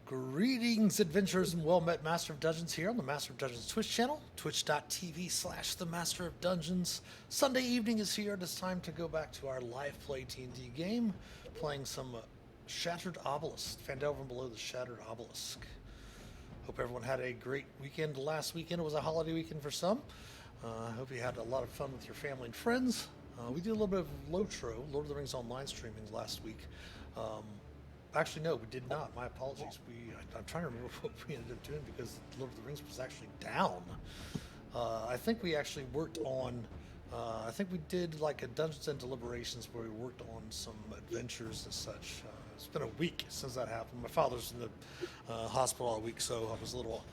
Greetings, adventurers, and well-met Master of Dungeons here on the Master of Dungeons Twitch channel, twitch.tv/the Master of Dungeons. Sunday evening is here, and it's time to go back to our live play D&D game, playing some Shattered Obelisk, Phandelver Below the Shattered Obelisk. Hope everyone had a great weekend last weekend. It was a holiday weekend for some. I hope you had a lot of fun with your family and friends. We did a little bit of Lotro, Lord of the Rings Online streaming last week. Actually, no, we did not. My apologies. I'm trying to remember what we ended up doing because Lord of the Rings was actually down. I think we actually worked on. I think we did like a Dungeons and Deliberations where we worked on some adventures and such. It's been a week since that happened. My father's in the hospital all week, so I was a little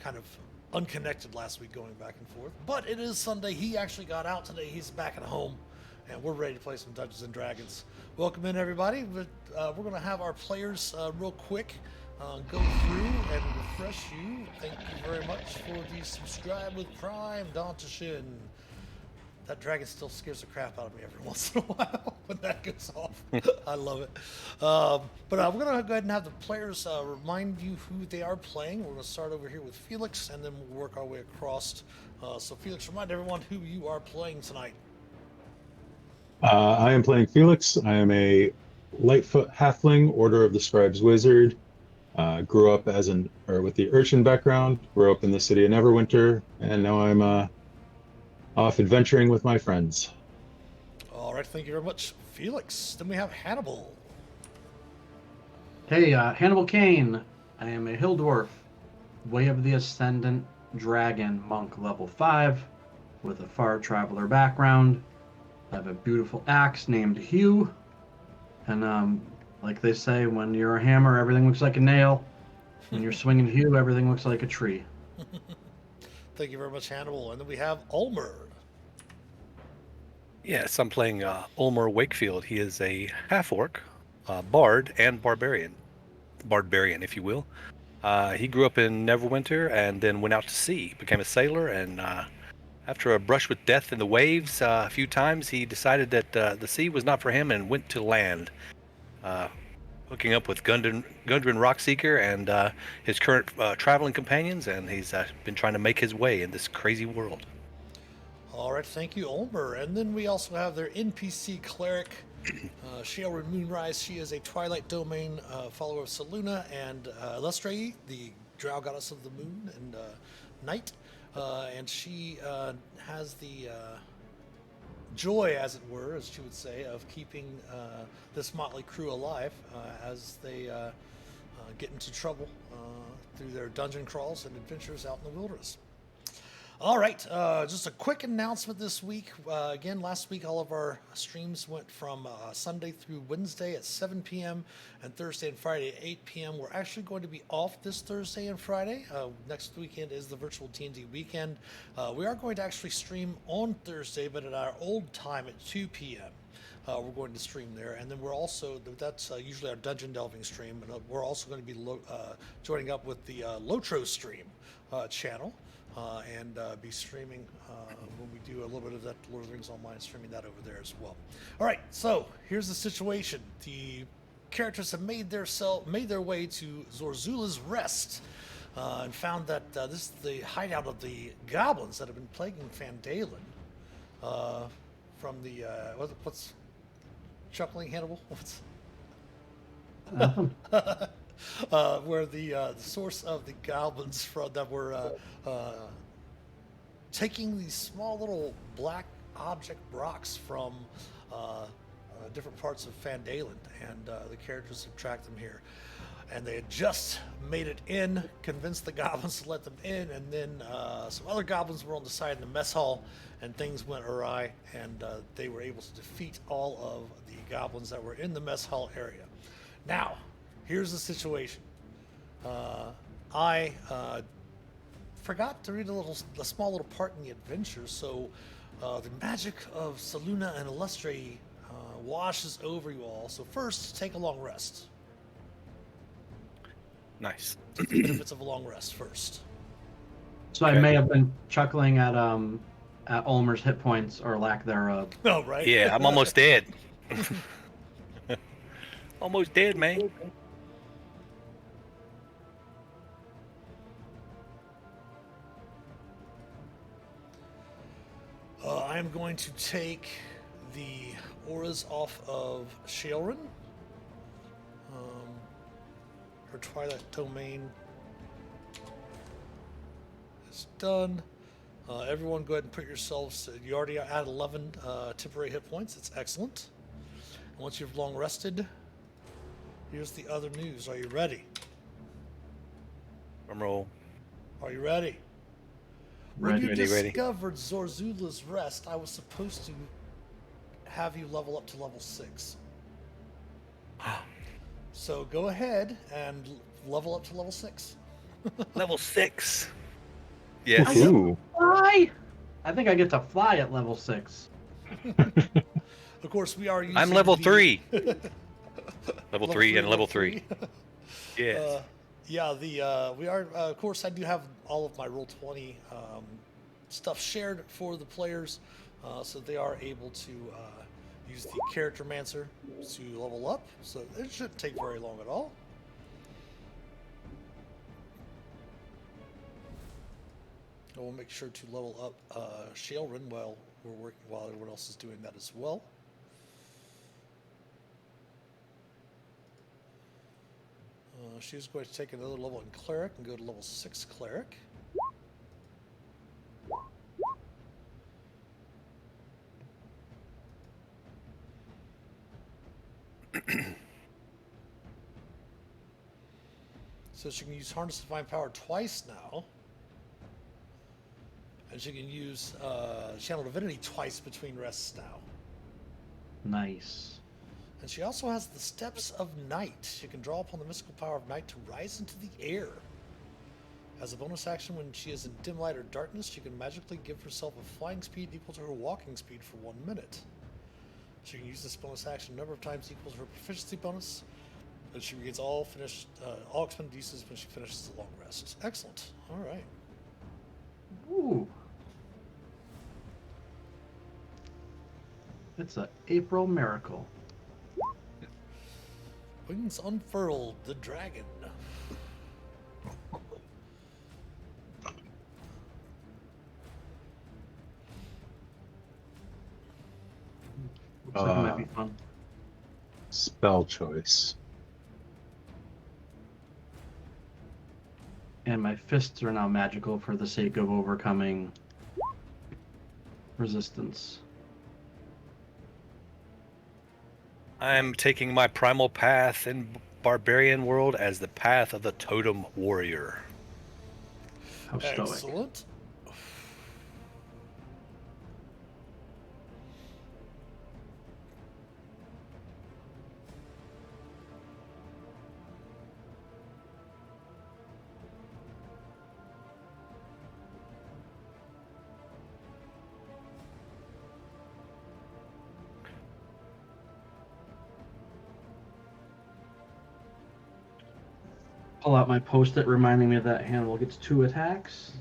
kind of unconnected last week going back and forth. But it is Sunday. He actually got out today. He's back at home, and we're ready to play some Dungeons and Dragons. Welcome in, everybody. We're going to have our players real quick go through and refresh you. Thank you very much for the subscribe with Prime, Dantashin. That dragon still scares the crap out of me every once in a while when that goes off. I love it. But we're going to go ahead and have the players remind you who they are playing. We're going to start over here with Felix, and then we'll work our way across. So Felix, remind everyone who you are playing tonight. I am playing Felix. I am a Lightfoot Halfling, Order of the Scribes Wizard. Grew up with the urchin background. Grew up in the city of Neverwinter, and now I'm off adventuring with my friends. All right, thank you very much, Felix. Then we have Hannibal. Hey, Hannibal Kane. I am a Hill Dwarf, Way of the Ascendant Dragon Monk level 5 with a Far Traveler background. I have a beautiful axe named Hugh. And like they say, when you're a hammer, everything looks like a nail. When you're swinging Hugh, everything looks like a tree. Thank you very much, Hannibal. And then we have Ulmer. Yes, I'm playing Ulmer Wakefield. He is a half-orc, bard, and barbarian, if you will. He grew up in Neverwinter and then went out to sea, became a sailor, and after a brush with death in the waves a few times, he decided that the sea was not for him and went to land, hooking up with Gundren Rockseeker and his current traveling companions, and he's been trying to make his way in this crazy world. All right, thank you, Ulmer. And then we also have their NPC cleric, Sheilrin Moonrise. She is a Twilight Domain follower of Selûne and Elustrae, the drow goddess of the moon and night. And she has the joy, as it were, as she would say, of keeping this motley crew alive as they get into trouble through their dungeon crawls and adventures out in the wilderness. All right, just a quick announcement this week. Again, last week all of our streams went from Sunday through Wednesday at 7 p.m. and Thursday and Friday at 8 p.m. We're actually going to be off this Thursday and Friday. Next weekend is the virtual D&D weekend. We are going to actually stream on Thursday, but at our old time at 2 p.m. We're going to stream there, and then we're also, that's usually our dungeon delving stream, and we're also going to be joining up with the Lotro stream channel. And be streaming when we do a little bit of that Lord of the Rings Online, streaming that over there as well. All right, so here's the situation. The characters have made their way to Zorzula's Rest and found that this is the hideout of the goblins that have been plaguing Phandalin from the what's chuckling, Hannibal? What's where the source of the goblins that were taking these small little black object rocks from different parts of Phandalin, and the characters have tracked them here. And they had just made it in, convinced the goblins to let them in, and then some other goblins were on the side in the mess hall, and things went awry, and they were able to defeat all of the goblins that were in the mess hall area. Now, here's the situation. I forgot to read a small little part in the adventure, so the magic of Selûne and Elustrae washes over you all. So first, take a long rest. Nice. Take the benefits of a long rest first. So Okay. I may have been chuckling at Ulmer's hit points or lack thereof. Oh, right? Yeah, I'm almost dead. Almost dead, man. I am going to take the auras off of Shaelrin. Her Twilight Domain is done. Everyone go ahead and put yourselves, you already at 11 temporary hit points. That's excellent. And once you've long rested, here's the other news. Are you ready? Drum roll. Are you ready? When Ready. you Ready, ready. discovered Zorzula's Rest, I was supposed to have you level up to level 6. So go ahead and level up to level 6. Level 6. Yes. Ooh. Fly! I think I get to fly at level 6. Of course, we are using I'm level the- 3. Level 3 and level 3. three. Yes. Yeah, we are. Of course, I do have all of my Roll20 stuff shared for the players, so they are able to use the Character Mancer to level up. So it shouldn't take very long at all. I will make sure to level up Shaelrin while we're working, while everyone else is doing that as well. She's going to take another level in Cleric and go to level 6 Cleric. So she can use Harness Divine Power twice now. And she can use Channel Divinity twice between rests now. Nice. And she also has the Steps of Night. She can draw upon the mystical power of night to rise into the air. As a bonus action, when she is in dim light or darkness, she can magically give herself a flying speed equal to her walking speed for 1 minute. She can use this bonus action a number of times equal to her proficiency bonus, and she regains all expended uses when she finishes the long rest. Excellent. All right. Ooh. It's a April miracle. Wings unfurled, the dragon. Looks like it might be fun. Spell choice. And my fists are now magical for the sake of overcoming resistance. I'm taking my primal path in Barbarian World as the path of the Totem Warrior. How stoic. Excellent. Pull out my post-it reminding me of that Hannibal gets 2 attacks.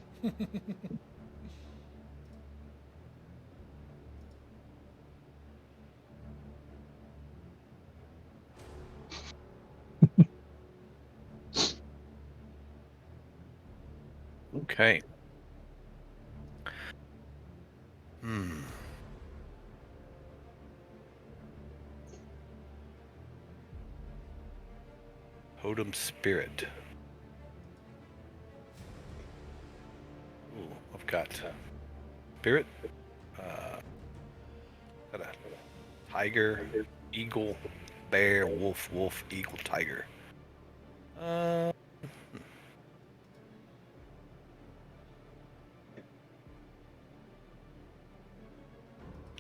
Okay. Totem Spirit. Ooh, I've got Spirit, got a Tiger, Eagle, Bear, Wolf, Wolf, Eagle, Tiger.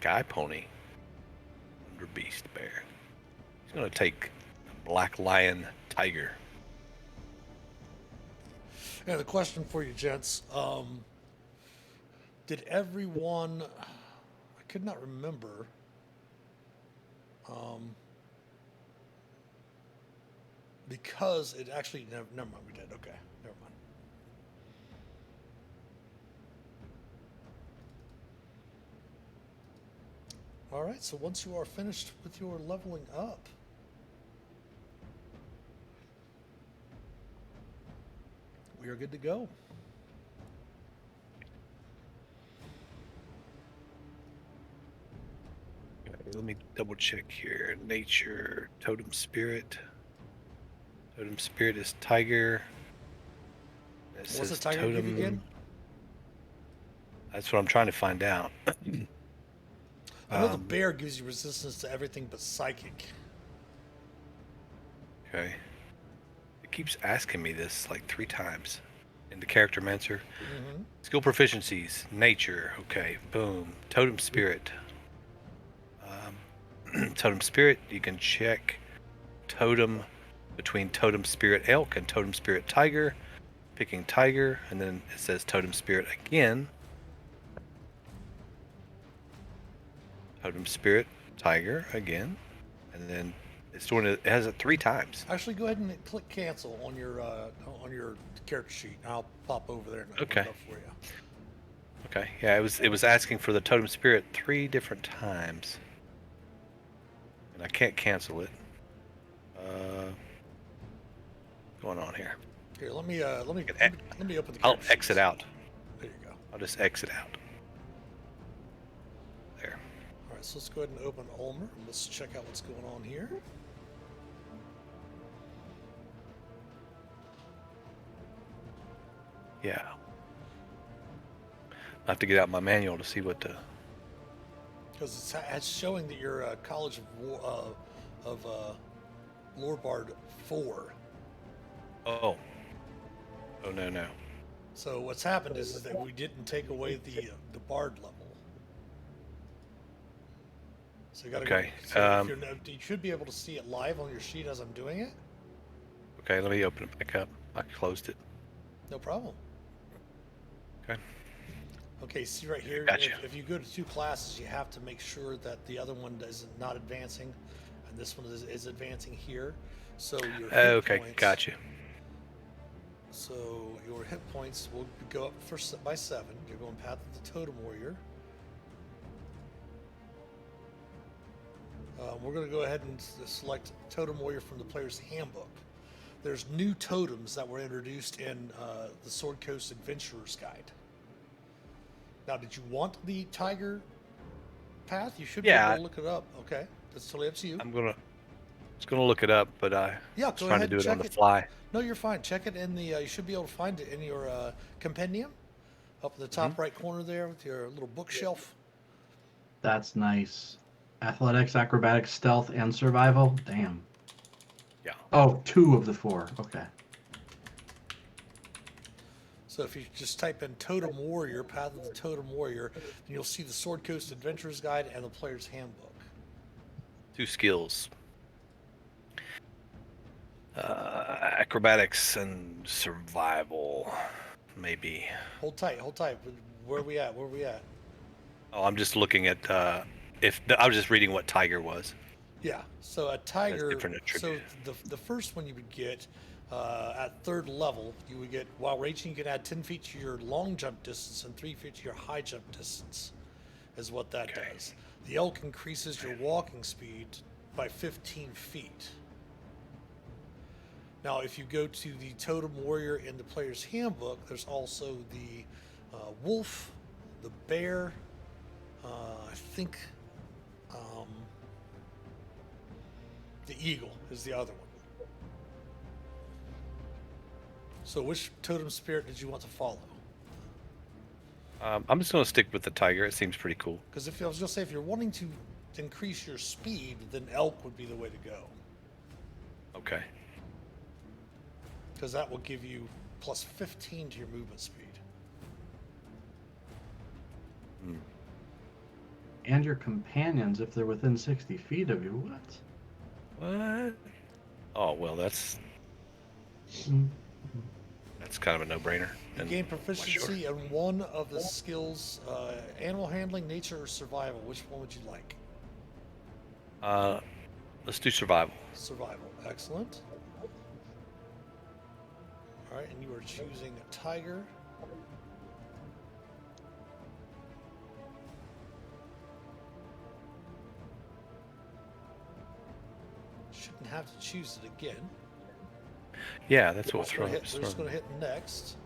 Guy Pony, Under Beast, Bear. He's gonna take Black Lion, Tiger. Yeah, the question for you, gents. Did everyone... I could not remember. Because it actually... Never mind, we did. Okay, never mind. All right, so once you are finished with your leveling up, we are good to go. let me double check here. Nature, totem spirit. Totem spirit is tiger. It What's says the tiger give you again? That's what I'm trying to find out. I know the bear gives you resistance to everything but psychic. Okay. It keeps asking me this like 3 times. In the character mancer. Mm-hmm. Skill proficiencies. Nature. Okay. Boom. Totem spirit. Totem spirit. You can check totem between totem spirit elk and totem spirit tiger. Picking tiger. And then it says totem spirit again. Totem spirit tiger again. And then it's doing it. It has it 3 times. Actually, go ahead and click cancel on your character sheet. And I'll pop over there and open Okay. it up for you. Okay. Yeah, it was asking for the totem spirit 3 different times. And I can't cancel it. Going on here. Here, let me open the. I'll character exit sheets. out. There you go. I'll just exit out. There. All right, so let's go ahead and open Ulmer and let's check out what's going on here. Yeah. I have to get out my manual to see what the. Because it's showing that you're a College of Lore Bard 4. Oh. Oh no. So what's happened is that we didn't take away the Bard level. So you gotta Okay, go. So you should be able to see it live on your sheet as I'm doing it. Okay, let me open it back up. I closed it. No problem. Okay. Okay, see right here, Gotcha. if you go to 2 classes, you have to make sure that the other one is not advancing, and this one is advancing here. So your hit Okay, points, gotcha. So your hit points will go up by 7. You're going Path of the Totem Warrior. We're going to go ahead and select Totem Warrior from the player's handbook. There's new totems that were introduced in the Sword Coast Adventurer's Guide. Now, did you want the tiger path? You should be able to look it up. Okay, that's totally up to you. I'm gonna look it up, but I Yeah, was go trying to ahead do and it on check the it. fly. No, you're fine. Check it in the. You should be able to find it in your compendium, up in the top right corner there with your little bookshelf. That's nice. Athletics, acrobatics, stealth, and survival. Damn. Yeah. Oh, 2 of the 4. Okay. So if you just type in Totem Warrior, Path of the Totem Warrior, then you'll see the Sword Coast Adventurer's Guide and the Player's Handbook. 2 skills. Acrobatics and survival, maybe. Hold tight, hold tight. Where are we at? Where are we at? Oh, I'm just looking at I was just reading what tiger was. Yeah. So a tiger. different So attribute. the first one you would get at 3rd level, you would get while raging, you can add 10 feet to your long jump distance and 3 feet to your high jump distance, is what that does. The elk increases your walking speed by 15 feet. Now, if you go to the Totem Warrior in the Player's Handbook, there's also the wolf, the bear, I think the eagle is the other one. So which totem spirit did you want to follow? I'm just gonna stick with the tiger. It seems pretty cool. Because if I was going to say, if you're wanting to increase your speed, then elk would be the way to go. Okay. Because that will give you plus 15 to your movement speed. And your companions, if they're within 60 feet of you. What? What? Oh well, that's Mm. kind of a no-brainer. You gain proficiency in one of the skills, animal handling, nature, or survival. Which one would you like? Let's do survival. Survival. Excellent. All right, and you are choosing a tiger. Shouldn't have to choose it again. Yeah, that's what We're throws. just going to hit next.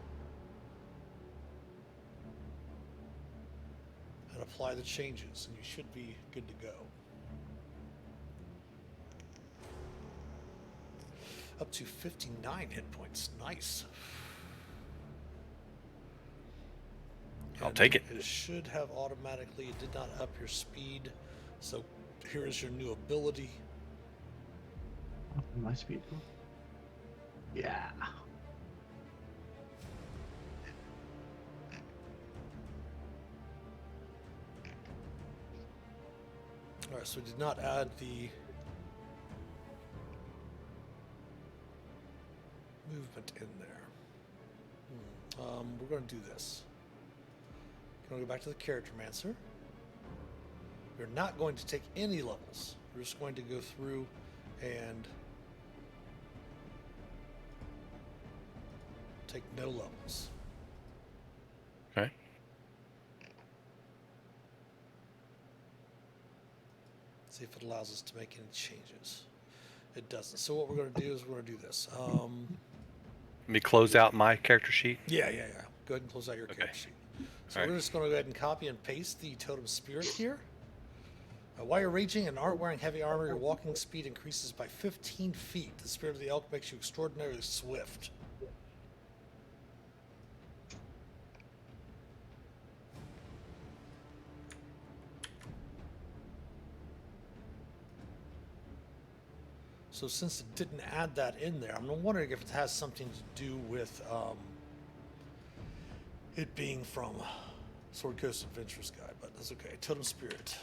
And apply the changes, and you should be good to go. Up to 59 hit points. Nice. I'll And take it. It should have automatically. It did not up your speed. So here is your new ability. My speed. Yeah. All right, so we did not add the movement in there. We're going to do this. Going to go back to the Character Mancer. We're not going to take any levels. We're just going to go through and take no levels. Okay. See if it allows us to make any changes. It doesn't. So what we're going to do is we're going to do this. Let me close out my character sheet. Yeah. Go ahead and close out your character sheet. So we're just going to go ahead and copy and paste the totem spirit here. While you're raging and aren't wearing heavy armor, your walking speed increases by 15 feet. The spirit of the elk makes you extraordinarily swift. So since it didn't add that in there, I'm wondering if it has something to do with it being from Sword Coast Adventures Guide, but that's okay. Totem Spirit.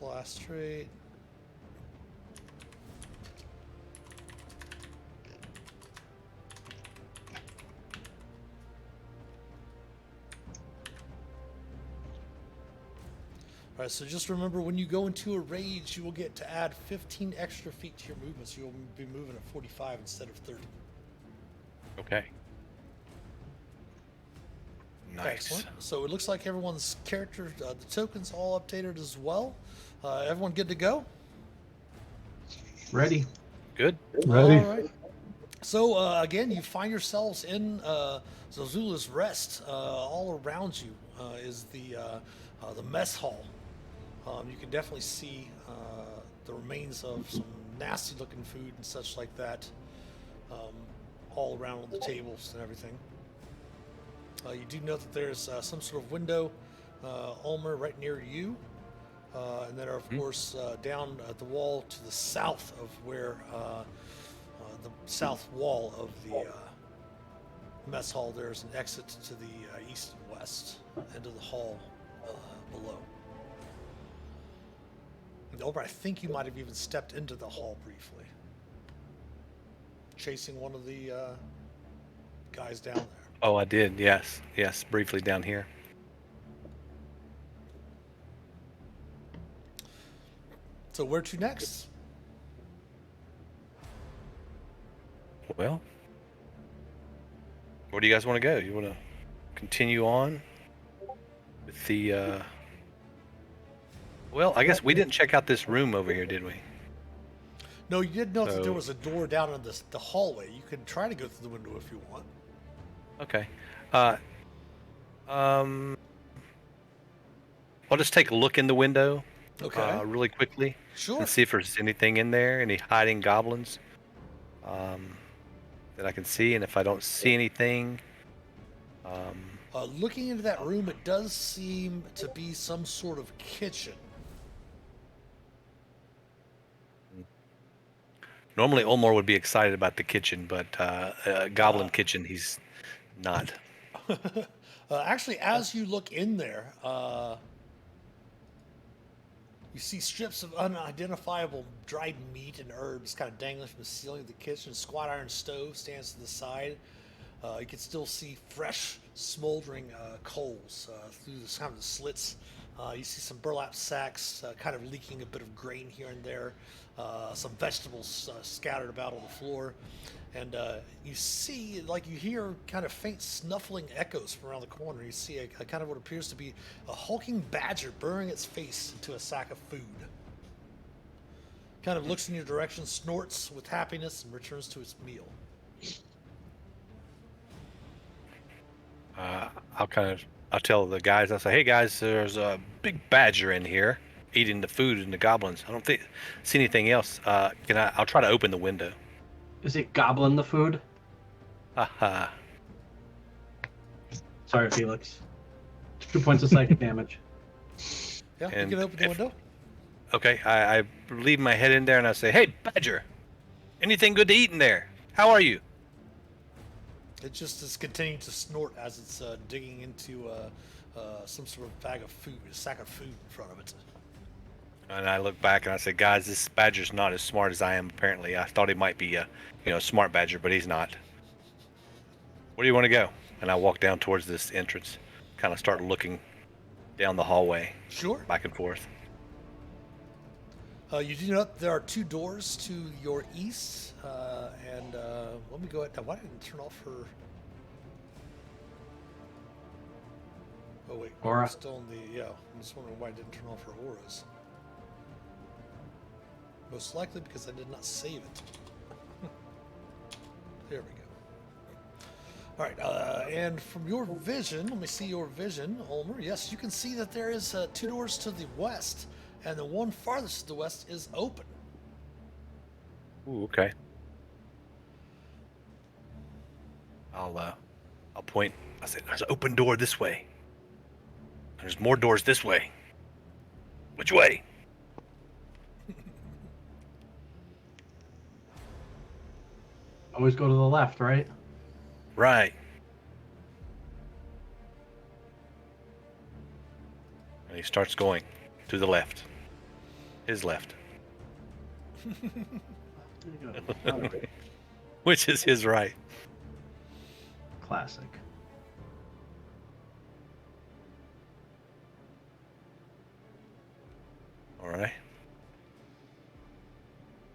Class trait. All right, so just remember when you go into a rage, you will get to add 15 extra feet to your movement, so you'll be moving at 45 instead of 30. Okay. Nice. Excellent. So it looks like everyone's character, the tokens all updated as well. Everyone good to go? Ready. Good. Ready? All right. So again, you find yourselves in Zazula's Rest. All around you is the mess hall. You can definitely see the remains of some nasty-looking food and such like that, all around on the tables and everything. You do note that there's some sort of window, Ulmer, right near you, and then, of course, down at the wall to the south of where the south wall of the mess hall, there's an exit to the east and west end of the hall below. And Ulmer, I think you might have even stepped into the hall briefly, chasing one of the guys down there. Oh, I did. Yes. Yes. Briefly down here. So where to next? Well, where do you guys want to go? You want to continue on with the? Well, I guess we didn't check out this room over here, did we? No, you did note that there So- was a door down in the hallway. You could try to go through the window if you want. Okay. I'll just take a look in the window. Okay. Really quickly. Sure. And see if there's anything in there, any hiding goblins that I can see. And if I don't see anything, Looking into that room, it does seem to be some sort of kitchen. normally Olmor would be excited about the kitchen, but goblin kitchen, he's not. Actually, as you look in there, you see strips of unidentifiable dried meat and herbs kind of dangling from the ceiling of the kitchen. A squat iron stove stands to the side. You can still see fresh, smoldering coals through the slits. You see some burlap sacks kind of leaking a bit of grain here and there. Some vegetables scattered about on the floor. And you see, you hear kind of faint snuffling echoes from around the corner. You see a kind of what appears to be a hulking badger burying its face into a sack of food. Kind of looks in your direction, snorts with happiness, and returns to its meal. I'll kind of I'll tell the guys. I'll say, "Hey guys, there's a big badger in here eating the food and the goblins. I don't see anything else. Can I? I'll try to open the window." Is it gobbling the food? Haha. Sorry, Felix. 2 points of psychic damage. Yeah, And you can open the if- window. Okay, I leave my head in there and I say, "Hey badger, anything good to eat in there? How are you?" It just is continuing to snort as it's digging into some sort of bag of food, a sack of food in front of it. And I look back and I say, "Guys, this badger's not as smart as I am. Apparently, I thought he might be a, smart badger, but he's not. Where do you want to go?" And I walk down towards this entrance, kind of start looking down the hallway, Sure. back and forth. You do note there are 2 doors to your east, and let me go ahead. Now, why didn't it turn off her? Oh wait, Aura. I'm still in the yeah. I'm just wondering why it didn't turn off her auras. Most likely because I did not save it. There we go. All right, and from your vision, let me see your vision, Ulmer. Yes, you can see that there is 2 doors to the west, and the one farthest to the west is open. Ooh, okay. I'll point. I say, "There's an open door this way. There's more doors this way. Which way?" Always go to the left, right? Right. And he starts going to the left. His left. Alright. Which is his right. Classic. All right.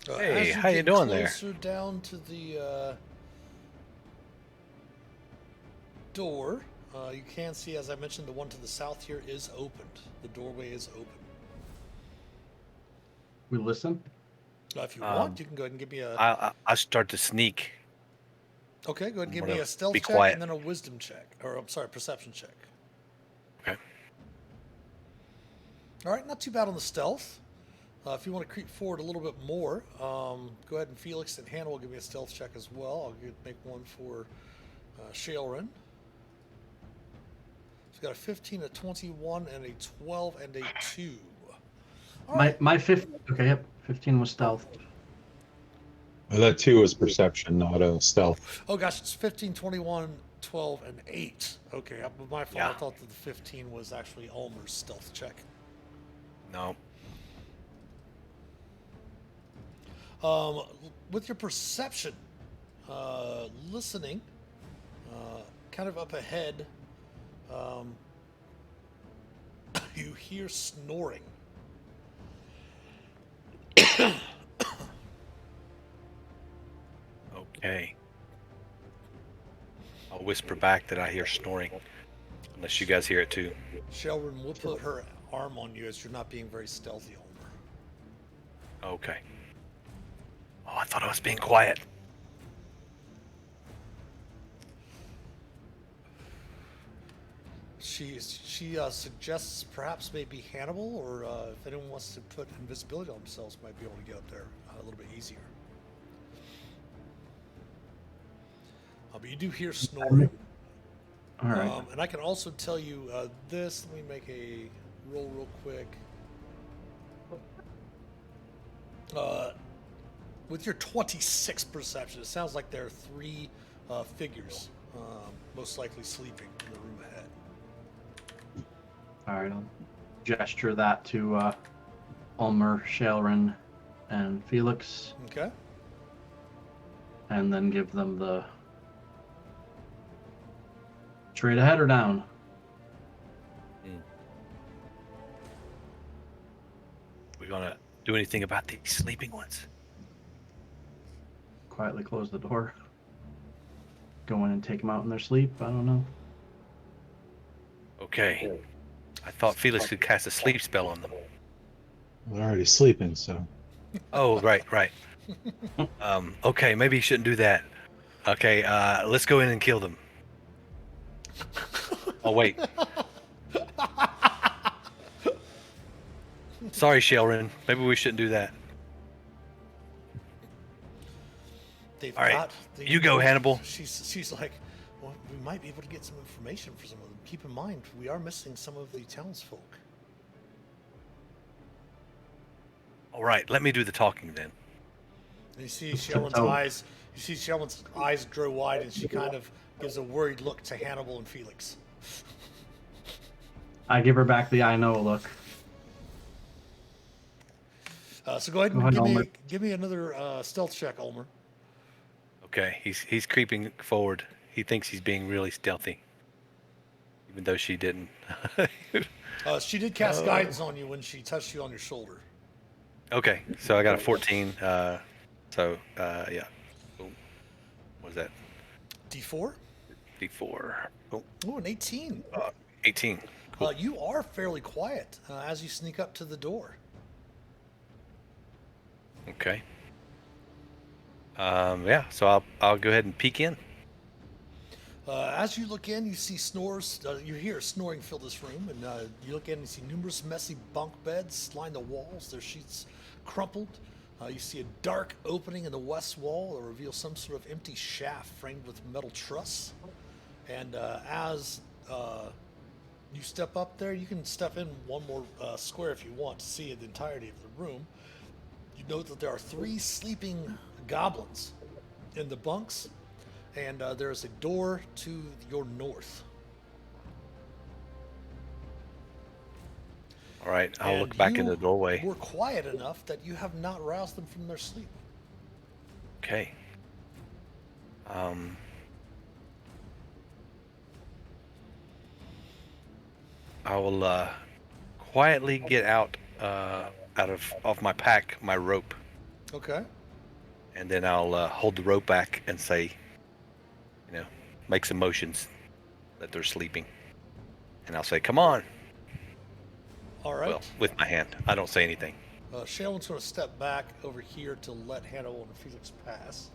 as Hey, how you get doing there? Closer down to the door, you can see, as I mentioned, the one to the south here is opened. The doorway is open. We listen. If you want, you can go ahead and give me a. I start to sneak. Okay, go ahead and give I'm me gonna a stealth be check quiet. and then a wisdom check, or I'm sorry, perception check. Okay. All right, not too bad on the stealth. If you want to creep forward a little bit more, go ahead and Felix and Hannah will give me a stealth check as well. Make one for Shailrin. So got a 15, a 21, and a 12, and a 2. All right. My 15. Okay, yep. 15 was stealth. That 2 is perception, not a stealth. Oh gosh, it's 15, 21, 12, and 8. Okay, my fault. Yeah. I thought that the 15 was actually Ulmer's stealth check. No. With your perception, listening, kind of up ahead, you hear snoring. Okay. I'll whisper back that I hear snoring. Unless you guys hear it too. Shelrin will put her arm on you as you're not being very stealthy, Ulmer. Okay. Oh, I thought I was being quiet. She suggests perhaps maybe Hannibal, or if anyone wants to put invisibility on themselves, might be able to get up there a little bit easier. But you do hear snoring. All right. And I can also tell you this. Let me make a roll real quick. With your 26 perception, it sounds like there are 3 figures, most likely sleeping in the room ahead. All right. I'll gesture that to Ulmer, Shailrin, and Felix, Okay. and then give them the straight ahead or down. We gonna do anything about these sleeping ones? Quietly close the door. Go in and take them out in their sleep. I don't know. Okay. I thought Felix could cast a sleep spell on them. They're already sleeping, so. Oh, right. Okay, maybe you shouldn't do that. Okay, let's go in and kill them. Oh, wait. Sorry, Shelrin. Maybe we shouldn't do that. They've All right, got. you go, Hannibal. She's like, well, we might be able to get some information for some of them. Keep in mind, we are missing some of the townsfolk. All right, let me do the talking then. And you see Just Shellen's tiptoe. eyes. You see Shellen's eyes grow wide, and she kind of gives a worried look to Hannibal and Felix. I give her back the I know look. So go ahead Go and ahead, give Ulmer. me another stealth check, Ulmer. Okay, he's creeping forward. He thinks he's being really stealthy, even though she didn't. She did cast guidance on you when she touched you on your shoulder. Okay, so I got a 14. Yeah. Oh, what was that? D4. D4. Oh, Oh, an 18. 18. Cool. You are fairly quiet as you sneak up to the door. Okay. Yeah, so I'll go ahead and peek in. As you look in, you see snores. You hear snoring fill this room, and you look in and you see numerous messy bunk beds line the walls. Their sheets crumpled. You see a dark opening in the west wall that reveals some sort of empty shaft framed with metal truss. And as you step up there, you can step in one more square if you want to see the entirety of the room. You note that there are 3 sleeping goblins in the bunks, and there is a door to your north. All right, I'll And look back in you the doorway. Were quiet enough that you have not roused them from their sleep. Okay. I will quietly get out off my pack my rope, Okay. and then I'll hold the rope back and say, make some motions that they're sleeping, and I'll say, "Come on." All right. Well, with my hand. I don't say anything. Shaylin's going to step back over here to let Hannibal and Felix pass.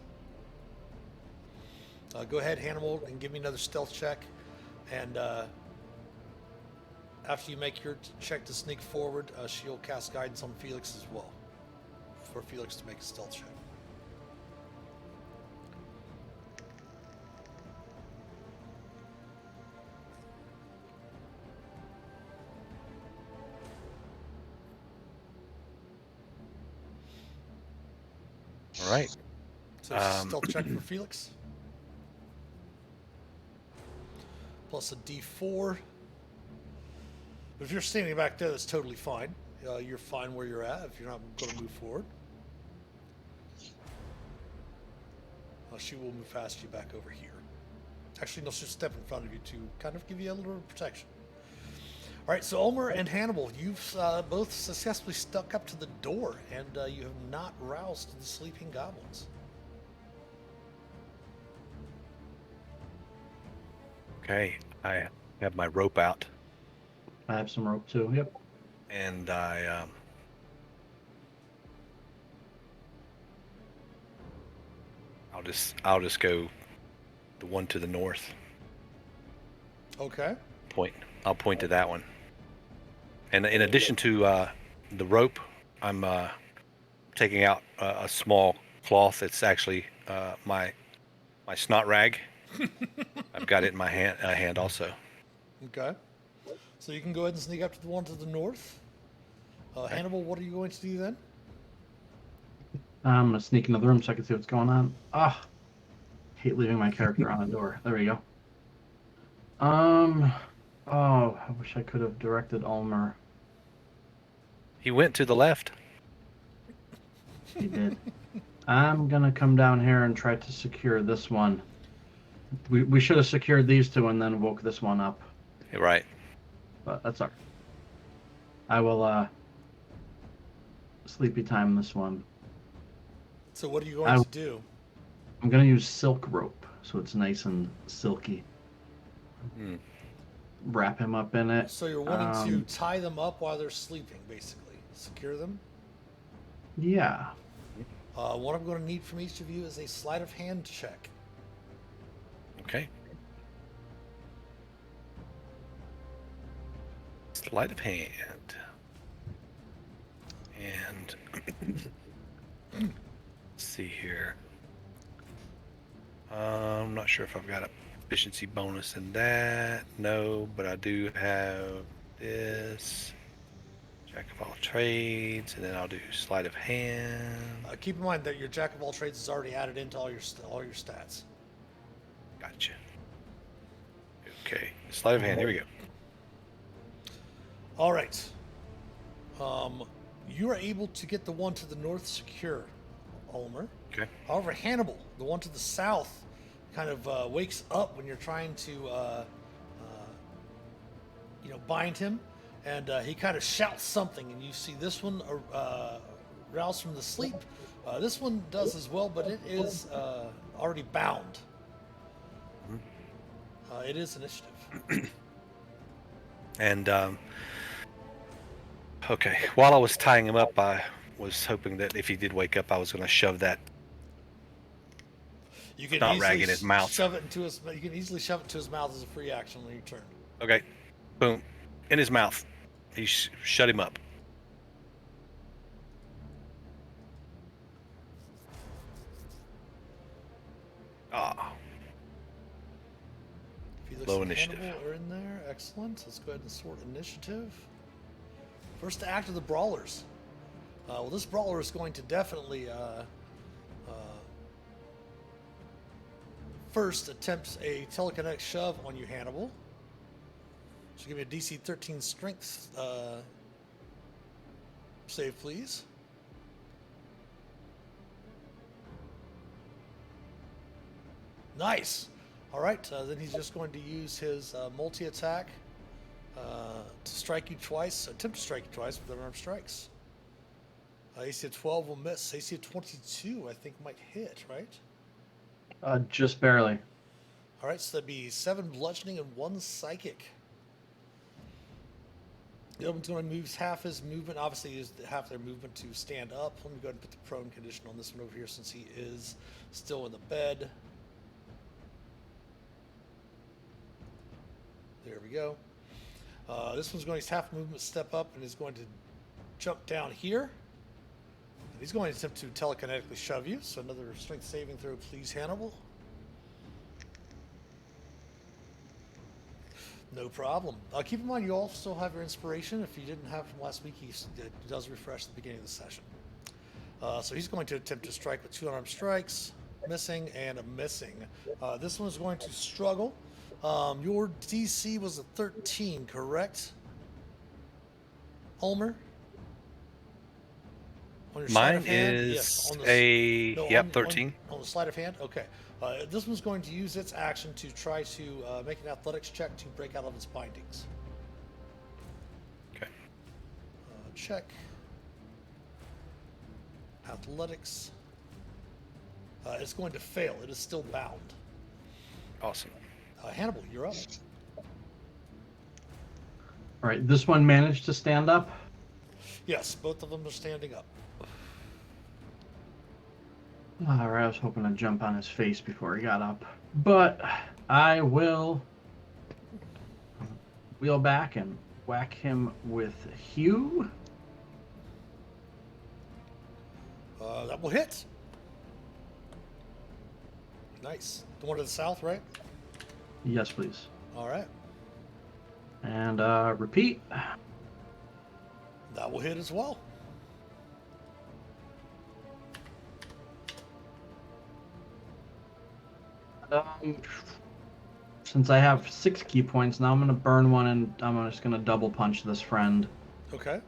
Go ahead, Hannibal, and give me another stealth check. And after you make your check to sneak forward, she'll cast guidance on Felix as well, for Felix to make a stealth check. All right. So it's a stealth check for Felix. Plus a D4. If you're standing back there, that's totally fine. You're fine where you're at if you're not going to move forward. She will move past you back over here. Actually, no, she'll step in front of you to kind of give you a little protection. All right, so Ulmer and Hannibal, you've both successfully stuck up to the door, and you have not roused the sleeping goblins. Okay. I have my rope out, I have some rope too. Yep. and I'll just go the one to the north. Okay. I'll point to that one. And in addition to the rope, I'm taking out a small cloth. It's actually my snot rag. I've got it in my hand also. Okay. So you can go ahead and sneak up to the one to the north. Hannibal, what are you going to do then? I'm gonna sneak into the room so I can see what's going on. Hate leaving my character on a door. There we go. Oh, I wish I could have directed Ulmer. He went to the left. He did. I'm gonna come down here and try to secure this one. We should have secured these two and then woke this one up, Right. but that's all right. I will sleepy time this one. So what are you going to do? I'm gonna use silk rope so it's nice and silky. Hmm. Wrap him up in it. So you're wanting to tie them up while they're sleeping, basically. Secure them. Yeah. What I'm going to need from each of you is a sleight of hand check. Okay. Sleight of hand. And let's see here. I'm not sure if I've got a efficiency bonus in that. No, but I do have this. Jack of all trades, and then I'll do sleight of hand. Keep in mind that your Jack of all trades is already added into all your stats. Gotcha. Okay, sleight of hand. Here we go. All right. You are able to get the one to the north secure, Ulmer. Okay. However, Hannibal, the one to the south, kind of wakes up when you're trying to, bind him, and he kind of shouts something, and you see this one roused from the sleep. This one does as well, but it is already bound. It is initiative. And okay, while I was tying him up, I was hoping that if he did wake up, I was going to shove that You can not easily rag in his mouth. shove it into his. You can easily shove it to his mouth as a free action on your turn. Okay, boom, in his mouth. He shut him up. Ah, Felix low and initiative. Hannibal are in there. Excellent. Let's go ahead and sort initiative. First to act of the brawlers. Well, this brawler is going to definitely first attempt a telekinetic shove on you, Hannibal. So give me a DC 13 strength save, please. Nice. All right, then he's just going to use his multi-attack to strike you twice, attempt to strike you twice with unarmed strikes. AC of 12 will miss. AC of 22, I think, might hit, right? Just barely. All right, so that'd be 7 bludgeoning and 1 psychic. The other one's going to use half his movement. Obviously, use half their movement to stand up. Let me go ahead and put the prone condition on this one over here since he is still in the bed. There we go. This one's going to use half movement, step up, and is going to jump down here. And he's going to attempt to telekinetically shove you. So another strength saving throw, please, Hannibal. No problem. Keep in mind, you all still have your inspiration. If you didn't have from last week, it does refresh at the beginning of the session. So he's going to attempt to strike with 2 unarmed strikes, missing and a missing. This one is going to struggle. Your DC was a 13, correct? Ulmer? On your sleight Mine of hand? is Yes, on the, no, yep, on- 13. On the sleight of hand? Okay. This one's going to use its action to try to make an athletics check to break out of its bindings. Okay. Check. Athletics. It's going to fail. It is still bound. Awesome. Hannibal, you're up. All right, this one managed to stand up. Yes, both of them are standing up. All right, I was hoping to jump on his face before he got up, but I will wheel back and whack him with Hugh. That will hit. Nice. The one to the south, right? Yes, please. All right. And repeat. That will hit as well. Since I have 6 key points, now I'm going to burn one and I'm just going to double punch this friend. Okay.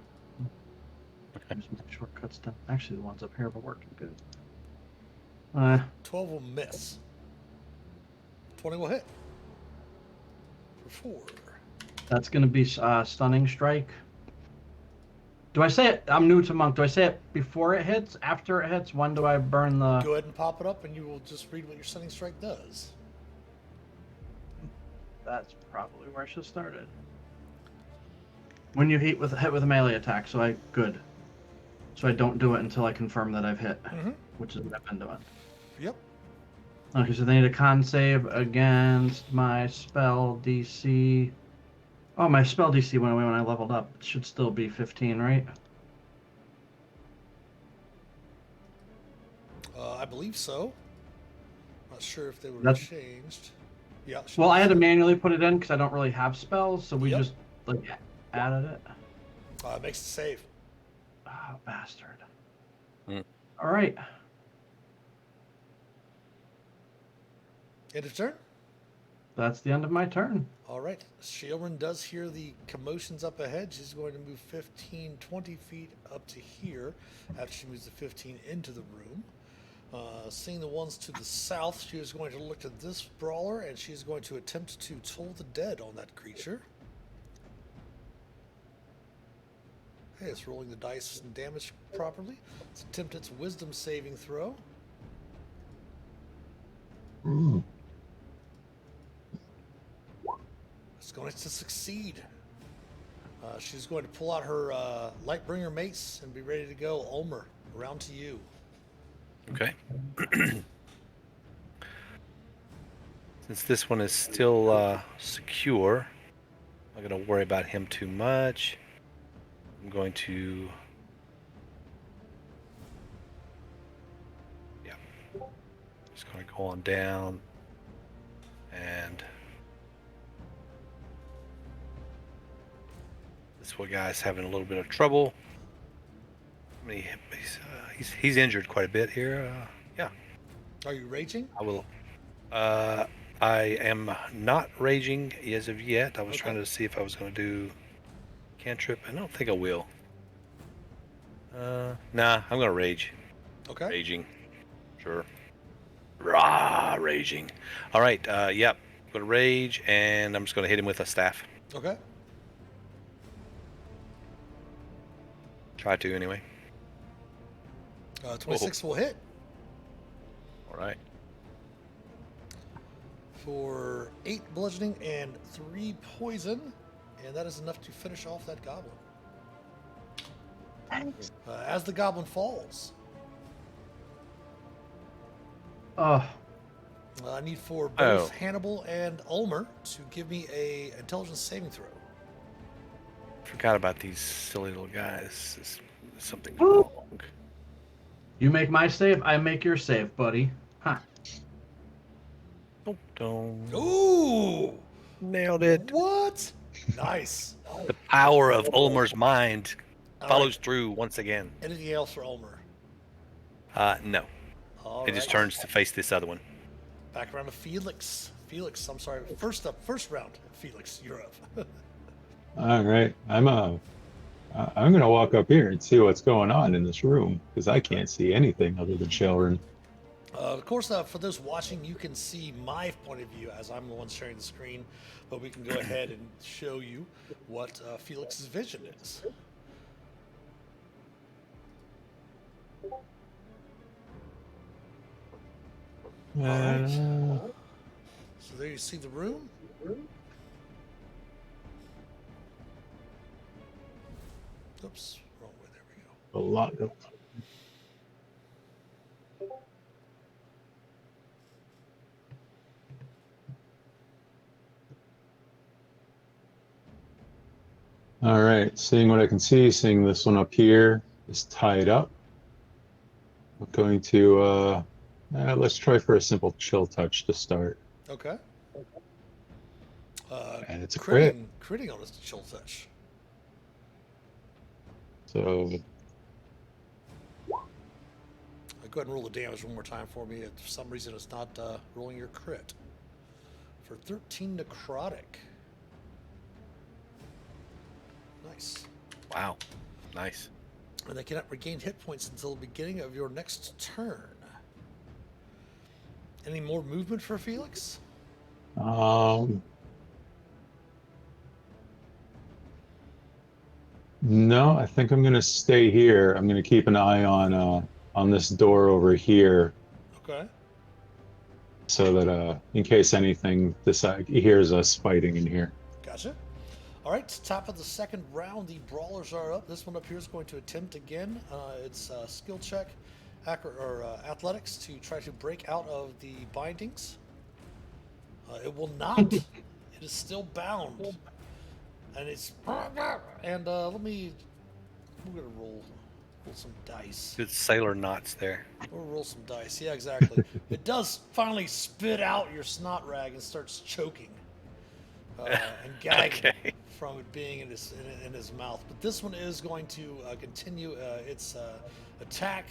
Use my shortcuts to... Actually, the ones up here are working good. 12 will miss. 20 will hit. For 4. That's going to be stunning strike. Do I say it? I'm new to Monk. Do I say it before it hits? After it hits? When do I burn the... Go ahead and pop it up and you will just read what your stunning strike does. That's probably where I should have started. When you hit with a melee attack, good. So I don't do it until I confirm that I've hit, which is what I've been doing. Yep. Okay, so they need a con save against my spell DC. Oh, my spell DC went away when I leveled up. It should still be 15, right? I believe so. Not sure if they were That's- changed. Yeah. Well, I had to manually put it in because I don't really have spells, so we Yep. just like added it. Makes it safe. Ah, bastard. Hmm. All right. End of turn. That's the end of my turn. All right. Sheilran does hear the commotions up ahead. She's going to move 15, 20 feet up to here after she moves the 15 into the room. Seeing the ones to the south, she is going to look at this brawler and she's going to attempt to toll the dead on that creature. Hey, it's rolling the dice and damage properly. Let's attempt its wisdom saving throw. It's going to succeed. She's going to pull out her Lightbringer mace and be ready to go. Ulmer, around to you. Okay. Since this one is still secure, I'm not going to worry about him too much. I'm going to... Yeah. Just going to go on down. And... this one guy's having a little bit of trouble. I mean, he's injured quite a bit here. Yeah. Are you raging? I will. I am not raging as of yet. I was trying to see if I was going to do cantrip. I don't think I will. Nah, I'm going to rage. Okay. Raging. Sure. Rah, raging. All right. Yep. I'm going to rage, and I'm just going to hit him with a staff. Okay. Try to, anyway. 26 will hit All right. for 8 bludgeoning and 3 poison, and that is enough to finish off that goblin. As the goblin falls, Oh, I need for both Hannibal and Ulmer to give me a intelligence saving throw. Forgot about these silly little guys. There's something Ooh. wrong. you make my save, I make your save, buddy. Huh. Don't. Ooh! Nailed it. What? Nice. The power of Ulmer's mind All follows right. through once again. Anything else for Ulmer? No. All It just right. turns to face this other one. Back around to Felix. Felix, I'm sorry. First round. Felix, you're up. All right, I'm gonna walk up here and see what's going on in this room because I can't see anything other than children. Of course, for those watching, you can see my point of view as I'm the one sharing the screen, but we can go ahead and show you what Felix's vision is. Alright. So there you see the room. Oops, wrong way. There we go. A lot of. All right, seeing what I can see, seeing this one up here is tied up. I'm going to, let's try for a simple chill touch to start. Okay. And it's a crit. Critting on his chill touch. So, Go ahead and roll the damage one more time for me. For some reason, it's not rolling your crit. For 13 necrotic. Nice. Wow. Nice. And they cannot regain hit points until the beginning of your next turn. Any more movement for Felix? no, I think I'm gonna stay here. I'm gonna keep an eye on this door over here, Okay. so that in case anything hears us fighting in here. Gotcha. All right, top of the second round, the brawlers are up. This one up here is going to attempt again. It's skill check, athletics to try to break out of the bindings. It will not. It is still bound, and it's. And we're gonna roll Roll some dice. Good sailor knots there. We'll roll some dice. Yeah, exactly. It does finally spit out your snot rag and starts choking and gagging Okay. from it being in his mouth. But this one is going to continue its attack.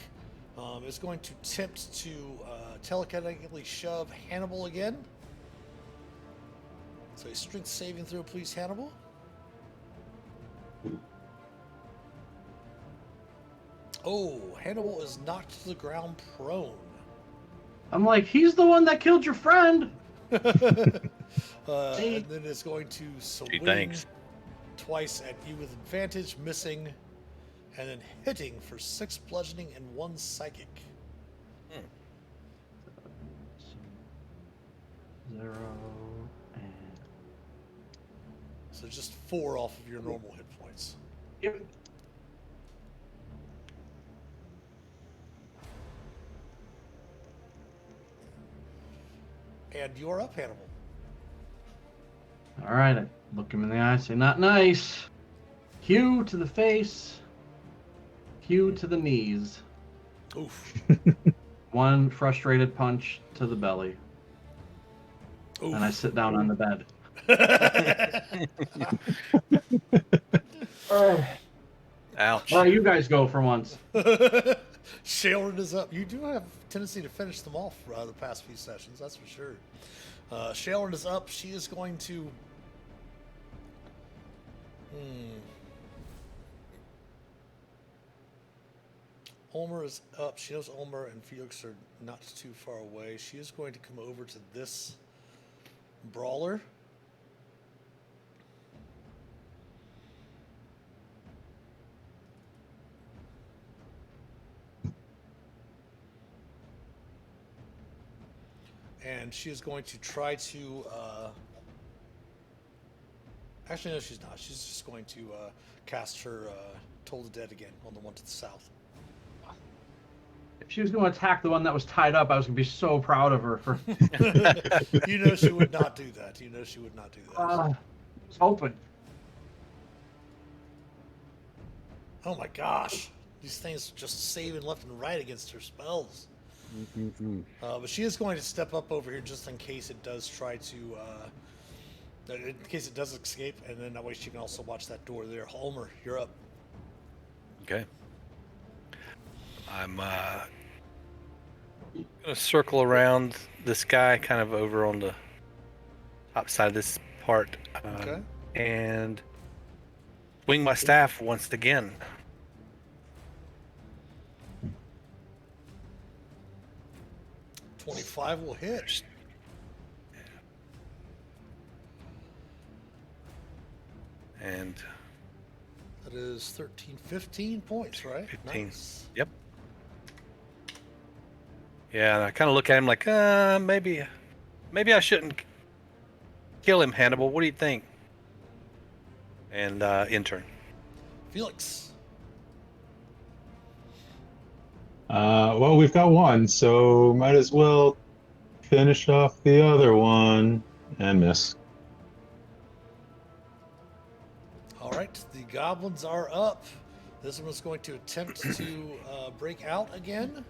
It's going to attempt to telekinetically shove Hannibal again. So a strength saving throw, please, Hannibal. Oh, Hannibal is knocked to the ground prone. I'm like, he's the one that killed your friend. And then it's going to Gee, swing thanks. twice at you with advantage, missing, and then hitting for 6 bludgeoning and 1 psychic. 0 and So just 4 off of your normal hit points. Yep. And you're up, Hannibal. All right, I look him in the eye, say, not nice. Hue to the face. Hue to the knees. Oof. 1 frustrated punch to the belly. Oof. And I sit down on the bed. Ouch. All right, you guys go for once. Shailran is up. You do have a tendency to finish them off the past few sessions, that's for sure. Shailran is up. She is going to... Ulmer is up. She knows Ulmer and Felix are not too far away. She is going to come over to this brawler. And she is going to try to... Actually, no, she's not. She's just going to cast her Toll the Dead again on the one to the south. If she was going to attack the one that was tied up, I was going to be so proud of her. For You know she would not do that. You know she would not do that. I was hoping. Oh my gosh. These things are just saving left and right against her spells. But she is going to step up over here just in case it does try to... in case it does escape, and then that way she can also watch that door there. Ulmer, you're up. Okay. I'm gonna circle around this guy, kind of over on the top side of this part, Okay. and swing my staff once again. 25 will hit. And That is 13, 15 points, right? 15. Nice. Yep. Yeah, and I kind of look at him like, maybe I shouldn't kill him, Hannibal. What do you think? And intern. Felix. Well, we've got one, so might as well finish off the other one and miss. All right, the goblins are up. This one is going to attempt to break out again.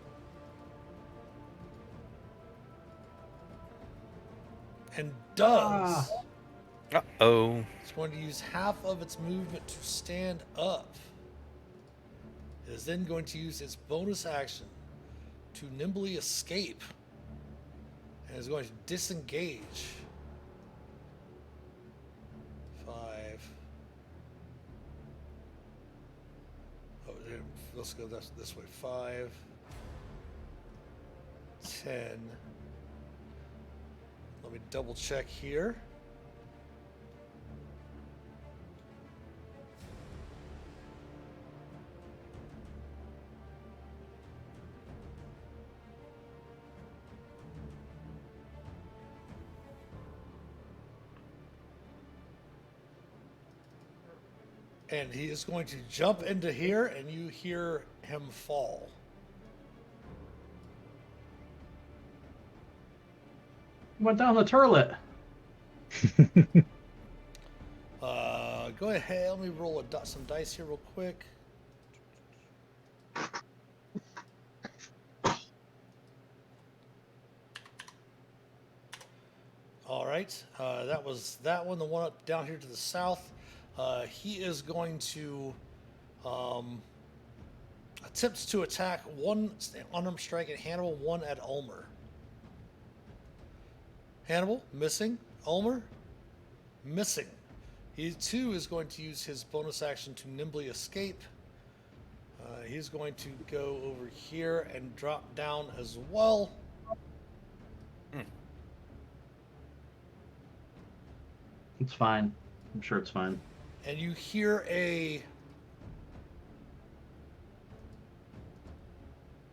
And does. Uh-oh. It's going to use half of its movement to stand up. It is then going to use its bonus action to nimbly escape. And is going to disengage. 5. Oh, let's go this way. 5. 10. Let me double check here. And he is going to jump into here, and you hear him fall. Went down the turlet. Go ahead. Let me roll some dice here real quick. All right, that was that one. The one up down here to the south. He is going to um, attempt to attack one unarmed strike at Hannibal, one at Ulmer. Hannibal missing. Ulmer missing. He too is going to use his bonus action to nimbly escape. He's going to go over here and drop down as well. It's fine. I'm sure it's fine. And you hear a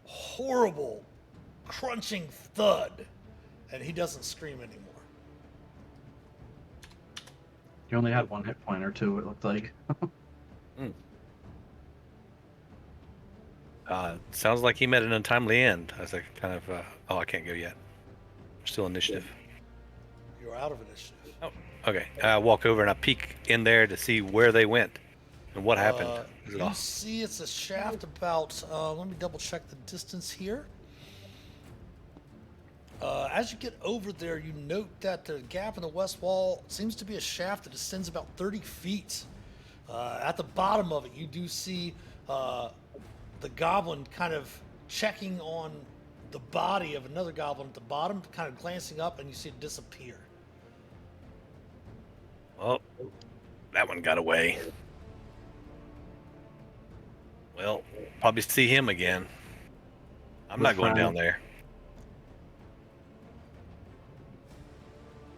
horrible crunching thud, and he doesn't scream anymore. You only had one hit point or two, it looked like. Sounds like he met an untimely end. I was like, kind of, oh, I can't go yet. Still initiative. You're out of initiative. Oh, okay. I walk over and I peek in there to see where they went and what happened. Is it You off? see it's a shaft about, let me double check the distance here. As you get over there, you note that the gap in the west wall seems to be a shaft that descends about 30 feet. At the bottom of it, you do see the goblin kind of checking on the body of another goblin at the bottom, kind of glancing up, and you see it disappear. Well, that one got away. Well, probably see him again. I'm not going down there.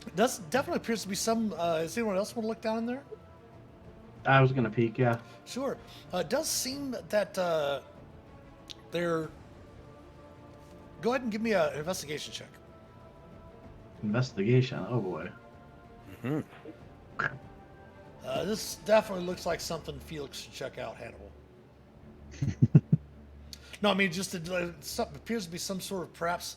It does definitely appears to be some. Does anyone else want to look down in there? I was gonna peek, yeah. Sure. It does seem that they're. Go ahead and give me an investigation check. Investigation. Oh boy. Hmm. This definitely looks like something Felix should check out, Hannibal. No, I mean just it appears to be some sort of perhaps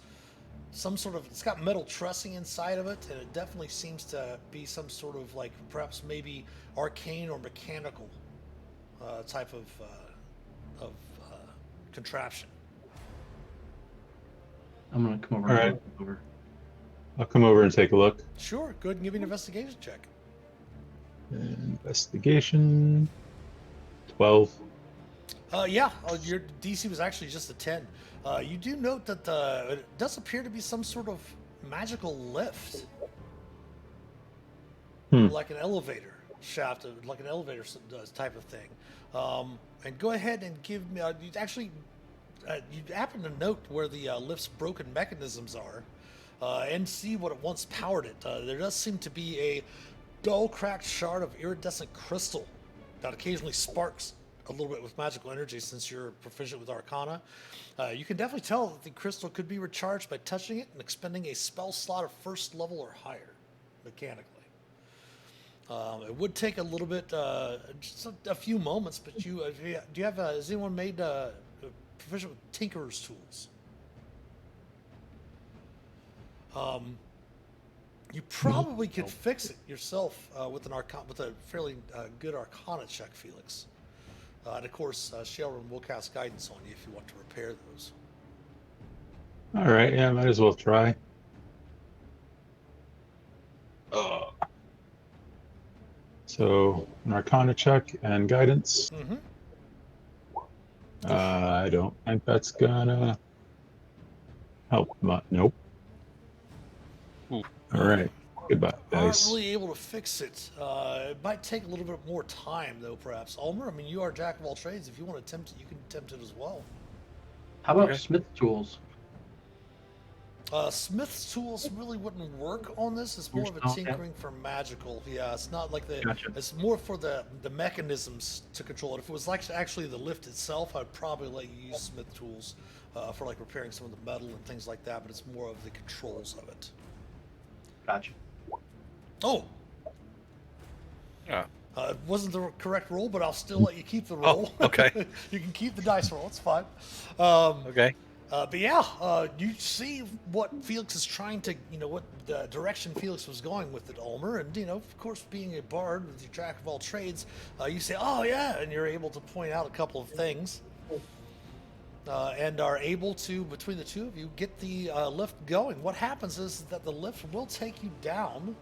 some sort of. It's got metal trussing inside of it, and it definitely seems to be some sort of like perhaps maybe arcane or mechanical type of contraption. I'm gonna come over. All and right. look over. I'll come over and take a look. Sure. Go ahead and give me an investigation check. Investigation. 12. Yeah, your DC was actually just a 10. You do note that it does appear to be some sort of magical lift, like an elevator shaft, like an elevator type of thing. And go ahead and give me. You actually, you happen to note where the lift's broken mechanisms are, and see what it once powered it. There does seem to be a dull, cracked shard of iridescent crystal that occasionally sparks a little bit with magical energy. Since you're proficient with Arcana, you can definitely tell that the crystal could be recharged by touching it and expending a spell slot of first level or higher, mechanically. It would take a little bit, just a few moments, but do you have? Has anyone made proficient with Tinkerer's tools? You probably could fix it yourself with a fairly good Arcana check, Felix. And of course, Sheldon will cast guidance on you if you want to repair those. All right, yeah, might as well try. So, an Arcana check and guidance. Mm-hmm. I don't think that's gonna help much. Nope. Ooh. All right. Goodbye, Aren't dice. really able to fix it. It might take a little bit more time, though. Perhaps Ulmer. I mean, you are jack of all trades. If you want to attempt it, you can attempt it as well. How about Okay. Smith tools? Smith's tools really wouldn't work on this. It's more of a Yours don't, yeah. tinkering for magical. Yeah, it's not like the. Gotcha. It's more for the mechanisms to control it. If it was like actually the lift itself, I'd probably let you use Smith tools for like repairing some of the metal and things like that. But it's more of the controls of it. Gotcha. Oh, Ah. it wasn't the correct roll, but I'll still let you keep the roll. okay. You can keep the dice roll. It's fine. Okay. But yeah, you see what Felix is trying to, what the direction Felix was going with it, Ulmer. And, of course, being a bard with your jack of all trades, you say, oh, yeah, and you're able to point out a couple of things. and are able to, between the two of you, get the lift going. What happens is that the lift will take you down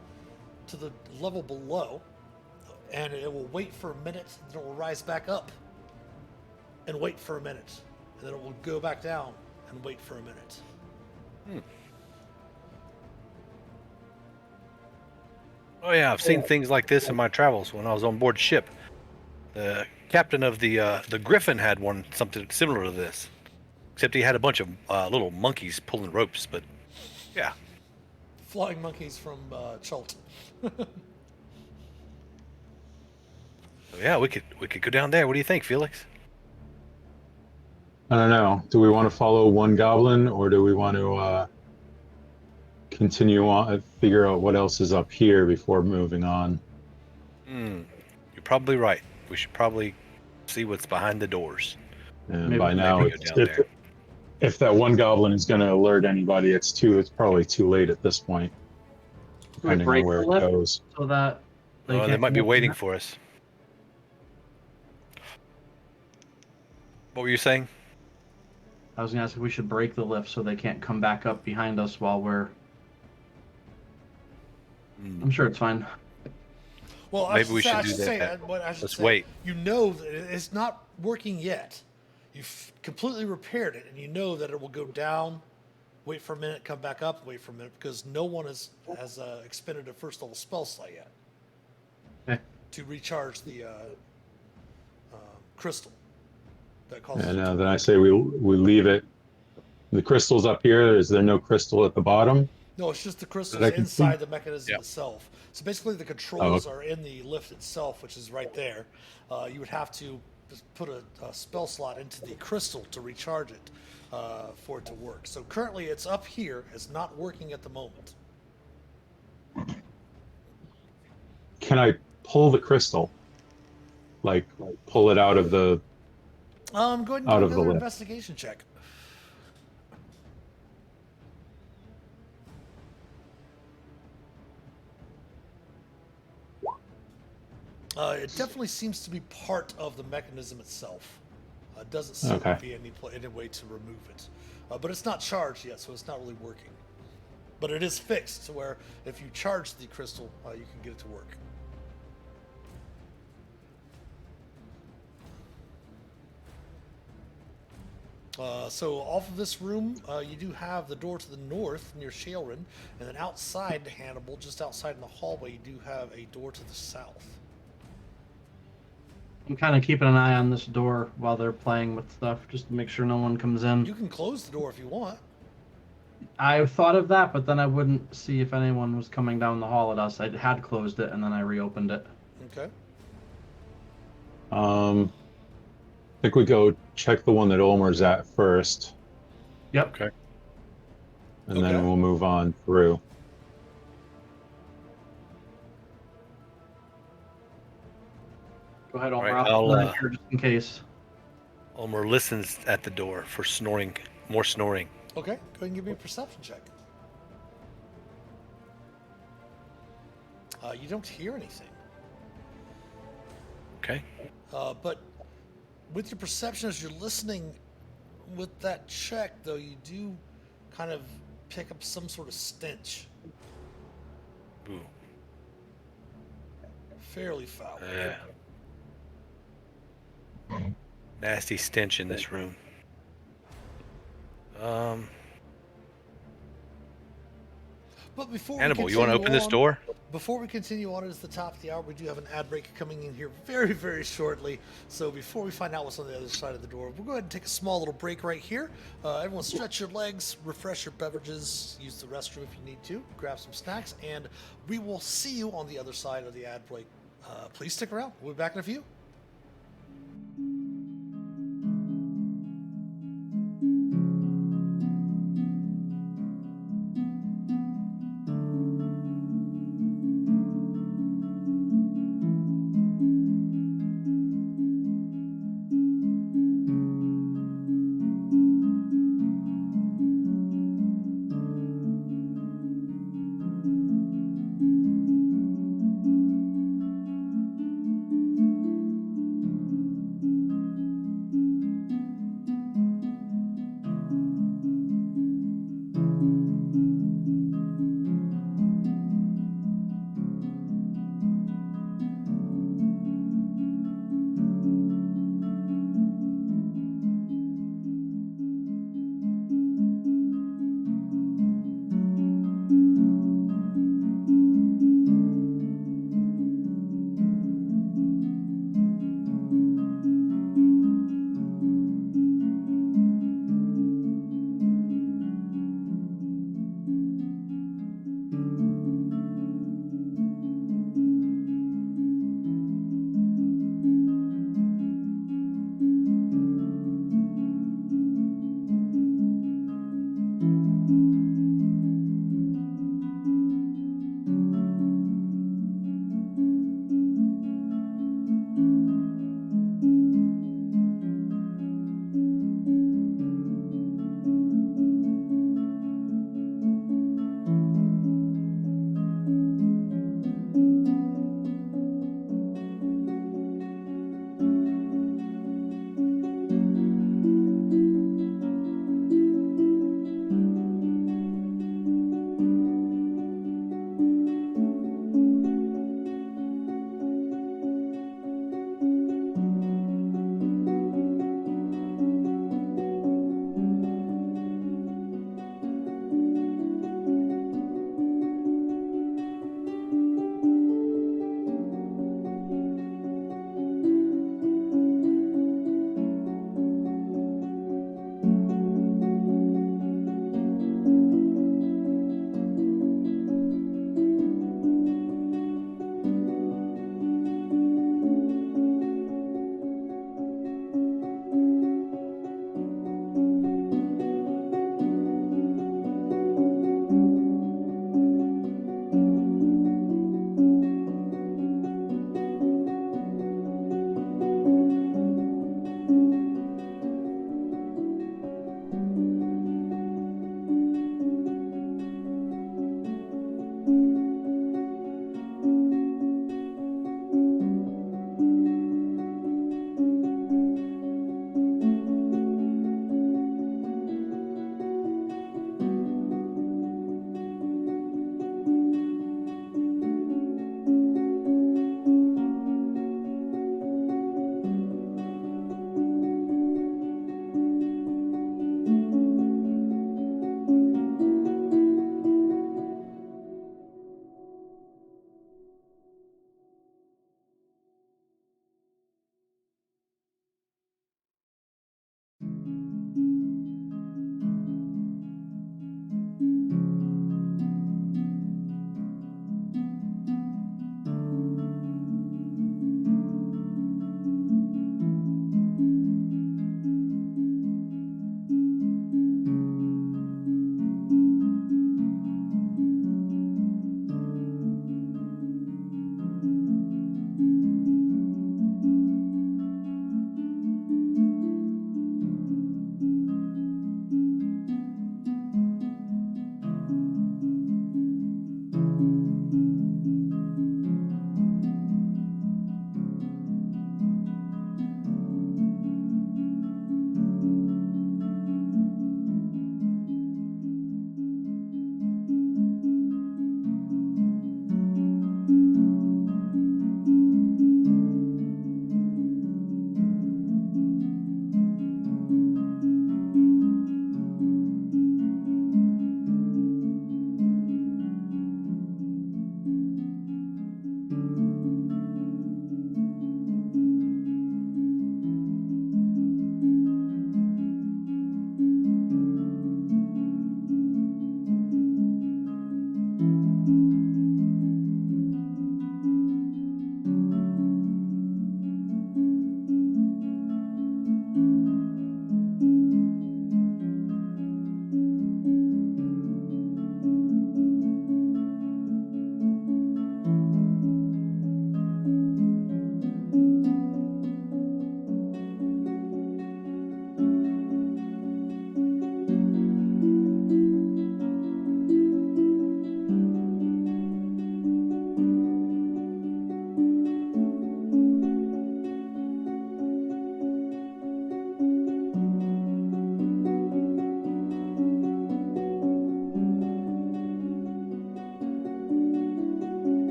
to the level below, and it will wait for a minute, then it will rise back up and wait for a minute, and then it will go back down and wait for a minute. Oh yeah, I've seen things like this in my travels when I was on board ship. The captain of the Griffin had something similar to this, except he had a bunch of little monkeys pulling ropes. But yeah, Flying monkeys from Chult. so yeah, we could go down there. What do you think, Felix? I don't know. Do we want to follow one goblin, or do we want to continue on, figure out what else is up here before moving on? You're probably right. We should probably see what's behind the doors. And Maybe by we now, Maybe go down there. if that one goblin is going to alert anybody, it's probably too late at this point, Can we depending on break where the it lift goes. so that They can't might be come up waiting here? for us. What were you saying? I was gonna ask if we should break the lift so they can't come back up behind us while we're. I'm sure it's fine. Well, Maybe we should do that. Let's wait. You know that it's not working yet. You've completely repaired it, and you know that it will go down, wait for a minute, come back up, wait for a minute, because no one has expended a first level spell slot yet Okay. to recharge the crystal that causes. And it to then I work. say we leave it. The crystal's up here. Is there no crystal at the bottom? No, it's just the crystals That I can inside see? the mechanism Yeah. itself. So basically, the controls okay. are in the lift itself, which is right there. You would have to just put a spell slot into the crystal to recharge it for it to work. So currently, it's up here. It's not working at the moment. Can I pull the crystal? Like pull it out of the Go ahead and Out do of the another lift. investigation check. It definitely seems to be part of the mechanism itself. It doesn't seem to Okay. be any way to remove it. But it's not charged yet, so it's not really working. But it is fixed to where if you charge the crystal, you can get it to work. So off of this room, you do have the door to the north near Shailrin, and then outside Hannibal, just outside in the hallway, you do have a door to the south. I'm kind of keeping an eye on this door while they're playing with stuff, just to make sure no one comes in. You can close the door if you want. I thought of that, but then I wouldn't see if anyone was coming down the hall at us. I had closed it and then I reopened it. Okay. I think we go check the one that Ulmer's at first, Yep. Okay. and Okay. then we'll move on through. Go ahead, Omar. Alright, I'll I'll, in here just in case. Ulmer listens at the door for snoring, more snoring. Okay. Go ahead and give me a perception check. You don't hear anything. Okay. But with your perception as you're listening, with that check, though, you do kind of pick up some sort of stench. Ooh. Fairly foul. Nasty stench in this room. But before Hannibal, we you want to open this door? Before we continue on, it's the top of the hour. We do have an ad break coming in here very, very shortly. So before we find out what's on the other side of the door, we'll go ahead and take a small little break right here. Everyone stretch your legs, refresh your beverages, use the restroom if you need to, grab some snacks, and we will see you on the other side of the ad break. Please stick around. We'll be back in a few.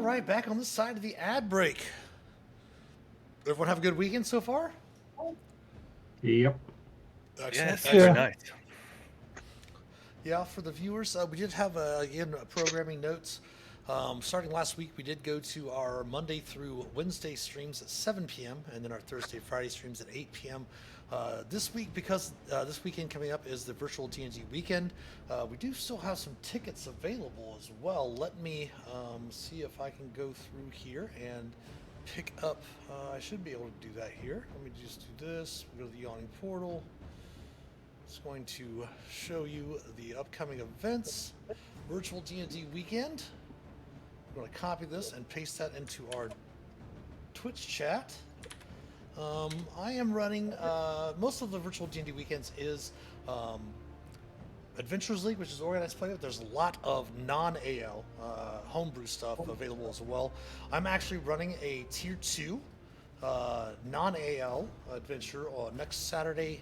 right, back on this side of the ad break. Everyone have a good weekend so far? Yep. Excellent. Yes, Yeah. very nice. Yeah, for the viewers, we did have again programming notes. Starting last week, we did go to our Monday through Wednesday streams at 7 p.m. and then our Thursday, Friday streams at 8 p.m. This week, because this weekend coming up is the virtual D&D weekend, we do still have some tickets available as well. Let me see if I can go through here and pick up. I should be able to do that here. Let me just do this. Go to the yawning portal. It's going to show you the upcoming events. Virtual D&D weekend. I'm going to copy this and paste that into our Twitch chat. I am running most of the virtual D&D weekends is Adventures League, which is organized play. There's a lot of non-AL homebrew stuff available as well. I'm actually running a tier 2 non-AL adventure on next Saturday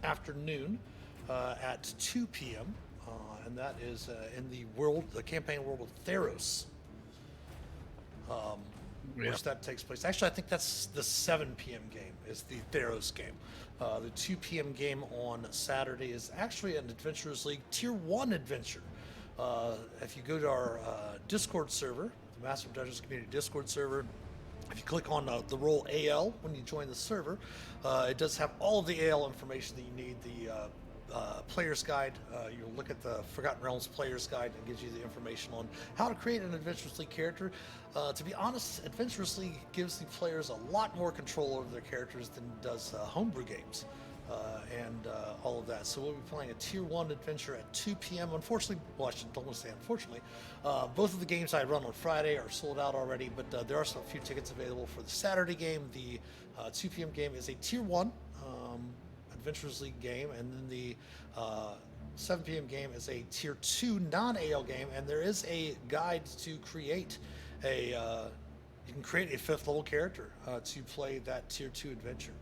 afternoon at 2 p.m. And that is in the campaign world of Theros. Which that takes place. Actually, I think that's the 7 p.m. game is the Theros game. The 2 p.m. game on Saturday is actually an Adventurers League Tier 1 adventure. If you go to our Discord server, the Master of Dungeons Community Discord server, if you click on the role AL when you join the server, it does have all of the AL information that you need. The player's guide, you'll look at the Forgotten Realms player's guide and gives you the information on how to create an Adventurous League character. To be honest, Adventurous League gives the players a lot more control over their characters than does homebrew games and all of that. So we'll be playing a Tier 1 adventure at 2 p.m. Unfortunately, well, I don't want to say unfortunately, both of the games I run on Friday are sold out already, but there are still a few tickets available for the Saturday game. The 2 p.m. game is a Tier 1 Adventurers League game, and then the 7 p.m. game is a Tier 2 non-AL game, and there is a guide to create a you can create a 5th level character to play that Tier 2 adventure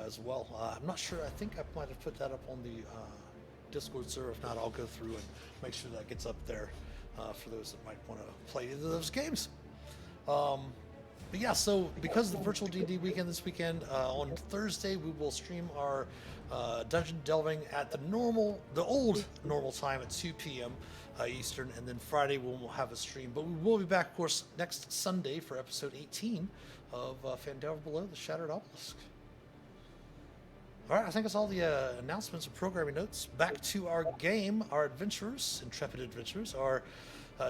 as well. I'm not sure, I think I might have put that up on the Discord server. If not, I'll go through and make sure that gets up there for those that might want to play either of those games. But yeah, so because of the virtual D&D weekend this weekend, on Thursday we will stream our dungeon delving at the old normal time at 2 p.m. Eastern, and then Friday we'll have a stream. But we will be back, of course, next Sunday for episode 18 of Fandelver Below, the Shattered Obelisk. All right, I think that's all the announcements and programming notes. Back to our game. Our adventurers, intrepid adventurers, are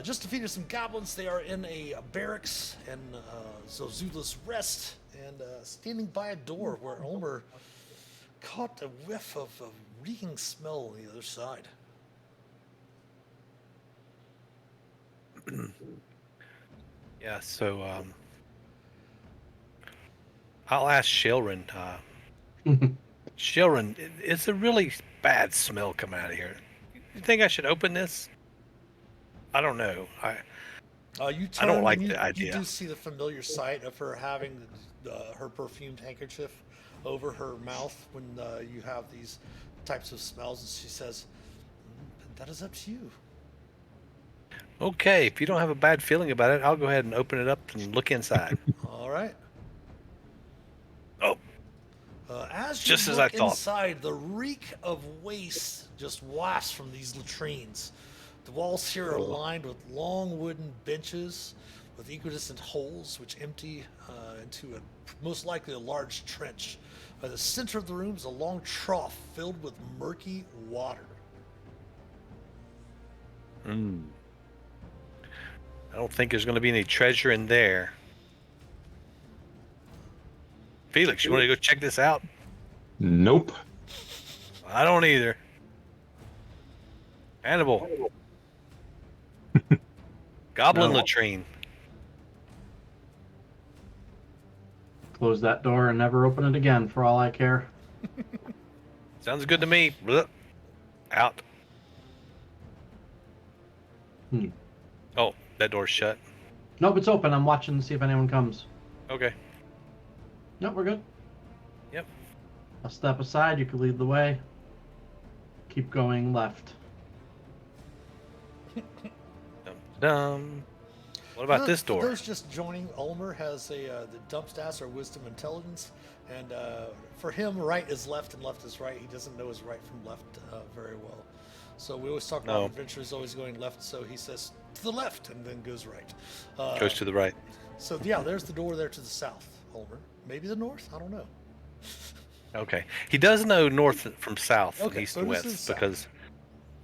just defeated some goblins. They are in a barracks in Zozula's Rest, and standing by a door where Ulmer caught a whiff of a reeking smell on the other side. Yeah, so I'll ask Shilrin. Shilrin, it's a really bad smell coming out of here. You think I should open this? I don't know. You I don't like and the idea. You do see the familiar sight of her having her perfumed handkerchief over her mouth when you have these types of smells, and she says, "That is up to you." Okay, if you don't have a bad feeling about it, I'll go ahead and open it up and look inside. All right. Oh, As you just as look I thought. inside, the reek of waste just wafts from these latrines. The walls here are lined with long wooden benches with equidistant holes which empty into most likely a large trench. By the center of the room is a long trough filled with murky water. I don't think there's going to be any treasure in there. Felix, you want to go check this out? Nope. I don't either. Hannibal. Goblin No. latrine. Close that door and never open it again for all I care. Sounds good to me. Blech. Out. Oh, that door's shut. Nope, it's open. I'm watching to see if anyone comes. Okay. Nope, we're good. Yep. I'll step aside. You can lead the way. Keep going left. Dum, What about this For door? those just joining, Ulmer has the dump stats or wisdom intelligence, and for him, right is left and left is right. He doesn't know his right from left very well. So we always talk about No. adventurers always going left, so he says to the left and then goes right. Goes to the right. So yeah, there's the door there to the south, Ulmer. Maybe the north? I don't know. Okay. He does know north from south and Okay, east so and this is west south. because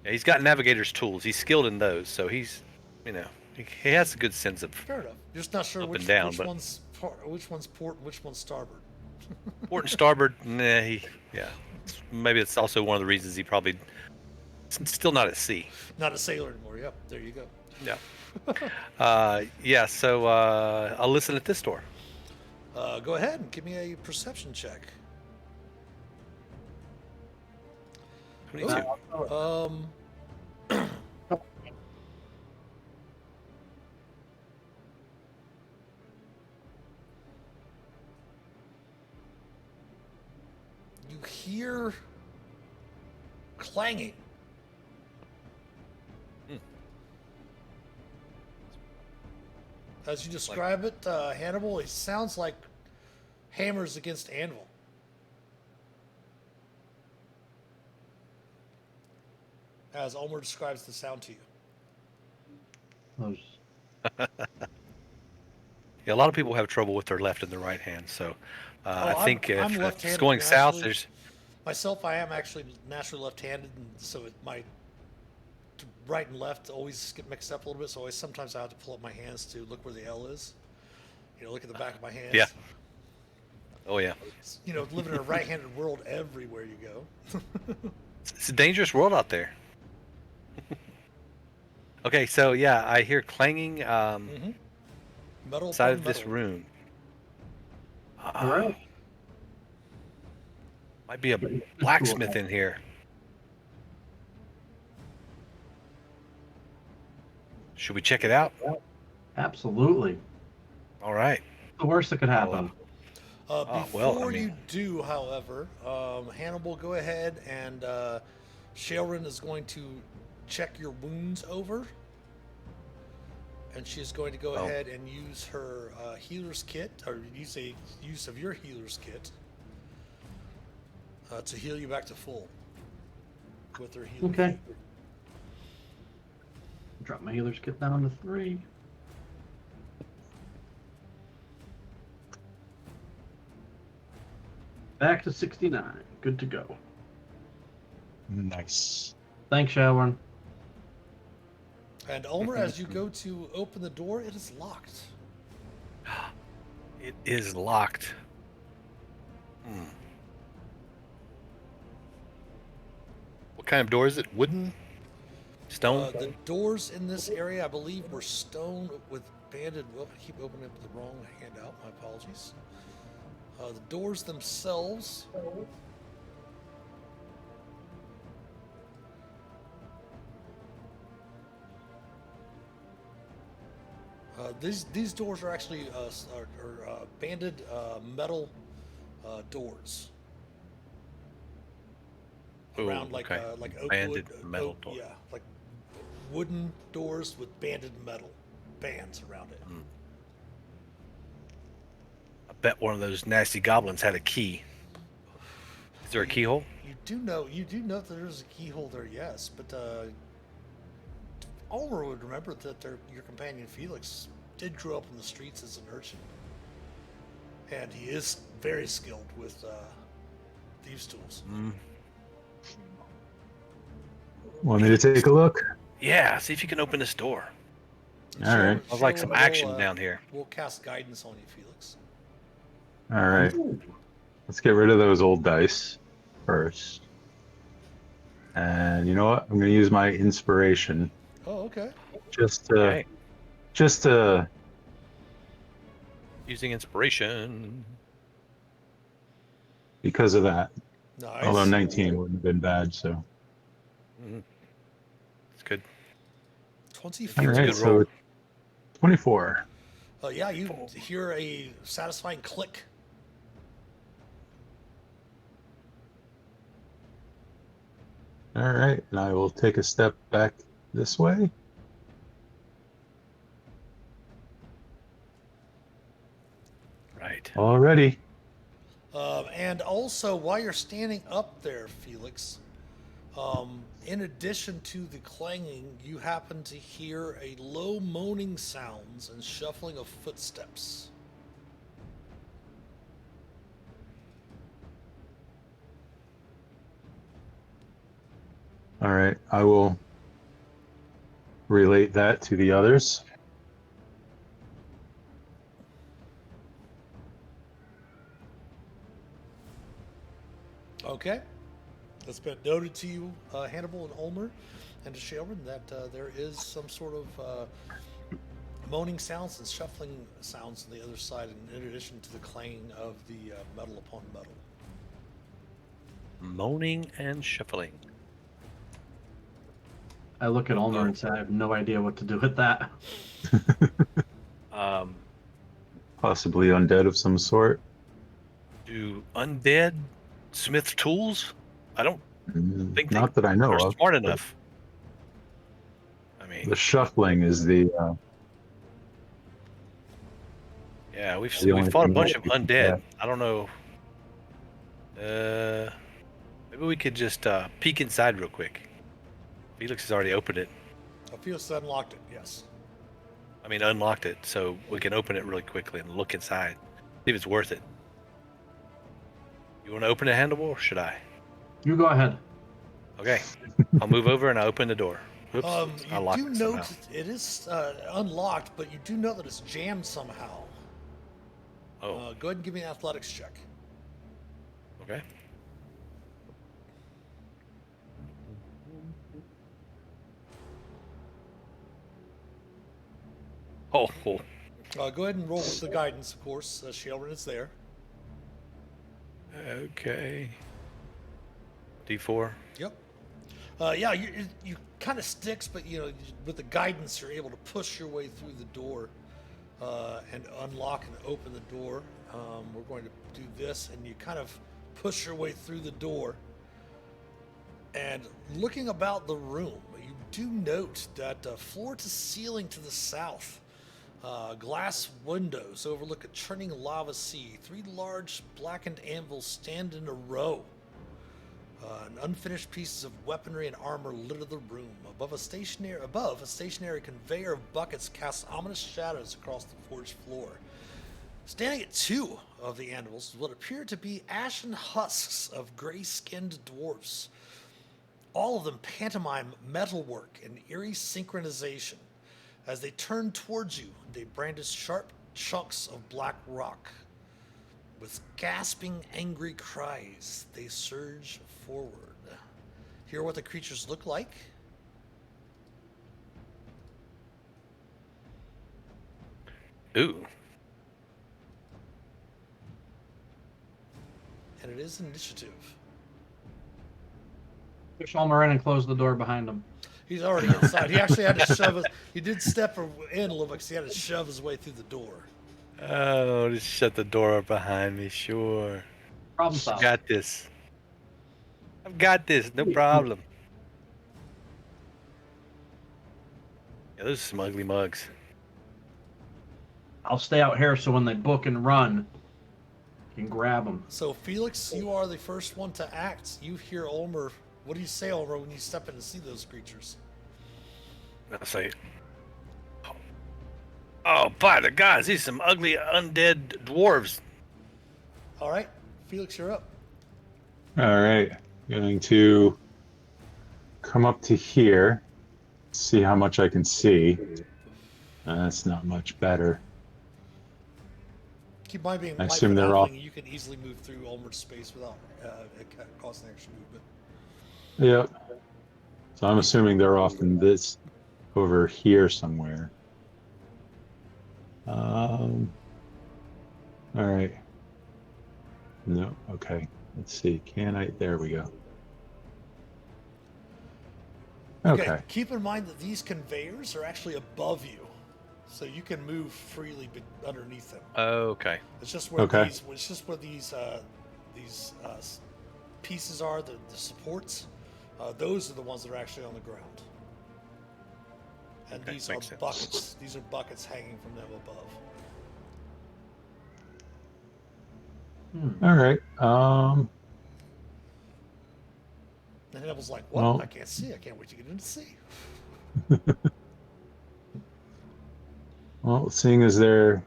he's got navigator's tools. He's skilled in those, so he's, he has a good sense of Fair enough. Just not sure Up and which down, but- one's which one's port and which one's starboard. port and starboard. Nah, maybe it's also one of the reasons he probably still not at sea. Not a sailor anymore. Yep, there you go. Yeah. Yeah. So I'll listen at this door. Go ahead and give me a perception check. 22. Um, you hear clanging. As you describe it, Hannibal, it sounds like hammers against anvil. As Ulmer describes the sound to you. Those Yeah, a lot of people have trouble with their left and their right hand. So I think I'm if it's left-handed going south, naturally. there's Myself, I am actually naturally left-handed, and so my right and left always get mixed up a little bit. So sometimes I have to pull up my hands to look where the L is. Look at the back of my hands. Yeah. Oh yeah. Living in a right-handed world everywhere you go. It's a dangerous world out there. Okay, so yeah, I hear clanging Metal inside upon of this metal. room. all right. Might be a blacksmith in here. Should we check it out? Absolutely. All right. The worst that could happen. Before you do, however, Hannibal, go ahead and Shailran is going to check your wounds over. And she's going to go ahead and use her healer's kit, or use a use of your healer's kit to heal you back to full with her healer. Okay. Drop my healer's kit down to 3. Back to 69. Good to go. Nice. Thanks, Shailran. And Ulmer, as you go to open the door, it is locked. It is locked. What kind of door is it? Wooden? Stone? The doors in this area, I believe, were stone with banded. Well, I keep opening up the wrong handout. My apologies. The doors themselves. These doors are actually banded metal doors. Ooh, Around like okay. oak Banded wood, metal door. yeah, like wooden doors with banded metal bands around it. I bet one of those nasty goblins had a key. Is there a keyhole? You do know that there's a keyhole there, yes, but Ulmer would remember that your companion Felix did grow up in the streets as an urchin, and he is very skilled with thieves' tools. Want me to take a look? Yeah, see if you can open this door. All right. I'd like some action down here. We'll cast guidance on you, Felix. All right. Let's get rid of those old dice first. And you know what? I'm going to use my inspiration Oh, okay. just to Okay. just to Using inspiration. because of that. Nice. Although 19 wouldn't have been bad, so. It's good. 24. All right, good so roll. 24. Yeah, you hear a satisfying click. All right, and I will take a step back this way. right. Already. And also, while you're standing up there, Felix, in addition to the clanging, you happen to hear a low moaning sounds and shuffling of footsteps. All right. I will relate that to the others. Okay. It's been noted to you, Hannibal and Ulmer, and to Sheldon, that there is some sort of moaning sounds and shuffling sounds on the other side, in addition to the clanging of the metal upon metal. Moaning and shuffling. I look at Ulmer Uh-oh. and say, I have no idea what to do with that. Um, Possibly undead of some sort. do undead smith tools? I don't think Not that I know they're of. smart but enough. I mean, The shuffling is the yeah, we've the only fought a thing bunch that of we can undead. get. I don't know. Maybe we could just peek inside real quick. Felix has already opened it. Felix unlocked it, yes. I mean, unlocked it, so we can open it really quickly and look inside. See if it's worth it. You want to open it, Hannibal, or should I? You go ahead. Okay. I'll move over and I open the door. Oops. I You locked do it somehow. note it is unlocked, but you do know that it's jammed somehow. Oh, Go ahead and give me an athletics check. okay. Oh, Go ahead and roll with the guidance, of course. Sheldon is there. okay. D4. Yep. Yeah, you kind of sticks, but with the guidance, you're able to push your way through the door and unlock and open the door. We're going to do this, and you kind of push your way through the door. And looking about the room, you do note that floor to ceiling to the south, glass windows overlook a churning lava sea. 3 large blackened anvils stand in a row. And unfinished pieces of weaponry and armor litter the room. Above, a stationary conveyor of buckets casts ominous shadows across the forged floor. Standing at 2 of the anvils is what appear to be ashen husks of gray-skinned dwarfs. All of them pantomime metalwork and eerie synchronization. As they turn towards you, they brandish sharp chunks of black rock. With gasping, angry cries, they surge forward. Hear what the creatures look like? Ooh. And it is initiative. Push Ulmer in and close the door behind him. He's already inside. He actually had to shove he did step in a little bit because he had to shove his way through the door. Oh, just shut the door up behind me, sure. Problem solved. Got this. I've got this, no problem. Yeah, those are some ugly mugs. I'll stay out here so when they book and run, you can grab them. So, Felix, you are the first one to act. You hear Ulmer. What do you say, Ulmer, when you step in to see those creatures? I'll say, oh, by the gods, these are some ugly undead dwarves. All right, Felix, you're up. All right. Going to come up to here, see how much I can see. That's not much better. Keep in mind being I light assume foot they're halfling, all- you can easily move through Ulmer's space without it costing extra movement. Yep. So I'm assuming they're off in this over here somewhere. All right. No. Okay. Let's see. Can I? There we go. Okay. Keep in mind that these conveyors are actually above you, so you can move freely underneath them. Okay. It's just where Okay. these pieces are, the supports. Those are the ones that are actually on the ground. And Okay, these are makes sense. buckets. These are buckets hanging from them above. All right. And Neville's like, what? I Well, can't see. I can't wait to get into sea. well, seeing as they're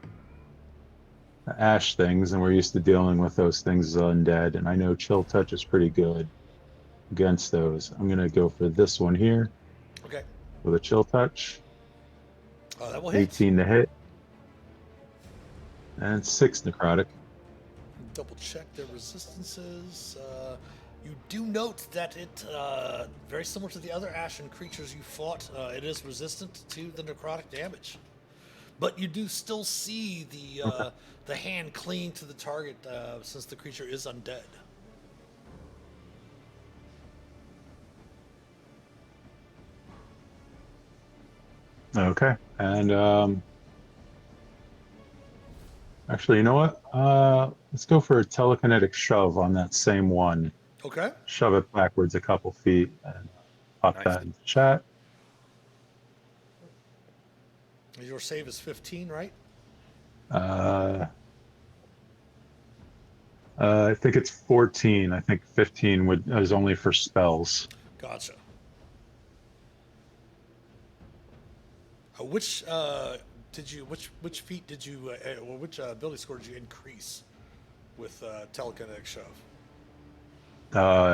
ash things, and we're used to dealing with those things as undead, and I know Chill Touch is pretty good against those. I'm gonna go for this one here Okay. with a Chill Touch. That will hit. 18 to hit and 6 necrotic. Double check their resistances. You do note that it, very similar to the other ashen creatures you fought, it is resistant to the necrotic damage. But you do still see Okay. the hand cling to the target since the creature is undead. Okay. And actually, you know what? Let's go for a telekinetic shove on that same one. Okay. Shove it backwards a couple feet and pop Nice. that into chat. Your save is 15, right? Uh, I think it's 14. I think 15 is only for spells. Gotcha. Which did you? Which feat did you? Or which ability score did you increase with telekinetic shove?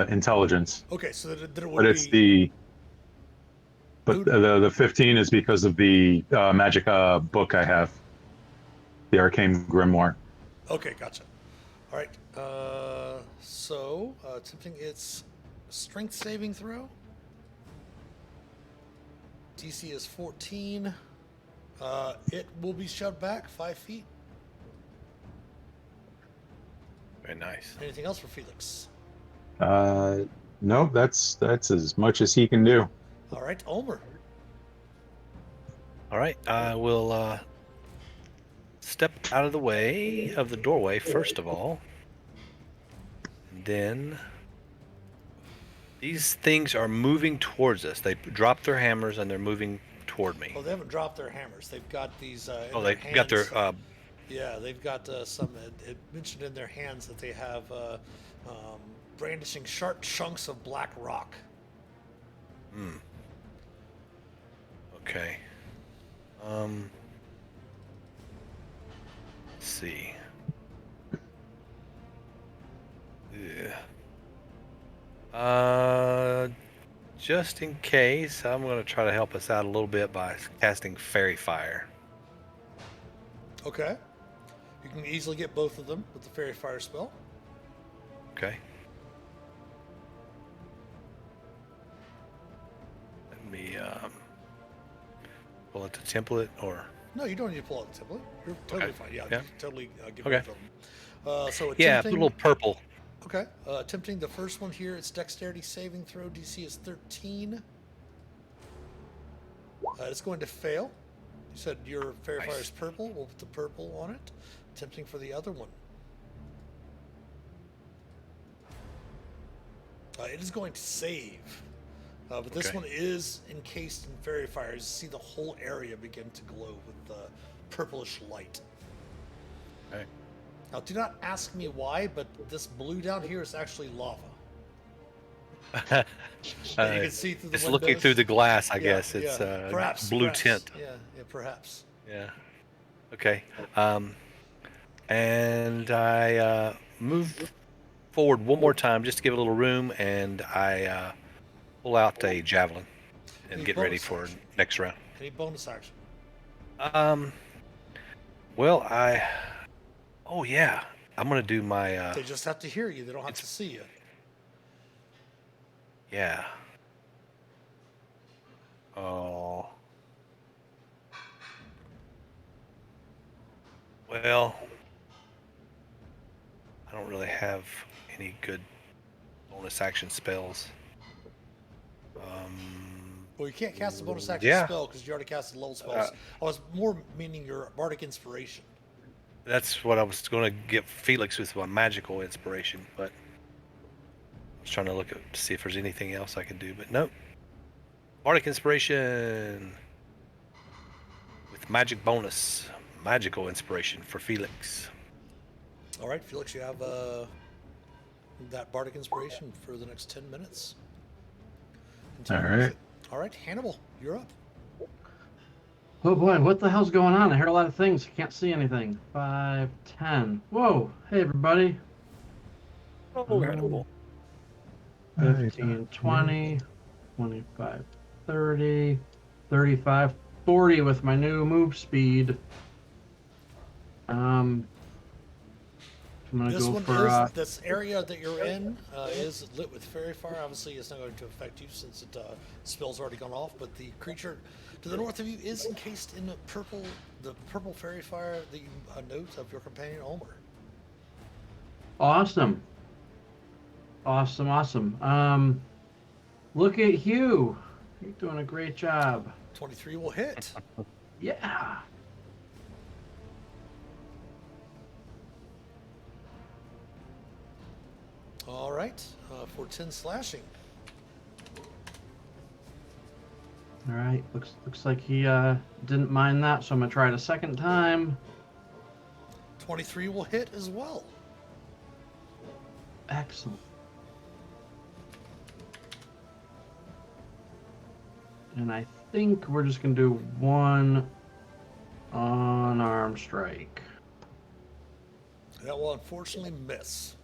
Intelligence. Okay, so that it But would it's be. the It but would, the 15 is because of the magic book I have, the Arcane Grimoire. okay, gotcha. All right. Attempting its strength saving throw. DC is 14. It will be shoved back 5 feet. Very nice. Anything else for Felix? No, that's as much as he can do. All right, Ulmer. All right, I will step out of the way of the doorway first of all. And then these things are moving towards us. They dropped their hammers and they're moving toward me. Well, they haven't dropped their hammers. They've got these in Oh, their they got hands. their Yeah, they've got some. It mentioned in their hands that they have brandishing sharp chunks of black rock. okay. Let's see. Yeah. Just in case, I'm going to try to help us out a little bit by casting Fairy Fire. Okay. You can easily get both of them with the Fairy Fire spell. Okay. Let me pull it to template or. No, you don't need to pull out the template. You're totally Okay. fine. Yeah, Yeah. you can totally give Okay. both of them. So Yeah, put a attempting, little purple. okay. Attempting the first one here, it's dexterity saving throw. DC is 13. It's going to fail. You said your Fairy Nice. Fire is purple. We'll put the purple on it. Attempting for the other one. It is going to save. But this Okay. one is encased in Fairy Fire. You see the whole area begin to glow with purplish light. Okay. Now, do not ask me why, but this blue down here is actually lava. And you can see through the It's looking windows. through the glass, I Yeah, guess. It's yeah. Perhaps blue perhaps. tint. Yeah, perhaps. Yeah. Okay. And I move forward one more time just to give it a little room, and I pull out a javelin and Any get ready bonus for action? next round. Any bonus action? Well, oh yeah, I'm gonna do my They just have to hear you. They don't have to see you. yeah. Oh. Well, I don't really have any good bonus action spells. Well, you can't cast a bonus action Yeah. spell because you already casted level spells. I was more meaning your bardic inspiration. That's what I was going to get Felix with my magical inspiration, but I was trying to look to see if there's anything else I can do, but nope. Bardic inspiration with magic bonus, magical inspiration for Felix. All right, Felix, you have that bardic inspiration for the next 10 minutes. All Until you use right. it. All right, Hannibal, you're up. Oh boy, what the hell's going on? I heard a lot of things. I can't see anything. 5, 10. Whoa, hey everybody. Oh, Hannibal. 15, 20, 25, 30, 35, 40 with my new move speed. I'm gonna This go one for is this area that you're in is lit with fairy fire. Obviously, it's not going to affect you since it spell's already gone off. But the creature to the north of you is encased in the purple fairy fire. The note of your companion Omer. awesome. Awesome. Look at Hugh. You're doing a great job. 23 will hit. Yeah. All right, for 10 slashing. All right. Looks like he didn't mind that, so I'm gonna try it a second time. 23 will hit as well. Excellent. And I think we're just gonna do one unarmed strike. That will unfortunately miss.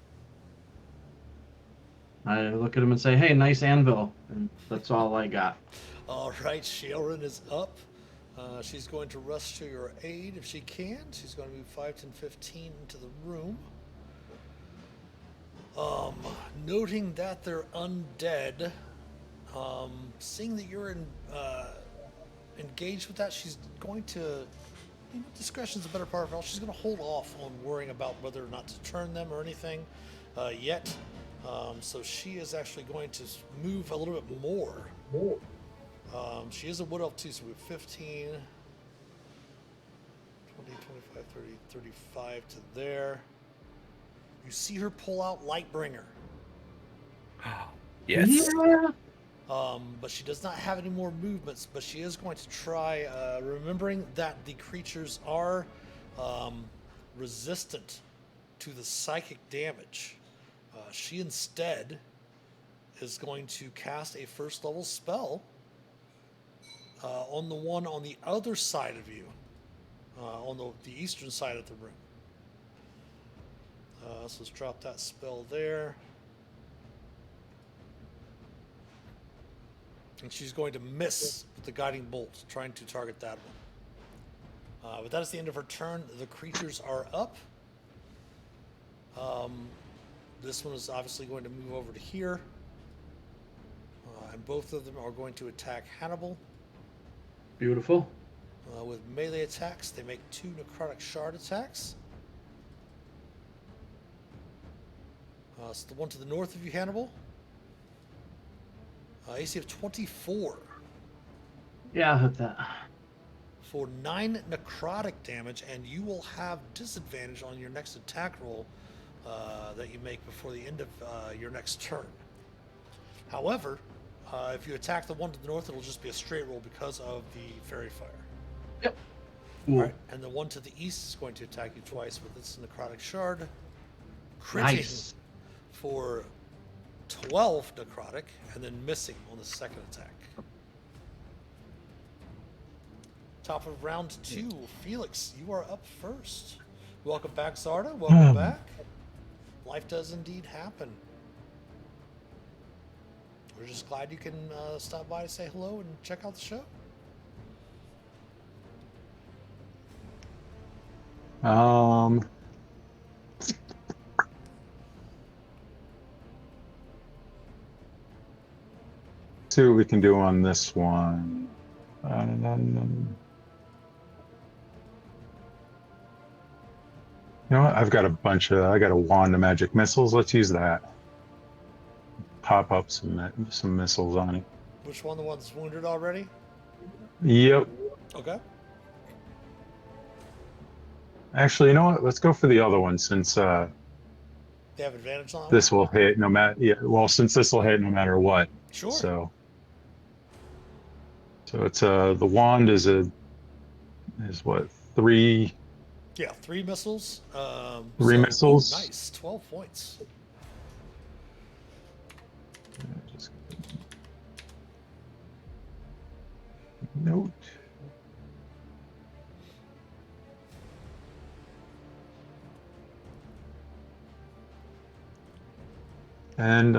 I look at him and say, "Hey, nice anvil," and that's all I got. All right, Sharon is up. She's going to rush to your aid if she can. She's going to move 5, 10, 15 into the room. Noting that they're undead, seeing that you're engaged with that, she's going to, discretion's a better part of it all. She's going to hold off on worrying about whether or not to turn them or anything yet. So she is actually going to move a little bit more. She is a wood elf too, so we have 15, 20, 25, 30, 35 to there. You see her pull out Lightbringer. Yes. Yeah. But she does not have any more movements, but she is going to try, remembering that the creatures are resistant to the psychic damage. She instead is going to cast a first level spell on the one on the other side of you, on the eastern side of the room. So let's drop that spell there. And she's going to miss with the guiding bolt, trying to target that one. But that is the end of her turn. The creatures are up. This one is obviously going to move over to here. And both of them are going to attack Hannibal. Beautiful. With melee attacks, they make 2 necrotic shard attacks. So the one to the north of you, Hannibal. AC of 24 Yeah, I'll hit that. for 9 necrotic damage, and you will have disadvantage on your next attack roll that you make before the end of your next turn. However, if you attack the one to the north, it'll just be a straight roll because of the fairy fire. Yep. All right, and the one to the east is going to attack you twice with its necrotic shard. Critting Nice. for 12 necrotic, and then missing on the second attack. Top of round 2, Felix, you are up first. Welcome back, Zarda. Welcome back. Life does indeed happen. We're just glad you can stop by to say hello and check out the show. See what we can do on this one. You know what? I got a wand of magic missiles. Let's use that. Pop up some missiles on it. Which one? The one's wounded already? Yep. Okay. Actually, you know what? Let's go for the other one since They have advantage on that this will hit no matter. Yeah. Well, since this will hit no matter what. one? Sure. So it's the wand is what 3 Yeah, 3 missiles. Three missiles. Nice, 12 points. Just note. And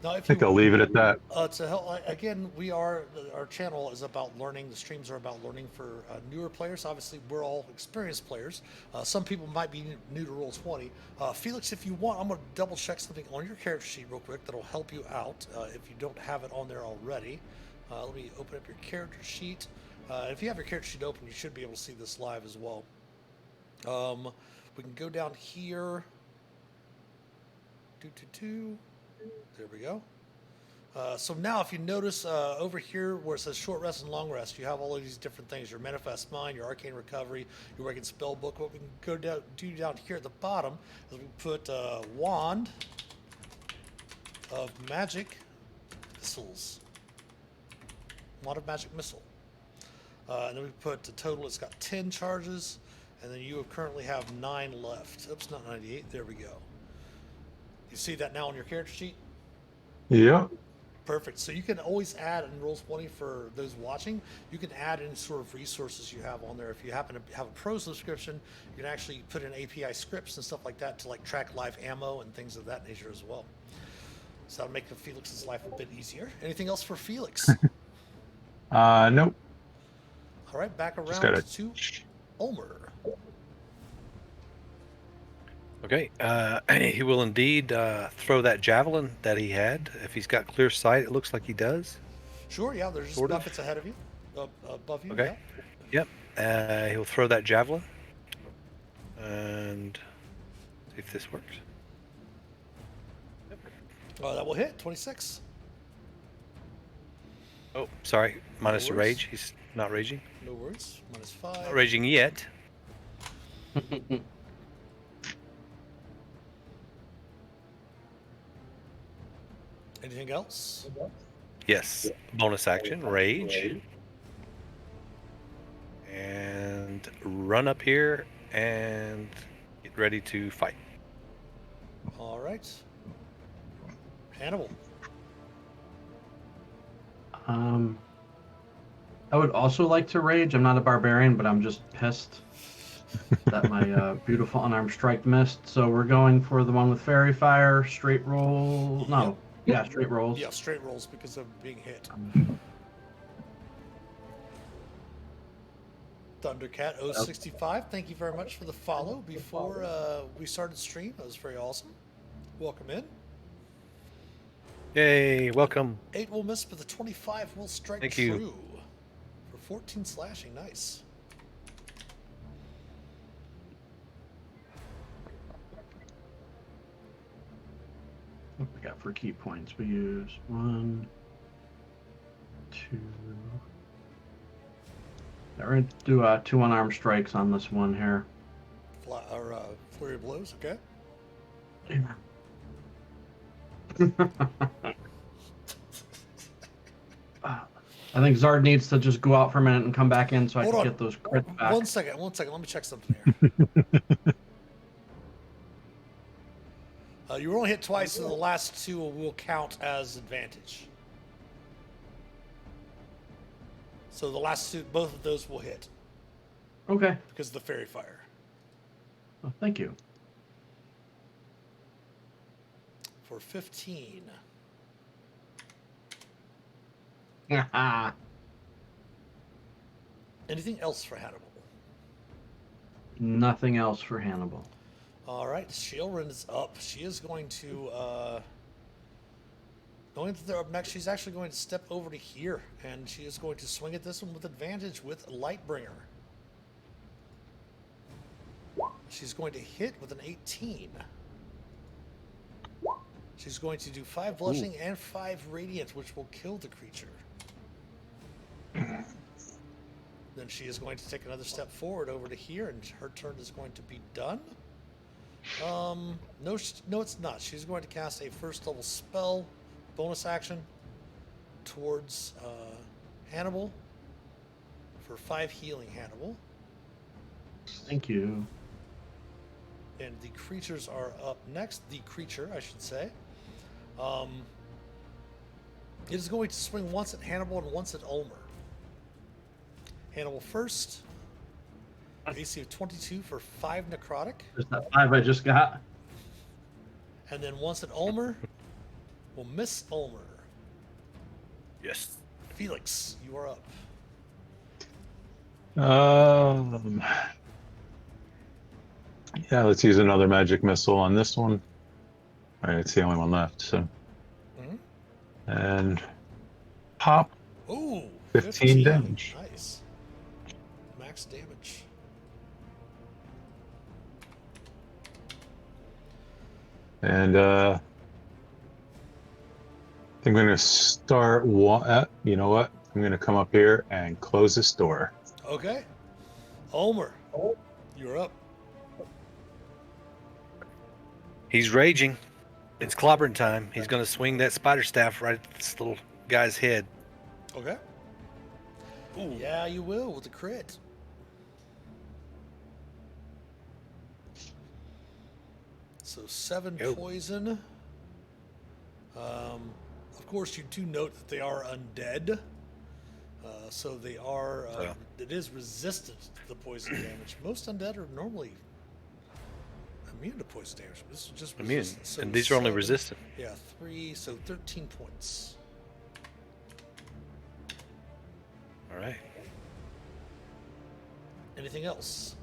Now, I if think you I'll leave it at that. to help again, our channel is about learning. The streams are about learning for newer players. Obviously, we're all experienced players. Some people might be new to Roll20. Felix, if you want, I'm going to double check something on your character sheet real quick that'll help you out if you don't have it on there already. Let me open up your character sheet. If you have your character sheet open, you should be able to see this live as well. We can go down here. There we go. So now, if you notice over here where it says short rest and long rest, you have all of these different things: your manifest mind, your arcane recovery, your wicked spell book. What we can go down here at the bottom is we put wand of magic missiles, wand of magic missile, and then we put the total. It's got 10 charges, and then you currently have 9 left. Oops, not 98. There we go. You see that now on your character sheet? Yeah. Perfect. So you can always add in Roll20 for those watching. You can add any sort of resources you have on there. If you happen to have a pro subscription, you can actually put in API scripts and stuff like that to like track live ammo and things of that nature as well. So that'll make Felix's life a bit easier. Anything else for Felix? Nope. All right, back Just around gotta. to Ulmer. Okay, he will indeed throw that javelin that he had. If he's got clear sight, it looks like he does. Sure, yeah, there's just Sort of. buckets ahead of you, above you. Okay. Yeah. Yep. He'll throw that javelin. And see if this works. That will hit 26. Oh, sorry. Minus No a worries. rage. He's not raging. No worries. -5. Not raging yet. Anything else? Yes. Bonus action. Rage. And run up here and get ready to fight. All right. Hannibal. I would also like to rage. I'm not a barbarian, but I'm just pissed that my beautiful unarmed strike missed. So we're going for the one with fairy fire, straight roll. No, yeah, straight rolls. Yeah, straight rolls because of being hit. Thundercat 065, thank you very much for the follow before we started stream. That was very awesome. Welcome in. Yay, welcome. 8 will miss, but the 25 will strike Thank true. you. For 14 slashing, nice. What we got for key points? We use 1, 2. We're going to do 2 unarmed strikes on this one here. Flurry of blows, okay. I think Zard needs to just go out for a minute and come back in so I Hold can on. get those crits back. 1 second, 1 second. Let me check something here. You were only hit twice, so the last 2 will count as advantage. So the last 2, both of those will hit Okay. because of the fairy fire. Well, thank you. For 15. Anything else for Hannibal? Nothing else for Hannibal. All right, Sheilrin is up. She is going to up next. She's actually going to step over to here, and she is going to swing at this one with advantage with Lightbringer. She's going to hit with an 18. She's going to do 5 bludgeoning and 5 radiant, which will kill the creature. Then she is going to take another step forward over to here, and her turn is going to be done. No, it's not. She's going to cast a first level spell, bonus action, towards Hannibal for 5 healing, Hannibal. Thank you. And the creatures are up next. The creature, I should say. It is going to swing once at Hannibal and once at Ulmer. Hannibal first. AC of 22 for 5 necrotic. There's that 5 I just got. And then once at Ulmer. We'll miss Ulmer. Yes. Felix, you are up. Yeah, let's use another magic missile on this one. All right, it's the only one left. So, and pop. Ooh, 15 damage. Nice. Max damage. And I think I'm going to start. You know what? I'm going to come up here and close this door. Okay. Ulmer, you're up. He's raging. It's clobbering time. He's going to swing that spider staff right at this little guy's head. Okay. Ooh. Yeah, you will with the crit. So 7 Go. poison. Of course, you do note that they are undead. So they are. It is resistant to the poison damage. Most undead are normally immune to poison damage. This is just Immune. resistant. So And these are only 7, resistant. Yeah, 3. So 13 points. All right. Anything else?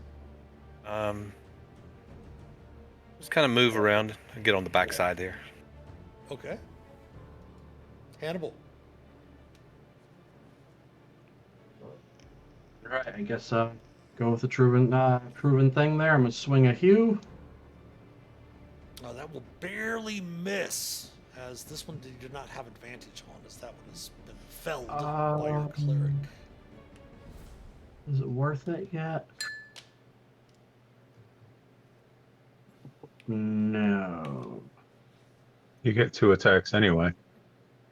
Just kind of move around and get on the backside there. Okay. Hannibal. All right, I guess go with the proven thing there. I'm gonna swing a Hue. That will barely miss, as this one you did not have advantage on, as that one has been felled by your cleric. Is it worth it yet? No. You get 2 attacks anyway.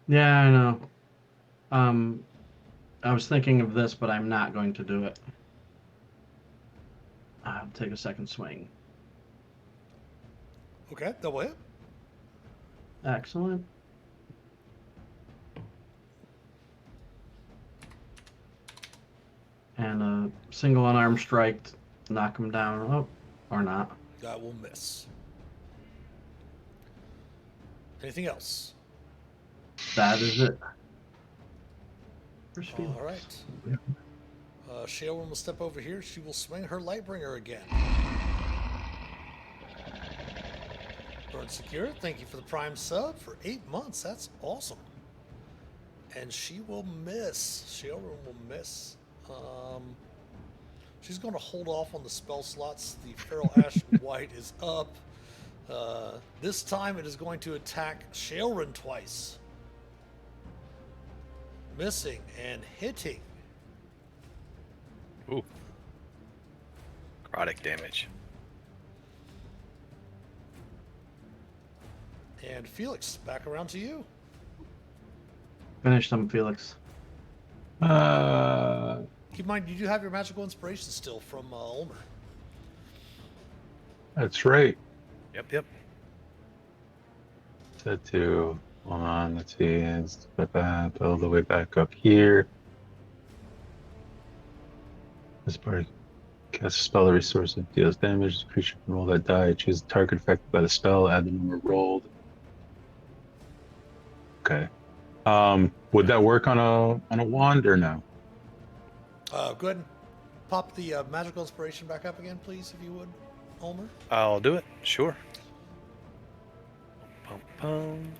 Yeah, I know. I was thinking of this, but I'm not going to do it. I'll take a second swing. Okay, that will hit. Excellent. And a single unarmed strike, knock him down. Oh, or not. That will miss. Anything else? That is it. All right. Shailworm will step over here. She will swing her Lightbringer again. Burn Secure, thank you for the Prime sub for 8 months. That's awesome. And she will miss. Shailworm will miss. She's going to hold off on the spell slots. The Feral Ash White is up. This time it is going to attack Shailrun twice. Missing and hitting. Ooh. Necrotic damage. And Felix, back around to you. Finish them, Felix. Keep in mind, you do have your magical inspiration still from Ulmer. That's right. Yep. Set to, hold on, let's see, it's all the way back up here. This part casts a spell that restores and deals damage. The creature can roll that die. Choose the target affected by the spell, add the number rolled. Okay. Would that work on a wand or no? Go ahead and pop the magical inspiration back up again, please, if you would, Ulmer. I'll do it. Sure. Bum, bum.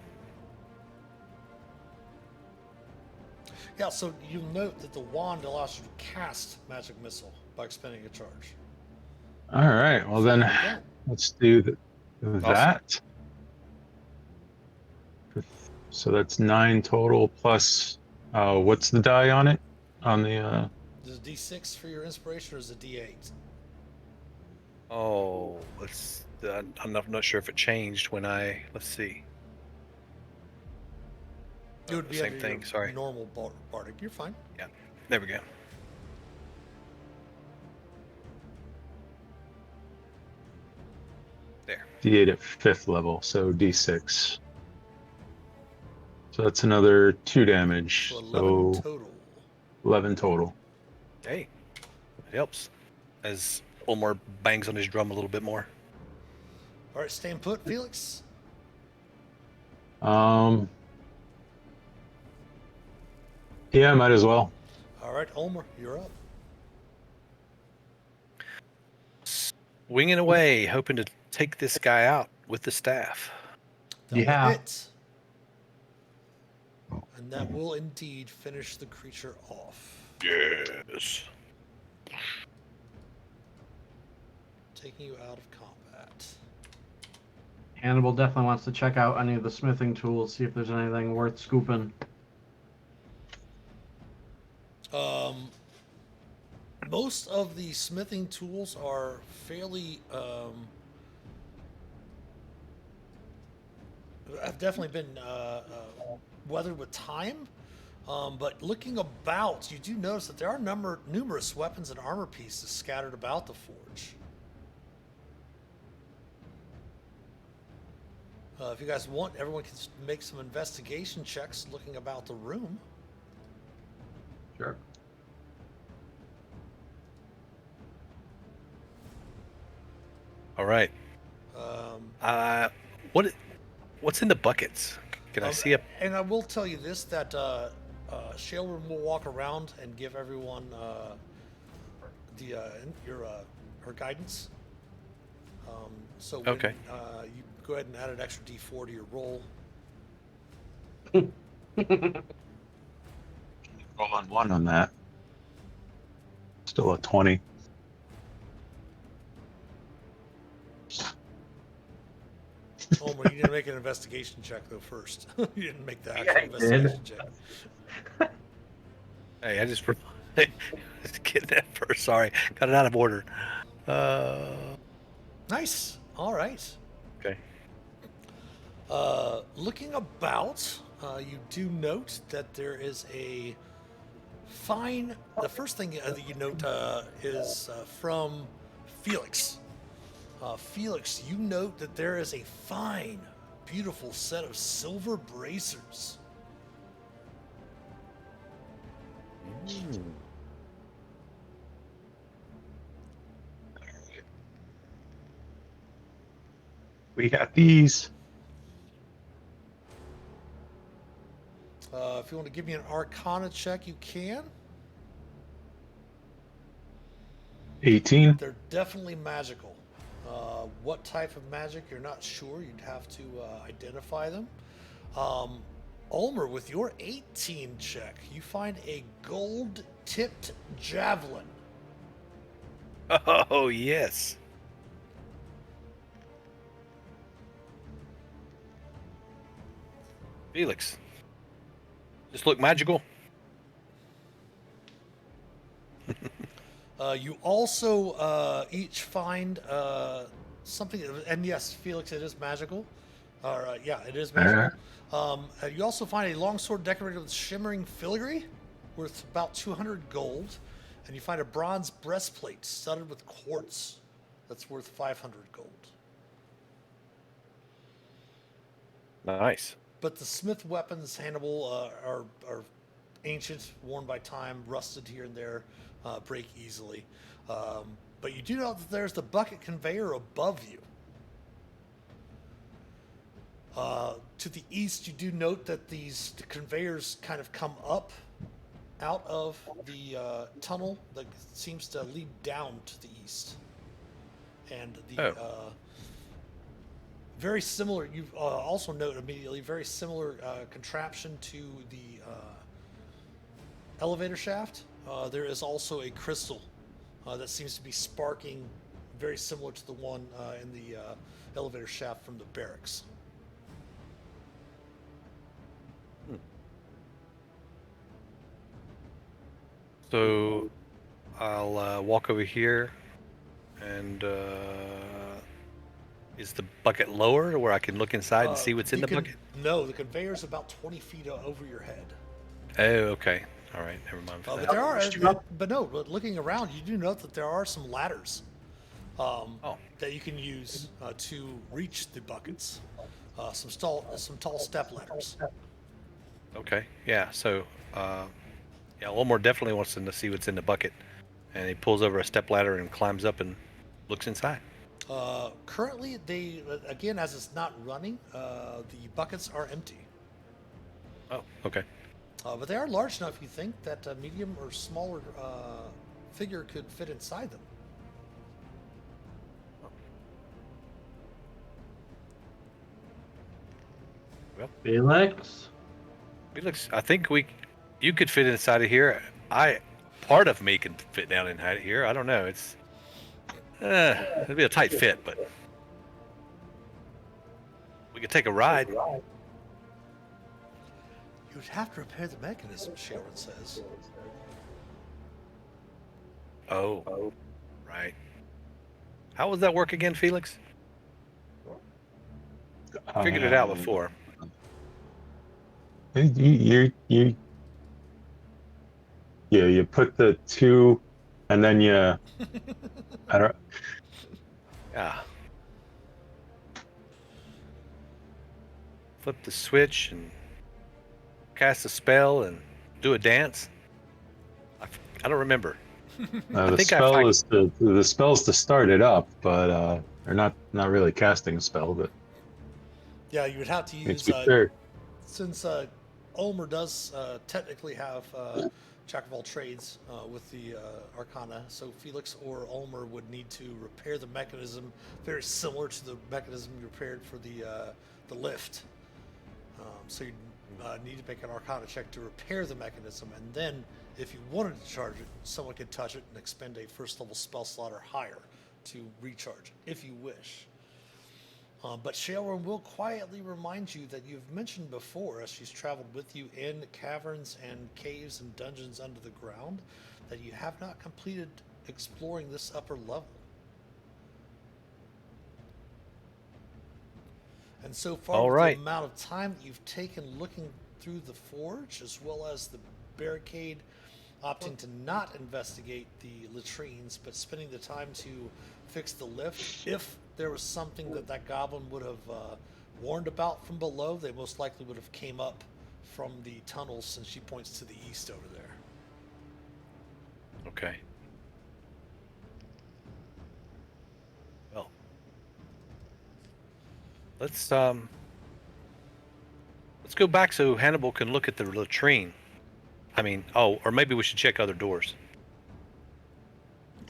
Yeah, so you'll note that the wand allows you to cast Magic Missile by expending a charge. All right. Well, then let's do that. So that's 9 total plus, what's the die on it? On the, Is it D6 for your inspiration, or is it D8? Oh, let's. I'm not sure if it changed when I. Let's see. It would be Same under thing, your sorry. normal bardic. You're fine. Yeah, there we go. D8 at 5th level, so D6. So that's another 2 damage. So 11 So total. 11 total. Hey, it helps. As Ulmer bangs on his drum a little bit more. All right, staying put, Felix. Yeah, might as well. All right, Ulmer, you're up. Winging away, hoping to take this guy out with the staff. That will Yeah. hit. And that will indeed finish the creature off. Yes. Taking you out of combat. Hannibal definitely wants to check out any of the smithing tools, see if there's anything worth scooping. Most of the smithing tools are fairly have definitely been weathered with time. But looking about, you do notice that there are numerous weapons and armor pieces scattered about the forge. If you guys want, everyone can make some investigation checks looking about the room. Sure. All right. What's in the buckets? Can I see a? And I will tell you this: that Shailrin will walk around and give everyone her guidance. So when, Okay. You go ahead and add an extra D4 to your roll. Roll on 1 on that. Still a 20. Homer, you didn't make an investigation check though first. You didn't make the actual I investigation check. Hey, I just get that first. Sorry, got it out of order. Nice. All right. Okay. Looking about, you do note that there is a fine. The first thing that you note is from Felix. Felix, you note that there is a fine, beautiful set of silver bracers. We got these. If you want to give me an Arcana check, you can. 18. They're definitely magical. What type of magic, you're not sure. You'd have to identify them. Ulmer, with your 18 check, you find a gold-tipped javelin. Oh yes. Felix. Just look magical. You also each find something, and yes, Felix, it is magical. Yeah, it is magical. You also find a longsword decorated with shimmering filigree, worth about 200 gold, and you find a bronze breastplate studded with quartz, that's worth 500 gold. Nice. But the smith weapons, Hannibal, are ancient, worn by time, rusted here and there, break easily. But you do know that there's the bucket conveyor above you. To the east, you do note that the conveyors kind of come up out of the tunnel that seems to lead down to the east. And the very similar, you also note immediately, very similar contraption to the elevator shaft. There is also a crystal that seems to be sparking, very similar to the one in the elevator shaft from the barracks. So I'll walk over here, and is the bucket lower where I can look inside and see what's in the bucket? No, the conveyor's about 20 feet over your head. Oh, okay. All right, never mind. For But that. there are, but no, looking around, you do note that there are some ladders Oh, that you can use to reach the buckets. Some tall step ladders. okay. Yeah. So, yeah, Olmor definitely wants to see what's in the bucket, and he pulls over a step ladder and climbs up and looks inside. Currently, they again, as it's not running, the buckets are empty. Oh, okay. But they are large enough, you think, that a medium or smaller figure could fit inside them. Well, Felix? Felix, I think you could fit inside of here. Part of me can fit down in here. I don't know. It'd be a tight fit, but we could take a ride. You'd have to repair the mechanism, Sharon says. Oh, right. How was that work again, Felix? Figured it out before. You yeah, you put the two, and then I don't. Yeah. Flip the switch and cast a spell and do a dance. I don't remember. I The think spell is the spell's to start it up, but they're not really casting a spell, but Yeah, you would have to to use be fair, since Ulmer does technically have Jack of all trades with the Arcana, so Felix or Ulmer would need to repair the mechanism, very similar to the mechanism you repaired for the lift. So you need to make an Arcana check to repair the mechanism, and then if you wanted to charge it, someone could touch it and expend a first level spell slot or higher to recharge it, if you wish. But Shailran will quietly remind you that you've mentioned before, as she's traveled with you in caverns and caves and dungeons under the ground, that you have not completed exploring this upper level. And so far, All with right. the amount of time that you've taken looking through the forge, as well as the barricade, opting to not investigate the latrines, but spending the time to fix the lift, if there was something that goblin would have warned about from below, they most likely would have came up from the tunnels, since she points to the east over there. Okay. Well, let's go back so Hannibal can look at the latrine. I mean, or maybe we should check other doors.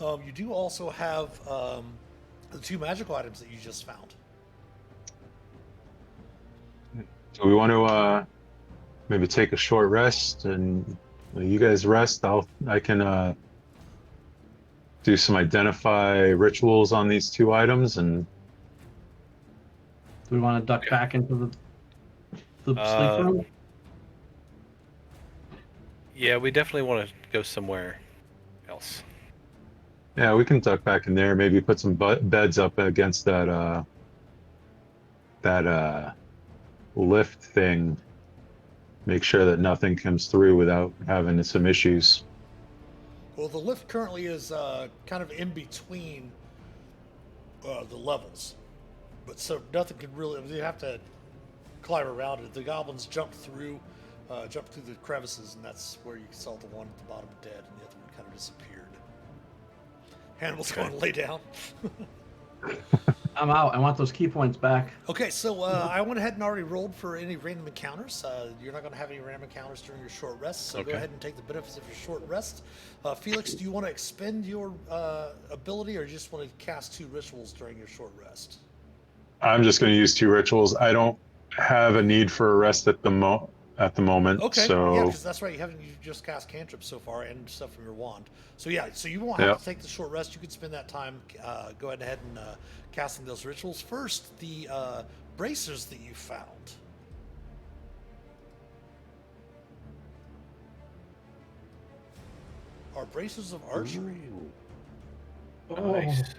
You do also have the two magical items that you just found. do we want to maybe take a short rest and you guys rest? I can do some identify rituals on these two items, and Do we want to duck Okay. back into the sleep Uh, room? Yeah, we definitely want to go somewhere else. yeah, we can duck back in there. Maybe put some beds up against that lift thing. Make sure that nothing comes through without having some issues. Well, the lift currently is kind of in between the levels, but so nothing can really. You have to climb around it. The goblins jump through the crevices, and that's where you saw the one at the bottom dead, and the other one kind of disappeared. Hannibal's going to lay down. I'm out. I want those key points back. Okay, so I went ahead and already rolled for any random encounters. You're not going to have any random encounters during your short rest, so go Okay. ahead and take the benefits of your short rest. Felix, do you want to expend your ability, or you just want to cast 2 rituals during your short rest? I'm just going to use 2 rituals. I don't have a need for a rest at the moment, Okay, yeah, so because that's right. You just cast cantrips so far and stuff from your wand. So yeah, so you won't yeah. have to take the short rest. You could spend that time go ahead and casting those rituals. First, the bracers that you found. Are bracers of archery. Nice.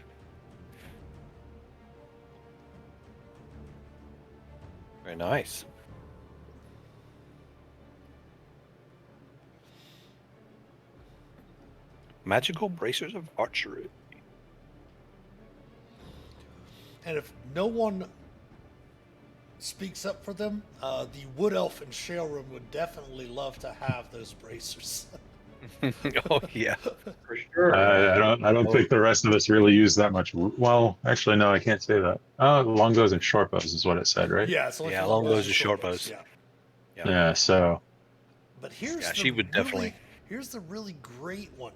Very nice. Magical bracers of archery. And if no one speaks up for them, the Wood Elf and Shale Room would definitely love to have those bracers. Oh yeah. For sure. I don't think the rest of us really use that much. Well, actually, no, I can't say that. Longbows and short bows is what it said, right? Yeah, it's only Yeah, for long long bows and short bows. Yeah. Yeah. Yeah. So But here's Yeah, the she would really, definitely. here's the really great one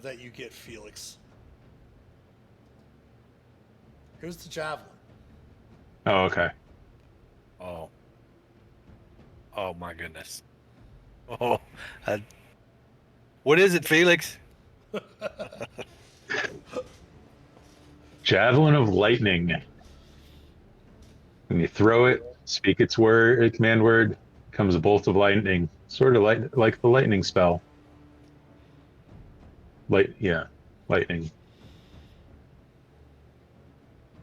that you get, Felix. Here's the javelin. oh, okay. Oh. Oh my goodness. Oh. Uh, what is it, Felix? Javelin of lightning. When you throw it, speak its word, command word, comes a bolt of lightning, sort of like the lightning spell. Lightning.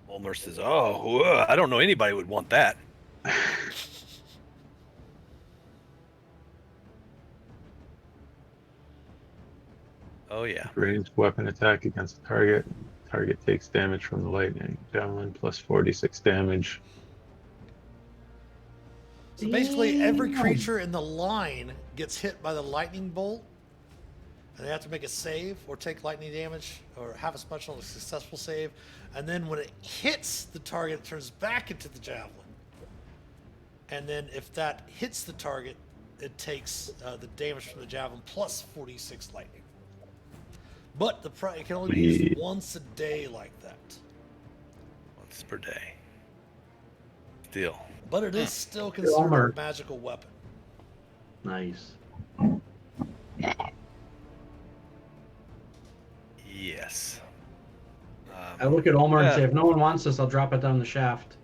Ulmer says, "Oh, I don't know anybody would want that." Oh yeah. Ranged weapon attack against a target. Target takes damage from the lightning. Javelin plus 46 damage. So basically, every Damn. creature in the line gets hit by the lightning bolt, and they have to make a save or take lightning damage or half as much on a successful save. And then when it hits the target, it turns back into the javelin. And then if that hits the target, it takes the damage from the javelin plus 46 lightning. But it can only be used once a day like that. Once per day. Still. But it is still considered a magical weapon. Nice. Yes. I look at Ulmer and say, if no one wants this, I'll drop it down the shaft.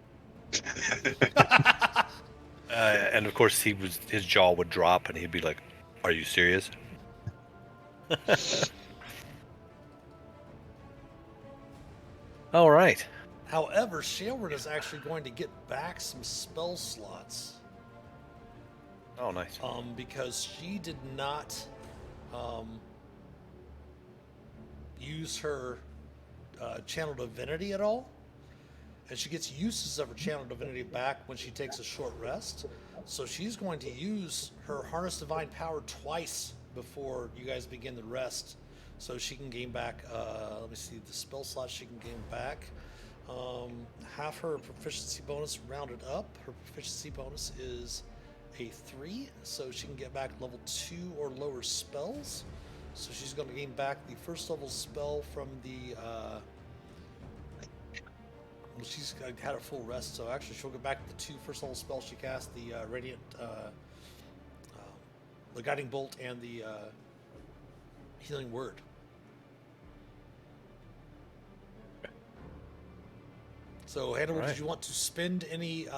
And of course, his jaw would drop, and he'd be like, "Are you serious?" All right. However, Shailward is actually going to get back some spell slots. Oh, nice. Because she did not use her channel divinity at all. And she gets uses of her channel divinity back when she takes a short rest. So she's going to use her harness divine power twice before you guys begin the rest. So she can gain back, let me see, the spell slots she can gain back. Half her proficiency bonus rounded up. Her proficiency bonus is a 3, so she can get back level 2 or lower spells. So she's going to gain back the first level spell from the well, she's had a full rest, so actually she'll get back the 2 first level spells she cast, the Radiant, the Guiding Bolt, and the Healing Word. So, Hannibal, did you want to spend any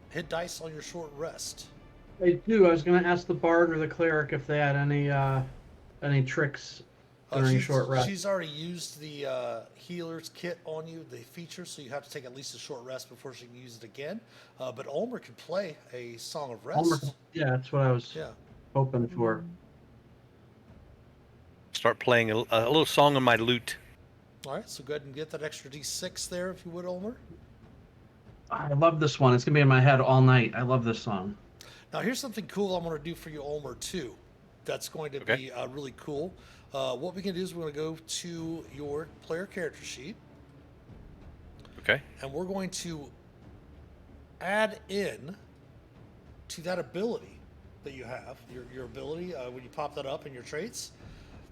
hit dice on your short rest? I do. I was going to ask the bard or the cleric if they had any tricks during short rest. She's already used the healer's kit on you, the feature, so you have to take at least a short rest before she can use it again. But Ulmer could play a Song of Rest. Ulmer, yeah, that's what I was hoping for. Start playing a little song on my lute. All right, so go ahead and get that extra D6 there, if you would, Ulmer. I love this one. It's going to be in my head all night. I love this song. Now, here's something cool I'm going to do for you, Ulmer, too. That's going to be really cool. What we can do is we're going to go to your player character sheet. Okay. And we're going to add in to that ability that you have, your ability, when you pop that up in your traits.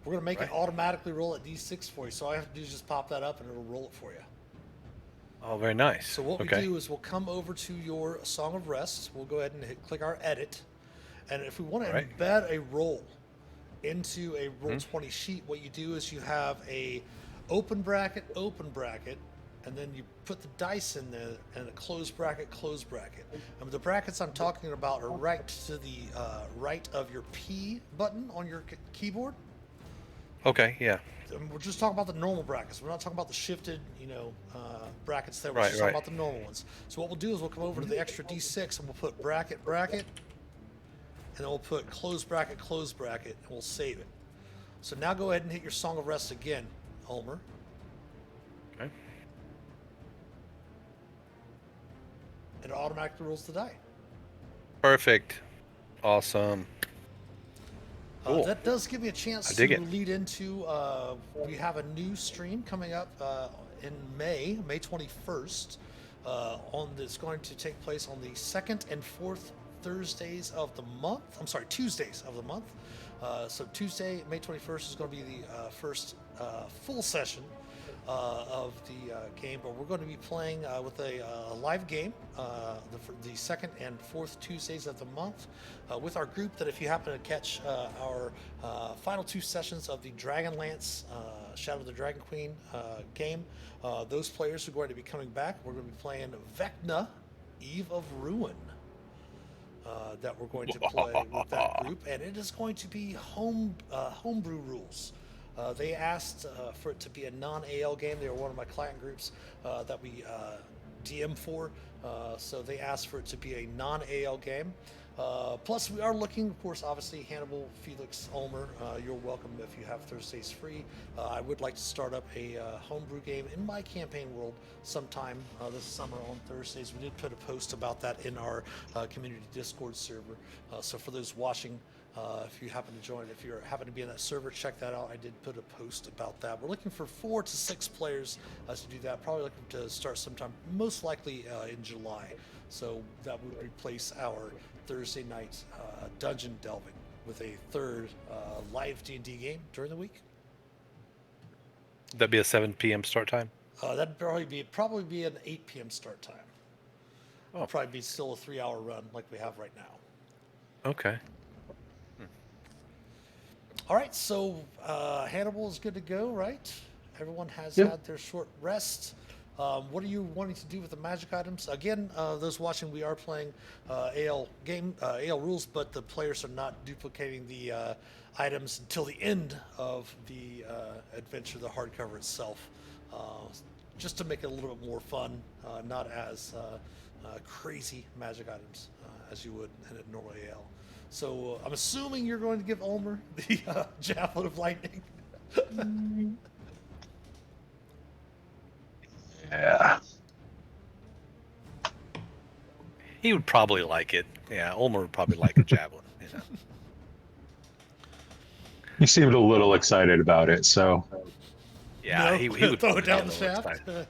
We're going to make it automatically roll at D6 for you. So all I have to do is just pop that up and it'll roll it for you. Oh, very nice. So what we do is we'll come over to your Song of Rest. We'll go ahead and click our edit. And if we want to embed a roll into a Roll20 sheet, what you do is you have a open bracket, and then you put the dice in there and a close bracket. And the brackets I'm talking about are right to the right of your P button on your keyboard. Okay, yeah. And we're just talking about the normal brackets. We're not talking about the shifted, brackets there. We're just talking about the normal ones. So what we'll do is we'll come over to the extra D6 and we'll put bracket, and then we'll put close bracket, and we'll save it. So now go ahead and hit your Song of Rest again, Ulmer. Okay. it automatically rolls the die. Perfect. Awesome. Cool. That does give me a chance I to dig it. lead into. We have a new stream coming up in May 21st. It's going to take place on the second and fourth Thursdays of the month. I'm sorry, Tuesdays of the month. So Tuesday, May 21st is going to be the first full session of the game, but we're going to be playing with a live game the second and fourth Tuesdays of the month with our group. That if you happen to catch our final 2 sessions of the Dragonlance Shadow of the Dragon Queen game, those players are going to be coming back. We're going to be playing Vecna, Eve of Ruin. That we're going to play with that group, and it is going to be homebrew rules. They asked for it to be a non-AL game. They were one of my client groups that we DM for, so they asked for it to be a non-AL game. Plus, we are looking, of course, obviously, Hannibal, Felix, Ulmer, you're welcome if you have Thursdays free. I would like to start up a homebrew game in my campaign world sometime this summer on Thursdays. We did put a post about that in our community Discord server. So for those watching, if you happen to join, if you happen to be in that server, check that out. I did put a post about that. We're looking for 4 to 6 players to do that. Probably looking to start sometime, most likely in July. So that would replace our Thursday night dungeon delving with a third live D&D game during the week. That'd be a 7 p.m. start time. That'd probably be an 8 p.m. start time. Oh. It'll probably be still a 3-hour run like we have right now. Okay. All right, so Hannibal is good to go, right? Everyone has Yep. had their short rest. What are you wanting to do with the magic items? Again, those watching, we are playing AL rules, but the players are not duplicating the items until the end of the adventure, the hardcover itself, just to make it a little bit more fun, not as crazy magic items as you would in a normal AL. So I'm assuming you're going to give Ulmer the Javelin of Lightning. Yeah. He would probably like it. Yeah, Ulmer would probably like a javelin. You know. You seemed a little excited about it, so Yeah, No? he would Throw probably it down be the a little shaft. excited.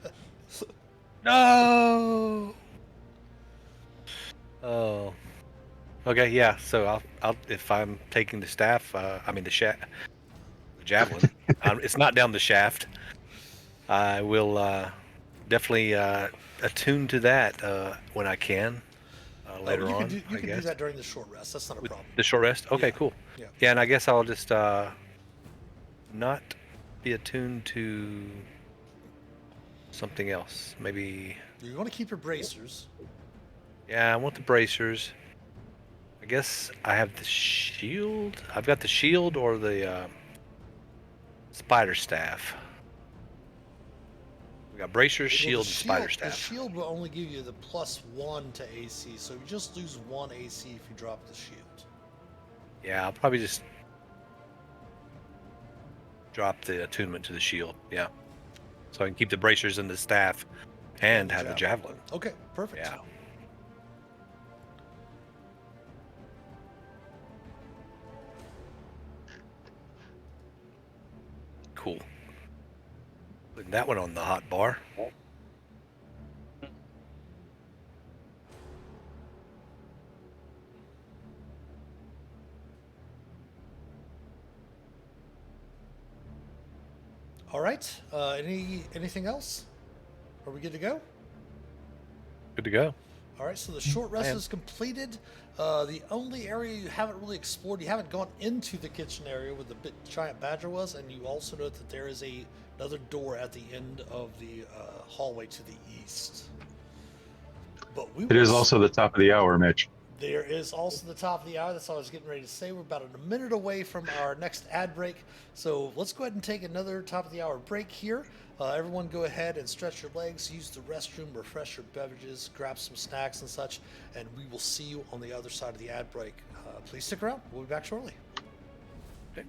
No. Oh. Okay, yeah. So I'll if I'm taking the staff, the javelin. It's not down the shaft. I will definitely attune to that when I can later on. You I can do guess that during the short rest. That's not a with problem. the short rest. Okay, Yeah. cool. Yeah. Yeah, and I guess I'll just not be attuned to something else. Maybe. You want to keep your bracers. Yeah, I want the bracers. I guess I have the shield. I've got the shield or the spider staff. We got bracers, Well, shield, and spider The staff. shield will only give you the +1 to AC, so you just lose 1 AC if you drop the shield. Yeah, I'll probably just drop the attunement to the shield. Yeah. So I can keep the bracers and the staff and have the javelin. Okay, perfect. Yeah. Cool. Putting that one on the hot bar. All right. Anything else? Are we good to go? Good to go. All right. So the short rest am. is completed. The only area you haven't really explored, you haven't gone into the kitchen area where the big giant badger was, and you also note that there is another door at the end of the hallway to the east. But it is also the top of the hour, Mitch. There is also the top of the hour. That's all I was getting ready to say. We're about a minute away from our next ad break. So let's go ahead and take another top of the hour break here. Everyone go ahead and stretch your legs, use the restroom, refresh your beverages, grab some snacks and such, and we will see you on the other side of the ad break. Please stick around. We'll be back shortly. Okay.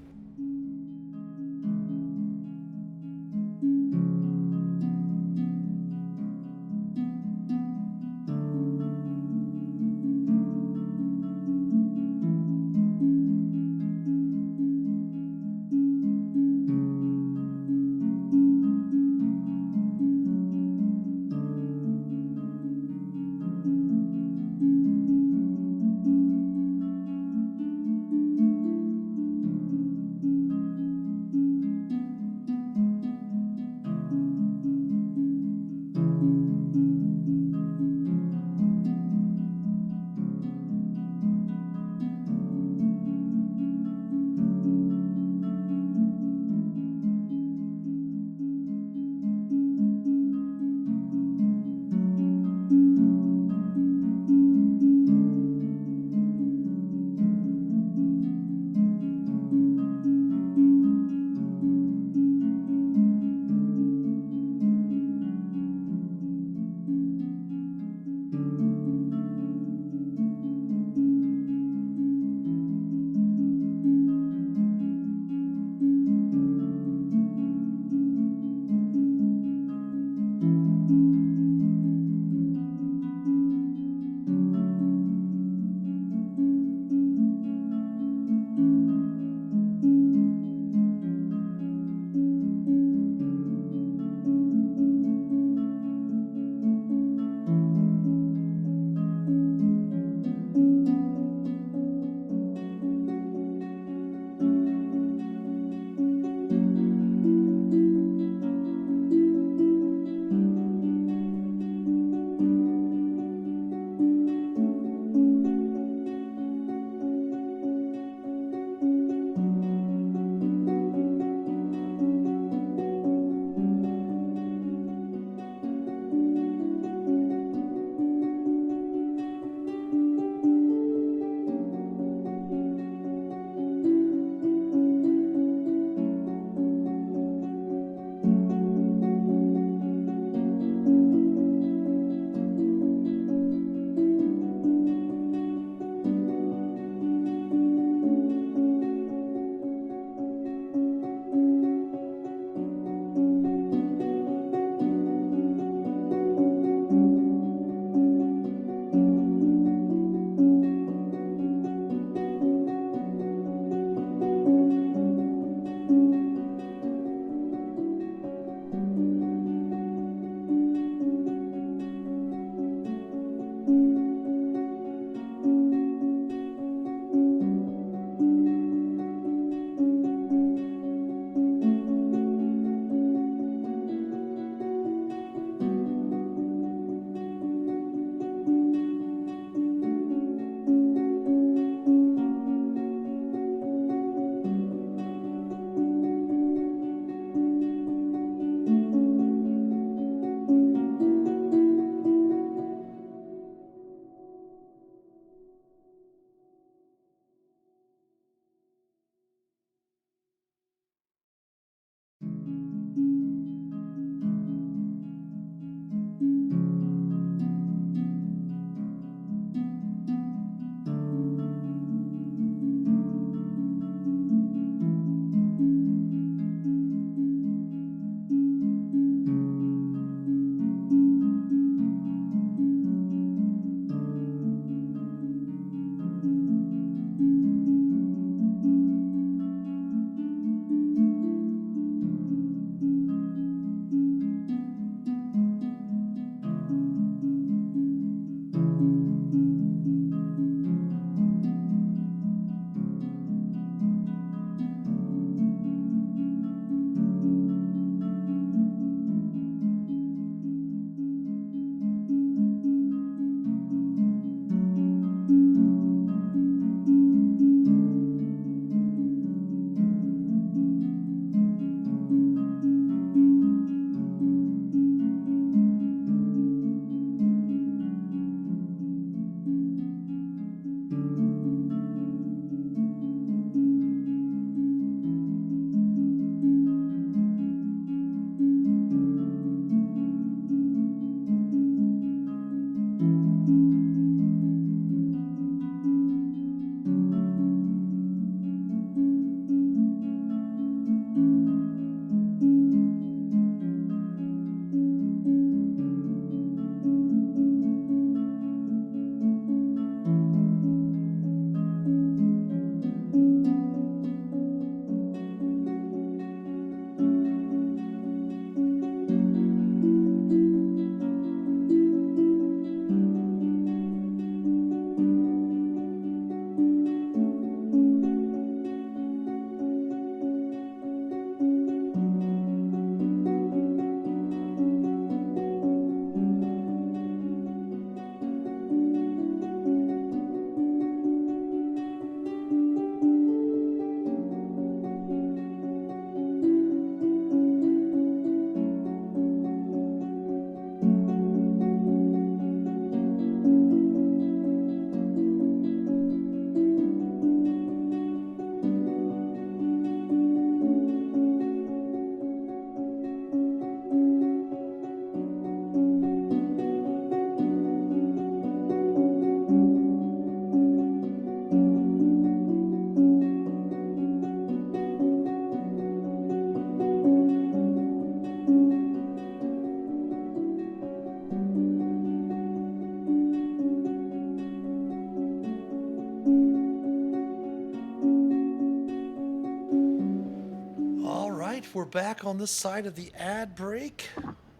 right, we're back on this side of the ad break.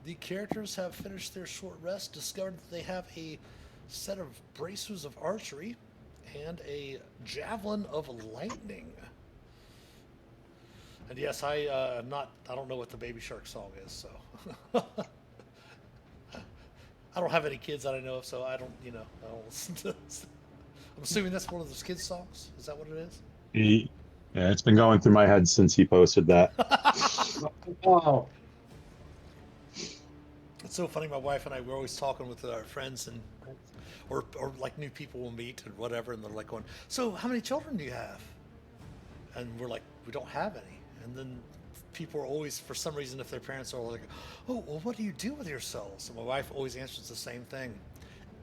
The characters have finished their short rest, discovered that they have a set of bracers of archery and a javelin of lightning. And yes, I don't know what the Baby Shark song is, so I don't have any kids that I know of, so I don't listen to this. I'm assuming that's one of those kids' songs. Is that what it is? Yeah, it's been going through my head since he posted that. Oh, It's so funny. My wife and I were always talking with our friends and or like new people we'll meet and whatever, and they're like going, "So how many children do you have?" And we're like, "We don't have any." And then people are always, for some reason, if their parents are like, "Oh, well, what do you do with yourselves?" And my wife always answers the same thing: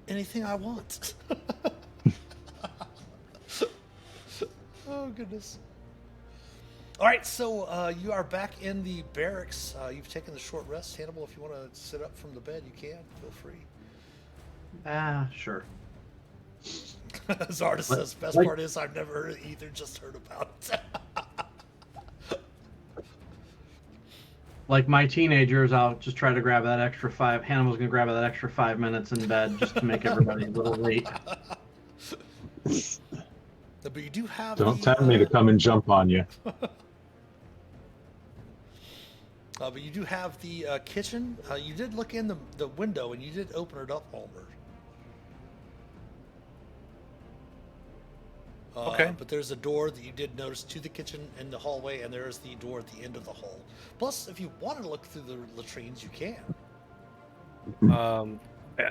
"Anything I want." Oh goodness. All right, so you are back in the barracks. You've taken the short rest. Hannibal, if you want to sit up from the bed, you can. Feel free. sure. Zarda says, best part is I've never heard it either, just heard about it. Like my teenagers, I'll just try to grab that extra 5. Hannibal's gonna grab that extra 5 minutes in bed just to make everybody a little late. But you do have Don't tempt me to come and jump on you. but you do have the kitchen. You did look in the window and you did open it up, Homer. Okay. But there's a door that you did notice to the kitchen in the hallway, and there's the door at the end of the hall. Plus, if you want to look through the latrines, you can.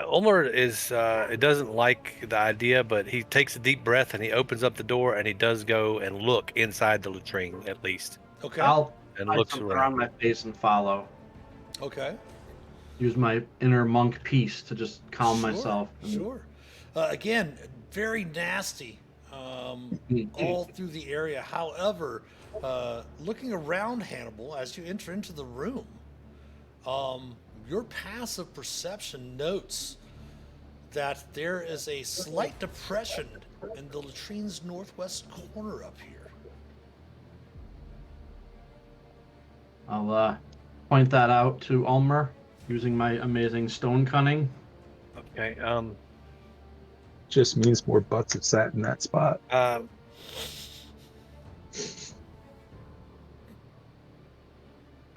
Ulmer it doesn't like the idea, but he takes a deep breath and he opens up the door and he does go and look inside the latrine at least. Okay. I'll And hide looks something around. around my face and follow. Okay. Use my inner monk peace to just calm myself. Sure. Again, very nasty all through the area. However, looking around Hannibal as you enter into the room, your passive perception notes that there is a slight depression in the latrine's northwest corner up here. I'll point that out to Ulmer using my amazing stone cunning. Okay. Just means more butts have sat in that spot.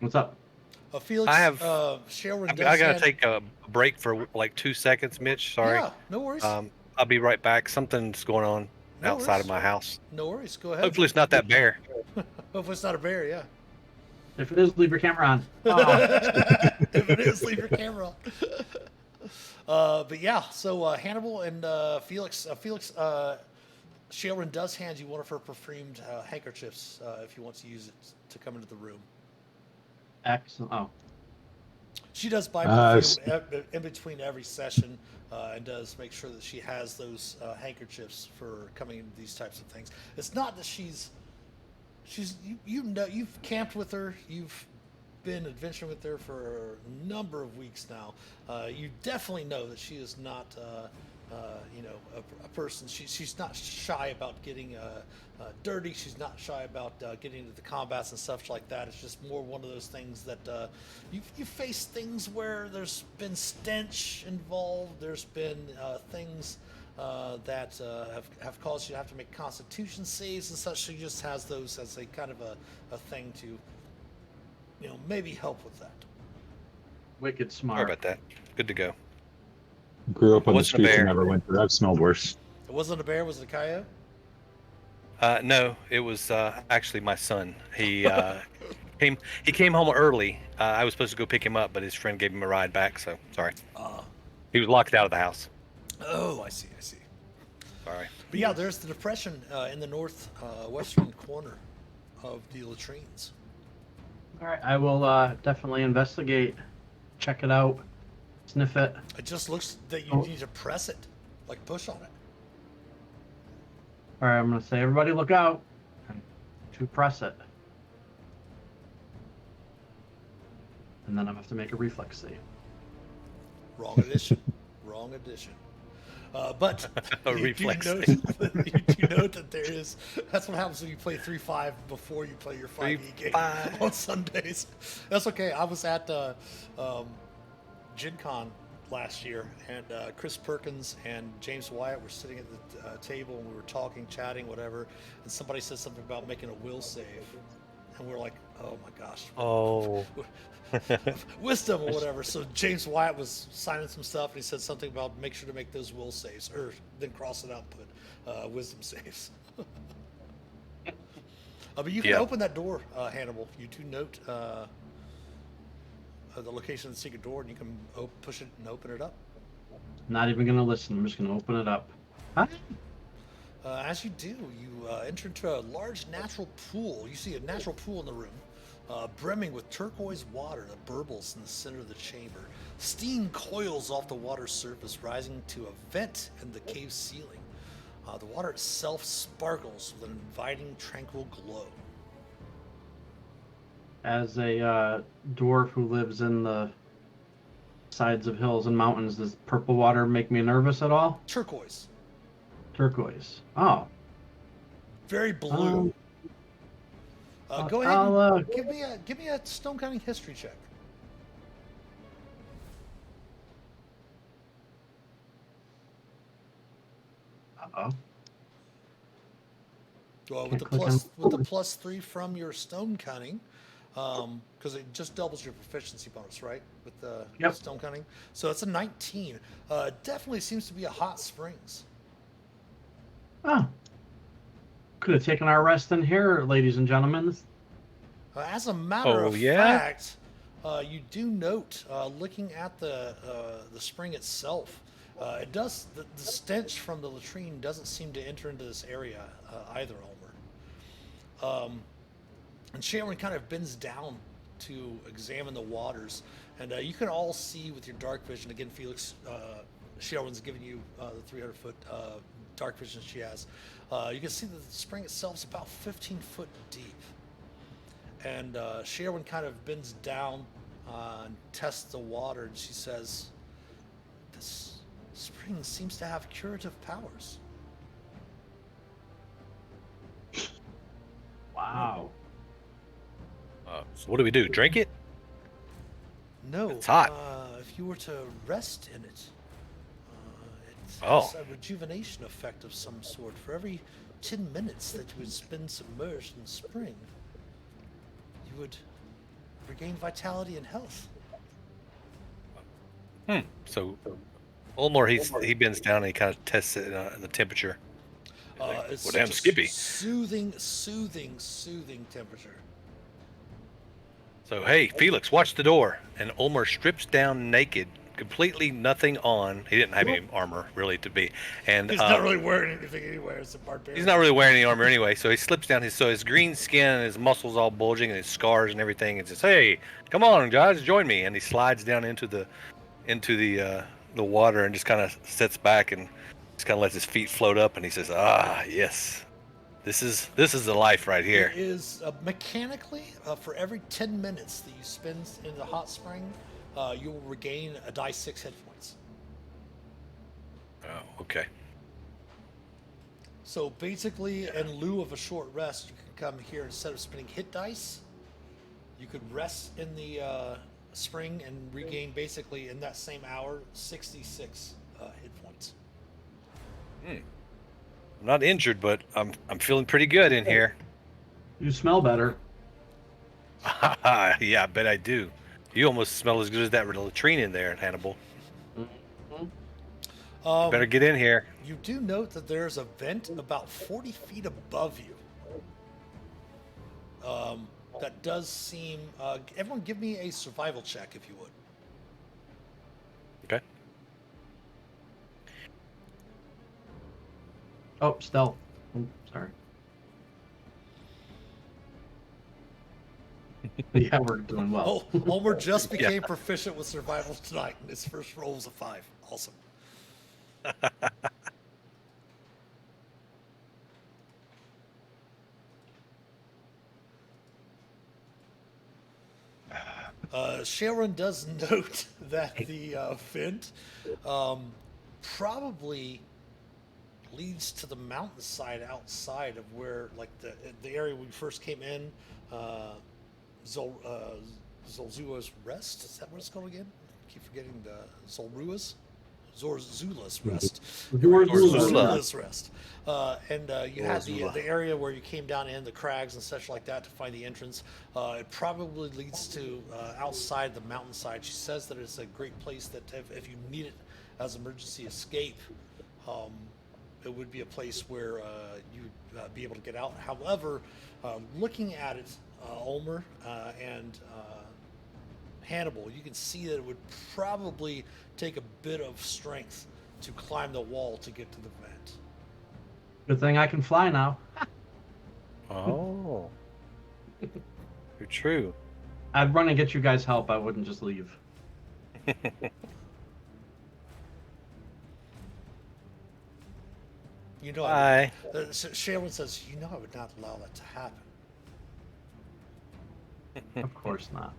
What's up? Felix, I have- Sharon I does gotta hand- take a break for like 2 seconds, Mitch. Sorry. Yeah, no worries. I'll be right back. Something's going on No outside worries. of my house. No worries. Go ahead. Hopefully it's not that bear. Hopefully it's not a bear, yeah. If it is, leave your camera on. If it is, leave your camera on. But yeah, so Hannibal and Felix, Sharon does hand you one of her perfumed handkerchiefs if you want to use it to come into the room. Excellent. Oh, She does buy Nice. perfume in between every session and does make sure that she has those handkerchiefs for coming into these types of things. It's not that she's you know, you've camped with her, you've been adventuring with her for a number of weeks now. You definitely know that she is not a person. She's not shy about getting dirty. She's not shy about getting into the combats and stuff like that. It's just more one of those things that you face things where there's been stench involved. There's been things that have caused you to have to make constitution saves and such. She just has those as a kind of a thing to, maybe help with that. wicked Sorry smart. about that. Good to go. Grew up on the Wasn't a streets bear. and never went there. I've smelled worse. It wasn't a bear. Was it a coyote? No, it was actually my son. He came home early. I was supposed to go pick him up, but his friend gave him a ride back. So sorry. He was locked out of the house. Oh, I see. Sorry. But yeah, there's the depression in the north western corner of the latrines. All right, I will definitely investigate, check it out, sniff it. It just looks that you need to press it, like push on it. All right, I'm gonna say, everybody look out, and to press it, and then I'm gonna have to make a reflex save. Wrong edition. Wrong edition. But A you reflex do note save. you do note that there is. That's what happens when you play 3-5 before you play your 5e game 3-5. on Sundays. That's okay. I was at Gen Con last year, and Chris Perkins and James Wyatt were sitting at the table, and we were talking, chatting, whatever. And somebody said something about making a will save, and we were like, "Oh my gosh, Oh. wisdom or whatever." So James Wyatt was signing some stuff, and he said something about make sure to make those will saves, or then cross it out and put wisdom saves. But you can Yeah. open that door, Hannibal. You do note the location of the secret door, and you can push it and open it up. Not even gonna listen. I'm just gonna open it up. Huh? As you do, you enter into a large natural pool. You see a natural pool in the room, brimming with turquoise water that burbles in the center of the chamber. Steam coils off the water's surface, rising to a vent in the cave ceiling. The water itself sparkles with an inviting, tranquil glow. As a dwarf who lives in the sides of hills and mountains, does purple water make me nervous at all? Turquoise, Turquoise. Oh. very blue. Go ahead I'll, and give me a stone cutting history check. Uh-oh. Well, Can't click on- with the +3 from your stone cutting, because it just doubles your proficiency bonus, right? With the Yep. stone cutting, so it's a 19. Definitely seems to be a hot springs. Oh. Could have taken our rest in here, ladies and gentlemen. As a matter Oh, of yeah? fact, you do note, looking at the spring itself, it does the stench from the latrine doesn't seem to enter into this area either, Ulmer. And Sharon kind of bends down to examine the waters, and you can all see with your dark vision. Again, Felix, Sharon's giving you the 300-foot dark vision she has. You can see that the spring itself is about 15 foot deep. And Sharon kind of bends down and tests the water, and she says, "This spring seems to have curative powers." Wow. So what do we do? Drink it? No, It's hot. If you were to rest in it, it Oh. has a rejuvenation effect of some sort. For every 10 minutes that you would spend submerged in the spring, you would regain vitality and health. So Ulmor, he bends down and he kind of tests it the temperature. Like, It's well, damn, just Skippy. soothing temperature. So hey, Felix, watch the door. And Ulmer strips down naked, completely nothing on. He didn't have any armor really to be, and He's not really wearing anything anywhere. It's a barbarian. he's not really wearing any armor anyway. So he slips down his green skin and his muscles all bulging and his scars and everything, and says, "Hey, come on, guys, join me." And he slides down into the water and just kind of sits back and just kind of lets his feet float up. And he says, "Ah, yes, this is the life right here." It is mechanically for every 10 minutes that you spend in the hot spring, you will regain a die 6 hit points. Oh, okay. So basically, in lieu of a short rest, you can come here instead of spending hit dice. You could rest in the spring and regain basically in that same hour 66 hit points. I'm not injured, but I'm feeling pretty good in here. You smell better. Yeah, I bet I do. You almost smell as good as that latrine in there, Hannibal. Better get in here. You do note that there's a vent about 40 feet above you. That does seem. Everyone, give me a survival check if you would. Okay. Oh, stealth. Oh, sorry. Yeah, we're doing well. Oh, Homer just became proficient with survival tonight, and his first roll was a 5. Awesome. Sharon does note that the vent probably leads to the mountainside outside of where, like the area we first came in, Zolzua's Rest. Is that what it's called again? I keep forgetting the Zolrua's. Zorzula's Rest. Zorzula's Rest. You had the area where you came down in the crags and such like that to find the entrance. It probably leads to outside the mountainside. She says that it's a great place that if you need it as emergency escape, it would be a place where you'd be able to get out. However, looking at it, Ulmer and Hannibal, you can see that it would probably take a bit of strength to climb the wall to get to the vent. Good thing I can fly now. Oh. You're true. I'd run and get you guys help. I wouldn't just leave. You know, Shaylin says, you know I would not allow that to happen. Of course not.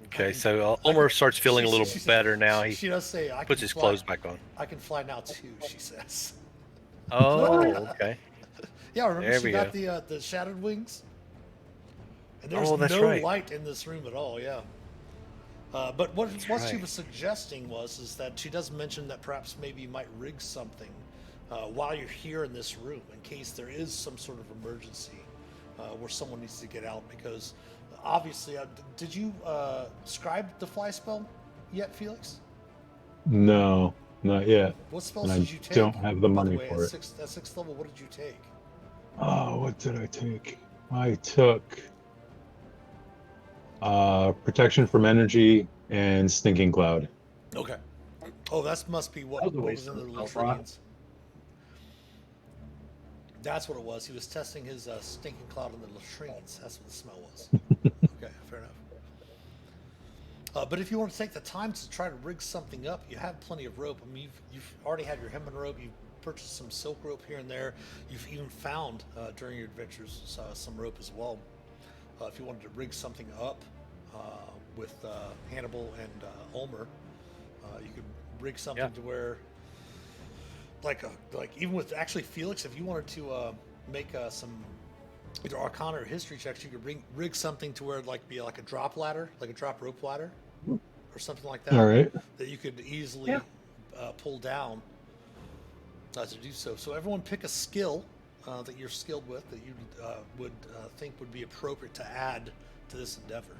Okay, so Ulmer starts feeling a little better now. She does say, I puts can his fly. clothes back on. I can fly now too, she says. Oh, okay. Yeah, remember There she we got go. the shattered wings? And there's Oh, that's no right. light in this room at all, yeah. But what she right. was suggesting is that she does mention that perhaps maybe you might rig something while you're here in this room in case there is some sort of emergency where someone needs to get out. Because obviously, did you scribe the fly spell yet, Felix? No, not yet. What spells And did you I take? don't have the by money the way, for at it. at sixth level, what did you take? Oh, what did I take? I took protection from energy and stinking cloud. Okay. Oh, that must be what That was a was waste in the of a spell slot. latrines. That's what it was. He was testing his stinking cloud in the latrines. That's what the smell was. Okay, fair enough. But if you want to take the time to try to rig something up, you have plenty of rope. I mean, you've already had your hempen rope. You've purchased some silk rope here and there. You've even found during your adventures some rope as well. If you wanted to rig something up with Hannibal and Ulmer, you could rig something to where, like even with actually Felix, if you wanted to make some either Arcana or History checks, you could rig something to where it'd be like a drop ladder, like a drop rope ladder, or something like that. All right. That you could easily pull down to do so. So everyone pick a skill that you're skilled with that you would think would be appropriate to add to this endeavor.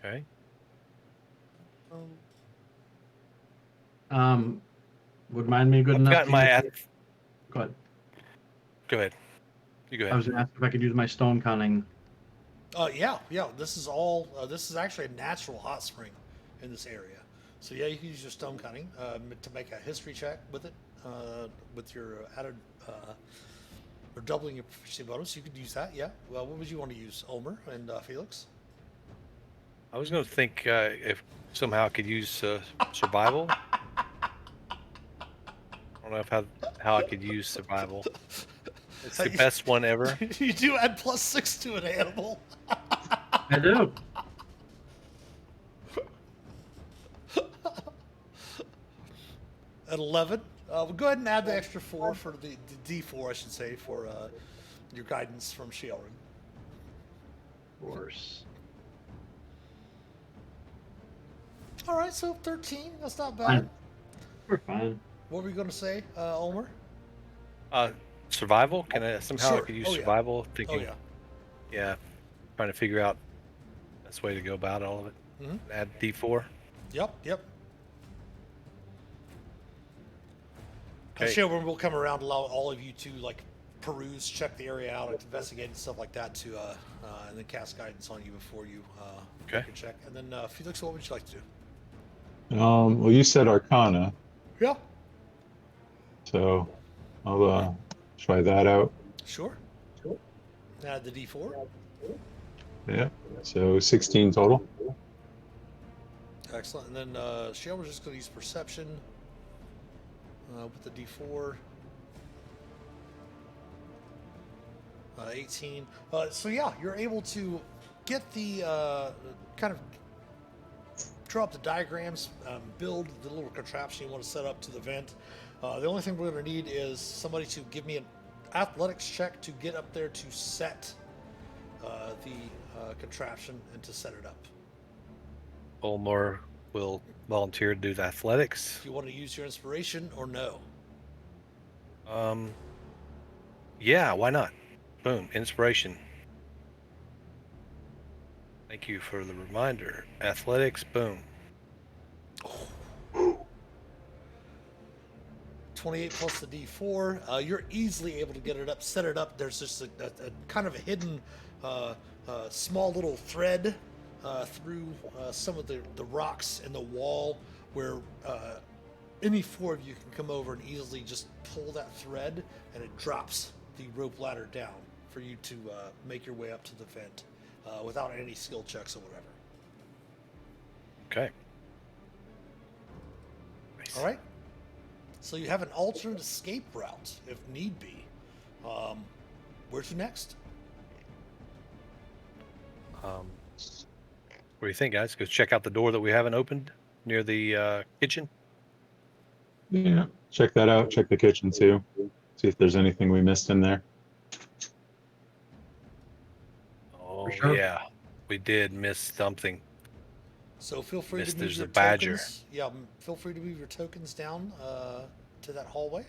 Okay. Would mine be good I've enough? got my. Go ahead. Go ahead. You go I ahead. was gonna ask if I could use my stone cunning. Yeah. This is all. This is actually a natural hot spring in this area. So yeah, you can use your stone cunning to make a history check with it, with your added or doubling your proficiency bonus. You could use that. Yeah. Well, what would you want to use, Ulmer and Felix? I was going to think if somehow I could use survival. I don't know how I could use survival. It's the best one ever. You do add +6 to an animal. I do. At 11. We'll go ahead and add the extra 4 for the D4, I should say, for your guidance from Sheilrin. Of course. All right, so 13. That's not bad. Fine. We're fine. What were you going to say, Ulmer? Survival? Can I somehow I Sure. could use Oh, yeah. survival? Oh, Thinking, yeah. yeah, trying to figure out the best way to go about all of it. Mhm. Add D4. Yep. Okay. Sheilrin will come around, allow all of you to peruse, check the area out, investigate and stuff like that, to and then cast guidance on you before you Okay. make a check. And then Felix, what would you like to do? Well, you said Arcana, Yeah. so I'll try that out. Sure. Add the D4. Yeah. So 16 total. Excellent. And then Sheilrin's just going to use perception with the D4. 18. So yeah, you're able to get the kind of draw up the diagrams, build the little contraption you want to set up to the vent. The only thing we're going to need is somebody to give me an athletics check to get up there to set the contraption and to set it up. Olmar will volunteer to do the athletics. If you want to use your inspiration or no. Yeah, why not? Boom, inspiration. Thank you for the reminder. Athletics, boom. 28 plus the D4. You're easily able to get it up, set it up. There's just a kind of a hidden small little thread through some of the rocks in the wall where any four of you can come over and easily just pull that thread, and it drops the rope ladder down for you to make your way up to the vent without any skill checks or whatever. Okay. Nice. All right. So you have an alternate escape route if need be. Where to next? What do you think, guys? Go check out the door that we haven't opened near the kitchen. Yeah, check that out. Check the kitchen too. See if there's anything we missed in there. Oh, sure. yeah. We did miss something. So feel free to move There's your a badger. tokens. Yeah, feel free to move your tokens down to that hallway.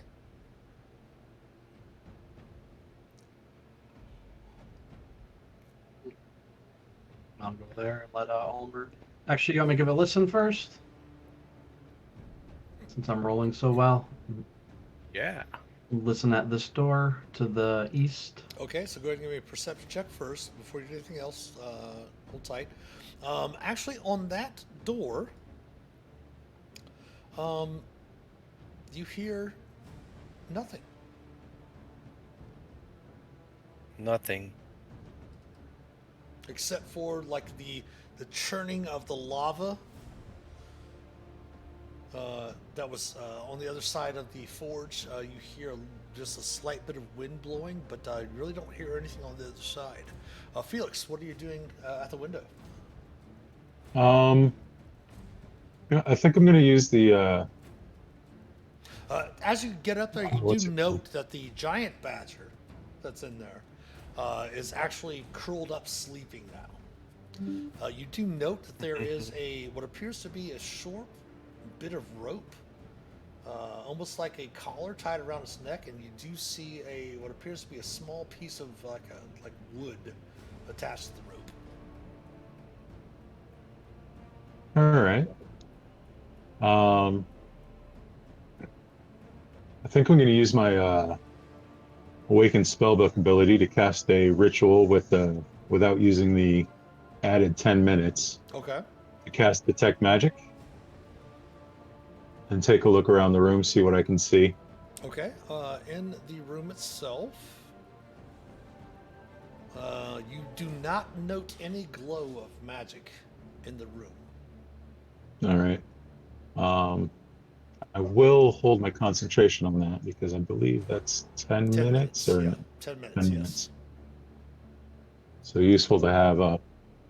I'll go there and let Oliver. Actually, you want me to give it a listen first? Since I'm rolling so well. Yeah. Listen at this door to the east. Okay, so go ahead and give me a perception check first before you do anything else. Hold tight. Actually, on that door, you hear nothing. Nothing. Except for like the churning of the lava that was on the other side of the forge. You hear just a slight bit of wind blowing, but you really don't hear anything on the other side. Felix, what are you doing at the window? Yeah, I think I'm gonna use the As you get up there, you what's do it note that the giant badger that's in there is actually curled up sleeping now. You do note that there is what appears to be a short bit of rope, almost like a collar tied around its neck, and you do see what appears to be a small piece of like wood attached to the rope. All right. I think I'm going to use my Awakened Spellbook ability to cast a ritual without using the added 10 minutes Okay. to cast Detect Magic and take a look around the room, see what I can see. Okay. In the room itself, you do not note any glow of magic in the room. All right. I will hold my concentration on that because I believe that's 10 minutes or yeah, 10 minutes. 10 yes. minutes. So useful to have up.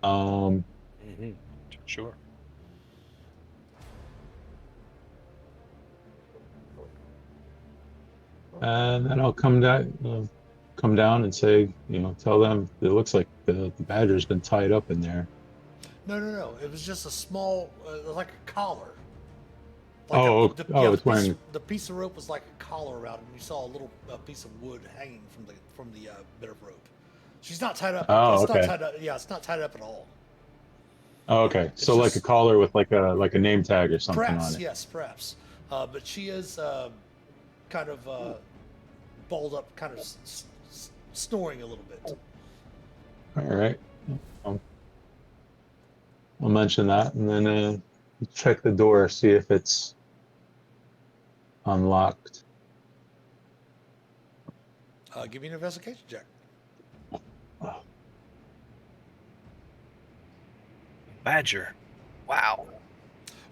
Mm-hmm. Sure. And then I'll come down and say, tell them it looks like the badger's been tied up in there. No. It was just a small, like a collar. It's wearing. The piece of rope was like a collar around it, and you saw a little piece of wood hanging from the bit of rope. She's not tied up. Oh, It's okay. not tied up. Yeah, it's not tied up at all. Oh, okay. So like a just- collar with like a name tag or something Perhaps, on it. yes, perhaps. But she is kind of balled up, kind of snoring a little bit. All right. I'll mention that, and then check the door, see if it's unlocked. Give me an investigation check. Badger. Wow.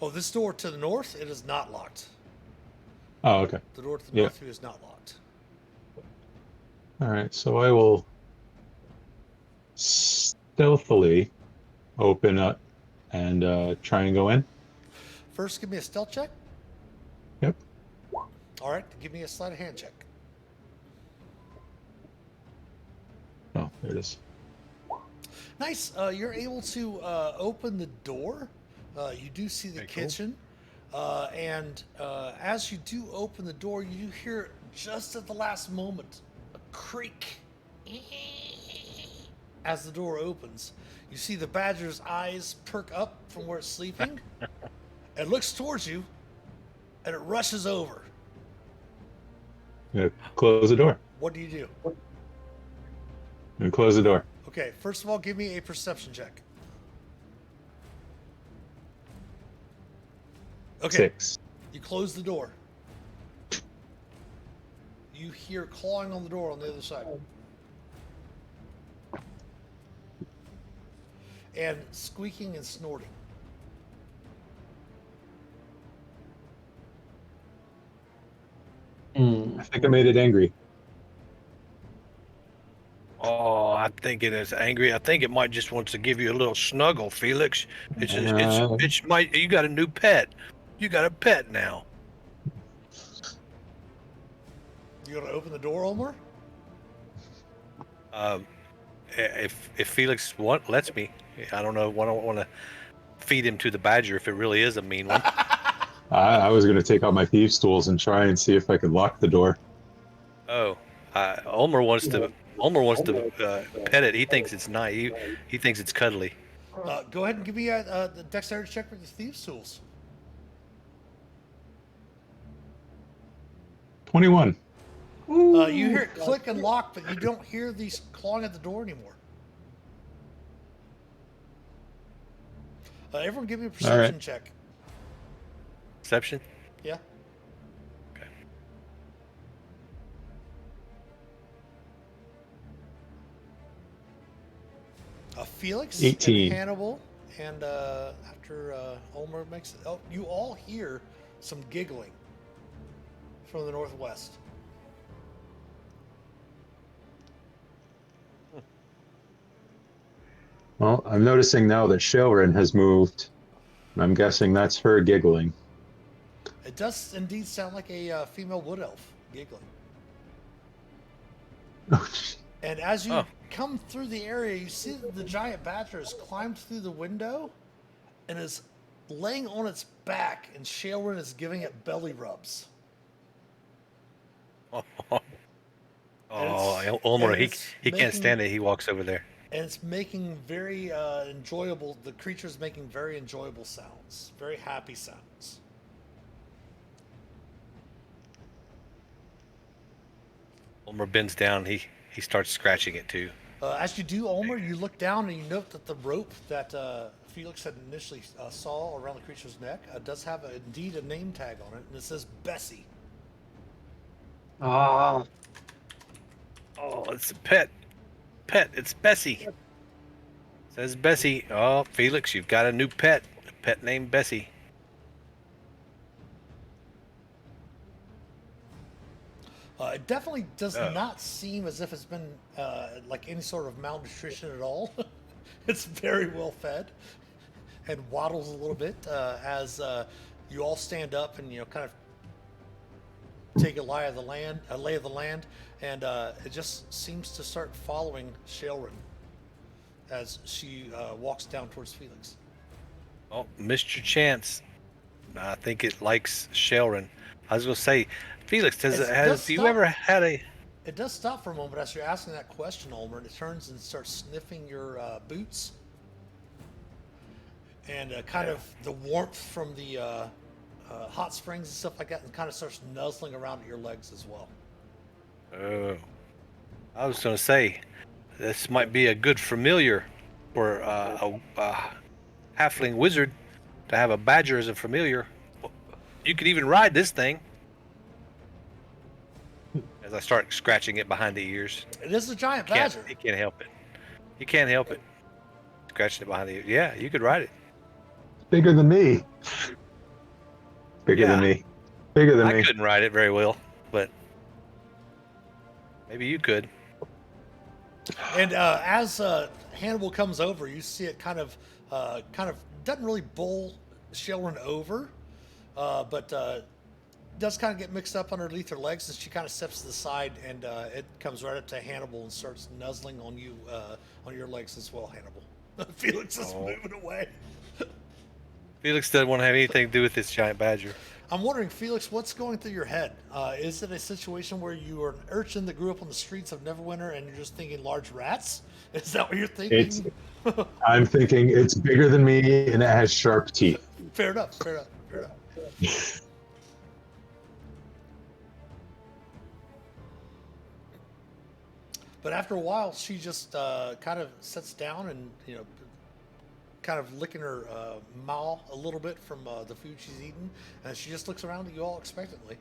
Oh, this door to the north, it is not locked. Oh, okay. The door to the Yeah. north of you is not locked. All right. So I will stealthily open up and try and go in. First, give me a stealth check. Yep. All right, give me a sleight of hand check. Oh, there it is. Nice. You're able to open the door. You do see the Very cool. kitchen. And as you do open the door, you do hear just at the last moment a creak as the door opens. You see the badger's eyes perk up from where it's sleeping. It looks towards you, and it rushes over. I'm gonna close the door. What do you do? I'm gonna close the door. Okay, first of all, give me a perception check. Okay, 6. you close the door. You hear clawing on the door on the other side. And squeaking and snorting. I think I made it angry. Oh, I think it is angry. I think it might just wants to give you a little snuggle, Felix. You got a new pet. You got a pet now. You gonna open the door, Omar? If Felix lets me, I don't know. I don't want to feed him to the badger if it really is a mean one. I was gonna take out my thieves' tools and try and see if I could lock the door. Oh, Ulmer wants to pet it. He thinks it's nice. He thinks it's cuddly. Go ahead and give me the dexterity check with your thieves' tools. 21. You hear it click and lock, but you don't hear these clawing at the door anymore. Everyone give me a perception check. Perception? Yeah. Okay. Felix 18. and Hannibal, and after Ulmer makes it, you all hear some giggling from the northwest. Well, I'm noticing now that Shailrin has moved. I'm guessing that's her giggling. It does indeed sound like a female wood elf giggling. And as you come through the area, you see that the giant badger has climbed through the window and is laying on its back, and Shailrin is giving it belly rubs. Ulmer, he can't stand it. He walks over there. And it's making very enjoyable, the creature's making very enjoyable sounds, very happy sounds. Ulmer bends down. He starts scratching it too. As you do, Ulmer, you look down and you note that the rope that Felix had initially saw around the creature's neck does have indeed a name tag on it, and it says Bessie. Oh, It's a pet. It's Bessie. It says Bessie. Oh, Felix, you've got a new pet. A pet named Bessie. It definitely does not seem as if it's been like any sort of malnutrition at all. It's very well fed and waddles a little bit as you all stand up and kind of take a lay of the land, and it just seems to start following Shailrin as she walks down towards Felix. Oh, missed your chance. I think it likes Shailrin. I was gonna say, Felix, have you ever had a? It does stop for a moment as you're asking that question, Ulmer, and it turns and starts sniffing your boots, and kind of the warmth from the hot springs and stuff like that, and kind of starts nuzzling around at your legs as well. Oh, I was gonna say, this might be a good familiar for a halfling wizard to have a badger as a familiar. You could even ride this thing. As I start scratching it behind the ears. It is a giant badger. He can't help it. He can't help it. Scratching it behind the ears. Yeah, you could ride it. Bigger than me. Bigger than me. I couldn't ride it very well, but maybe you could. And as Hannibal comes over, you see it kind of doesn't really bowl Shelrin over, but does kind of get mixed up underneath her legs, and she kind of steps to the side, and it comes right up to Hannibal and starts nuzzling on you, on your legs as well, Hannibal. Felix is moving away. Felix doesn't want to have anything to do with this giant badger. I'm wondering, Felix, what's going through your head? Is it a situation where you are an urchin that grew up on the streets of Neverwinter and you're just thinking large rats? Is that what you're thinking? I'm thinking it's bigger than me and it has sharp teeth. Fair enough. Fair enough. Fair enough. But after a while, she just kind of sits down and, kind of licking her maw a little bit from the food she's eaten, and she just looks around at you all expectantly.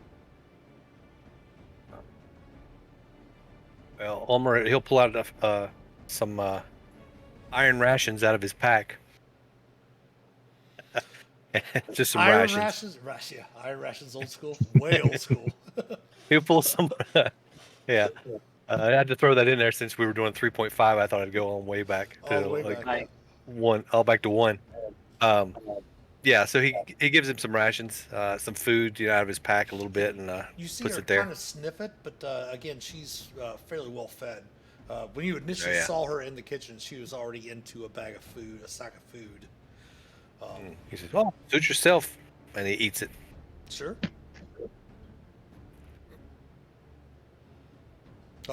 Well, Ulmer, he'll pull out some iron rations out of his pack. Just some Iron rations. Yeah, iron rations, old school, way old school. He'll pull some. Yeah. I had to throw that in there since we were doing 3.5. I thought I'd go on way back to All the way like back. one, all back to one. Yeah, so he gives him some rations, some food, out of his pack a little bit, and You see puts her it there. kind of sniff it, but again, she's fairly well fed. When you initially Yeah. saw her in the kitchen, she was already into a bag of food, a sack of food. He says, "Oh, suit yourself," and he eats it. Sure.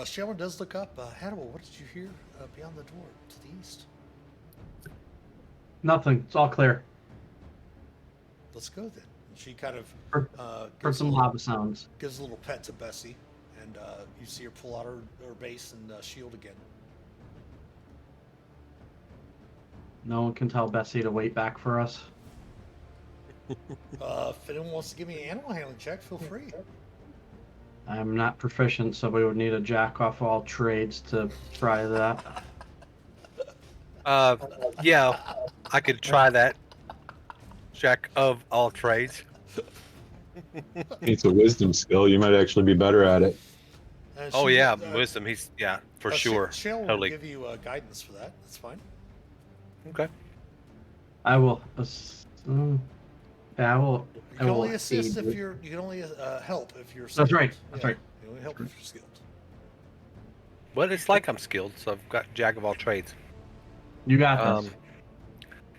Shelburne does look up. Hannibal, what did you hear beyond the door to the east? Nothing. It's all clear. Let's go then. And she kind of Heard gives, some lava sounds. gives a little pet to Bessie, and you see her pull out her base and shield again. No one can tell Bessie to wait back for us. If anyone wants to give me an animal handling check, feel free. I'm not proficient, so we would need a jack off all trades to try that. Yeah, I could try that. Jack of all trades. It's a wisdom skill. You might actually be better at it. And Oh she- yeah, wisdom. He's for sure. Shale will Totally. give you guidance for that. That's fine. Okay. I will. Yeah, I will. You I can will only assist aid if you. you're. You can only help if you're. That's skilled. right, that's right. You can only help if you're skilled. Well, it's like I'm skilled, so I've got jack of all trades. You got this.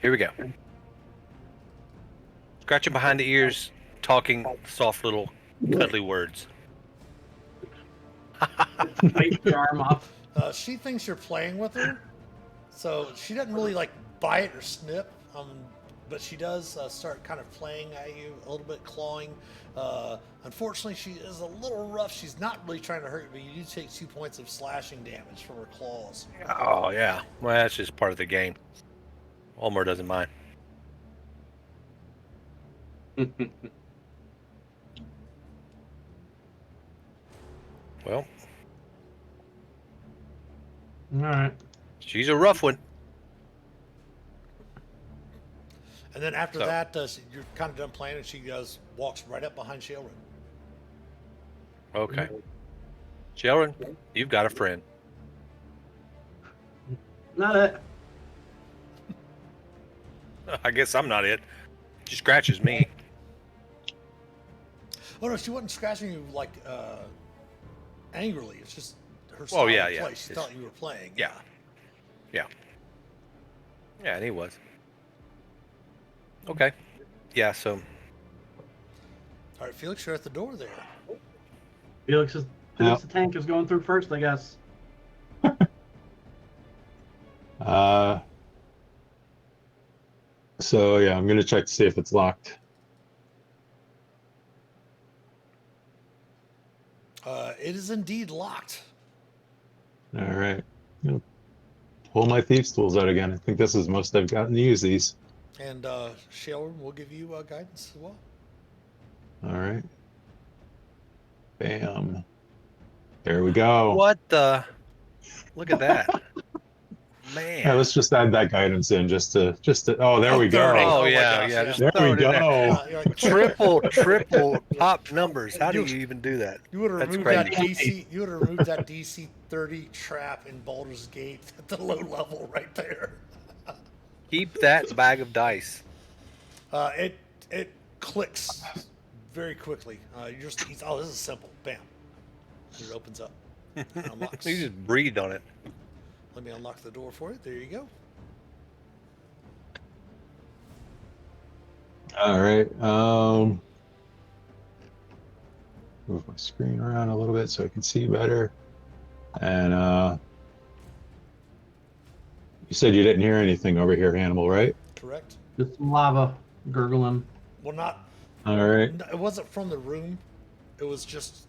Here we go. Scratching behind the ears, talking soft little cuddly words. Bite your arm off. She thinks you're playing with her, so she doesn't really like bite or snip. But she does start kind of playing at you a little bit, clawing. Unfortunately, she is a little rough. She's not really trying to hurt you, but you do take 2 points of slashing damage from her claws. Oh yeah, well that's just part of the game. Ulmer doesn't mind. Well, All right. she's a rough one. And then after So- that, you're kind of done playing, and she walks right up behind Shailrin. Okay. Sheldon, you've got a friend. Not it. I guess I'm not it. She scratches me. Oh no, she wasn't scratching you like angrily. It's just her Oh, style yeah, of yeah. play. She It's- thought you were playing. Yeah. Yeah, and he was. Okay. Yeah, so All right, Felix, you're at the door there. Felix's Yep. the tank is going through first, I guess. So yeah, I'm gonna check to see if it's locked. It is indeed locked. All right. I'm gonna pull my thieves' tools out again. I think this is most I've gotten to use these. And Shailrin will give you guidance as well. All right. Bam. There we go. what the? Look at that, man. Yeah, let's just add that guidance in just to. Oh, there we 30. go. Oh my yeah, gosh, yeah. yeah. Just There throw we it in there. go. You're like, Triple top numbers. How do you even do that? You would have That's removed that crazy. DC. You would have removed that DC 30 trap in Baldur's Gate at the low level right there. Keep that bag of dice. It clicks very quickly. Oh, this is simple. Bam, and it opens up and unlocks. You just breathed on it. Let me unlock the door for you. There you go. All right. Move my screen around a little bit so I can see better. And you said you didn't hear anything over here, Hannibal, right? Correct. Just some lava gurgling. Well, not. All right. It wasn't from the room. It was just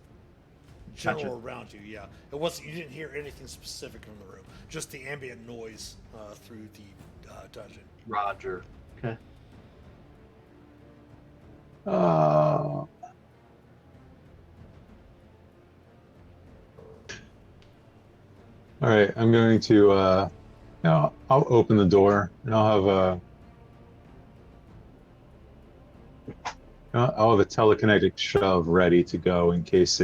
general Gotcha. around you. Yeah. It wasn't. You didn't hear anything specific from the room. Just the ambient noise through the dungeon. Roger. Okay. Uh, all right. I'm going to, I'll open the door and I'll have a telekinetic shove ready to go in case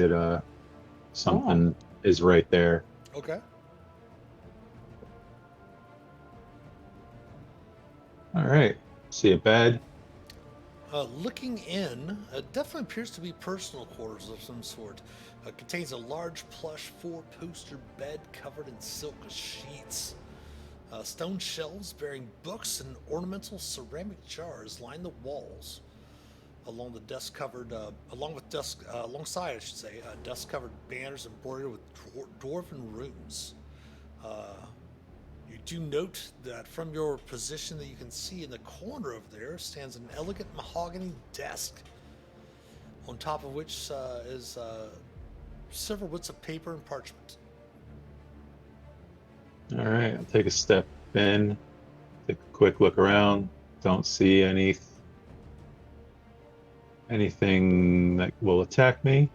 something is right there. Okay. All right. See a bed. Looking in, it definitely appears to be personal quarters of some sort. Contains a large plush four-poster bed covered in silk sheets. Stone shelves bearing books and ornamental ceramic jars line the walls. Alongside, I should say, dust-covered banners embroidered with dwarven runes. You do note that from your position that you can see in the corner of there stands an elegant mahogany desk, on top of which is several bits of paper and parchment. All right. I'll take a step in, take a quick look around. Don't see anything that will attack me,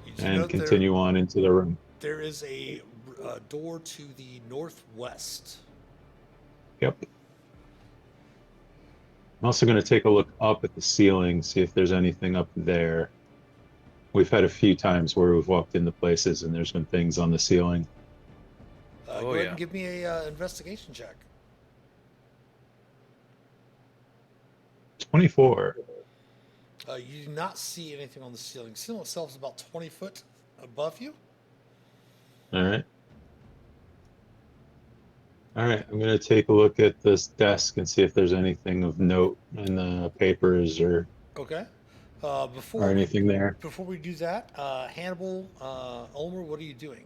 You do and note continue on into the room. there is a door to the northwest. Yep. I'm also going to take a look up at the ceiling, see if there's anything up there. We've had a few times where we've walked into places and there's been things on the ceiling. Go ahead and give me a investigation check. 24. You do not see anything on the ceiling. The ceiling itself is about 20 foot above you. All right. All right. I'm going to take a look at this desk and see if there's anything of note in the papers or Okay. anything there. Before we do that, Hannibal, Ulmer, what are you doing?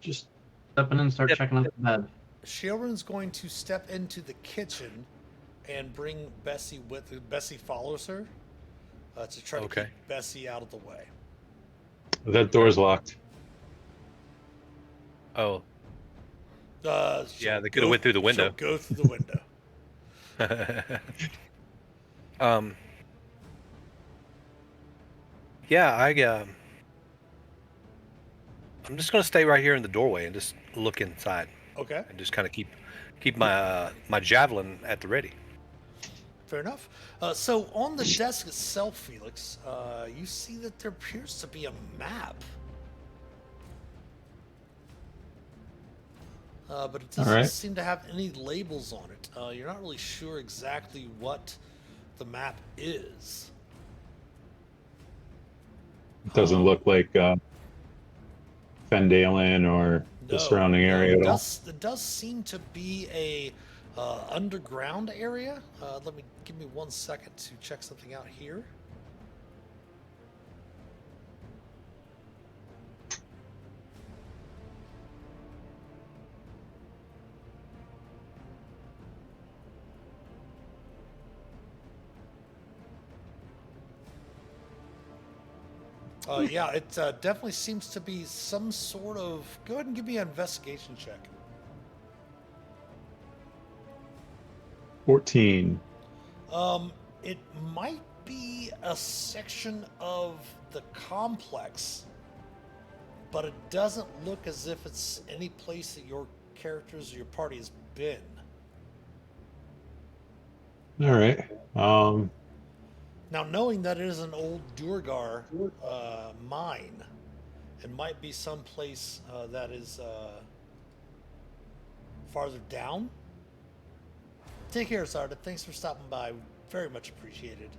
Just stepping in and start checking out the bed. Sharon's going to step into the kitchen and bring Bessie with her. Bessie follows her to try to keep Bessie out of the way. That door's locked. Oh, yeah, they could Go have went through the window. She'll go through the window. Yeah, I'm just gonna stay right here in the doorway and just look inside Okay. and just kind of keep my my javelin at the ready. Fair enough. So on the desk itself, Felix, you see that there appears to be a map. But it doesn't seem to have any labels on it. You're not really sure exactly what the map is. It doesn't look like Fendalen or the surrounding area at all. It does seem to be a underground area. Give me 1 second to check something out here. Yeah, it definitely seems to be some sort of. Go ahead and give me an investigation check. 14. It might be a section of the complex, but it doesn't look as if it's any place that your characters or your party has been. All right. Now, knowing that it is an old Durgar mine, it might be some place that is farther down. Take care, Zarda. Thanks for stopping by. Very much appreciated.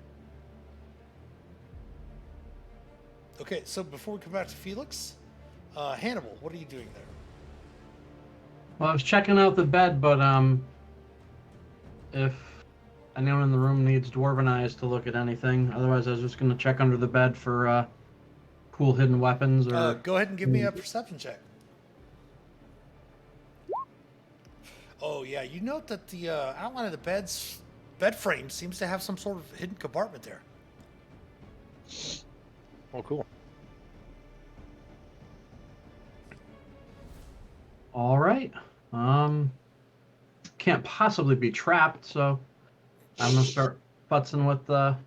Okay, so before we come back to Felix, Hannibal, what are you doing there? Well, I was checking out the bed, but if anyone in the room needs dwarven eyes to look at anything, otherwise I was just gonna check under the bed for cool hidden weapons or. Go ahead and give me a perception check. Oh yeah, you note that the outline of the bed frame seems to have some sort of hidden compartment there. Oh, cool. All right. Can't possibly be trapped, so I'm gonna start futzing with the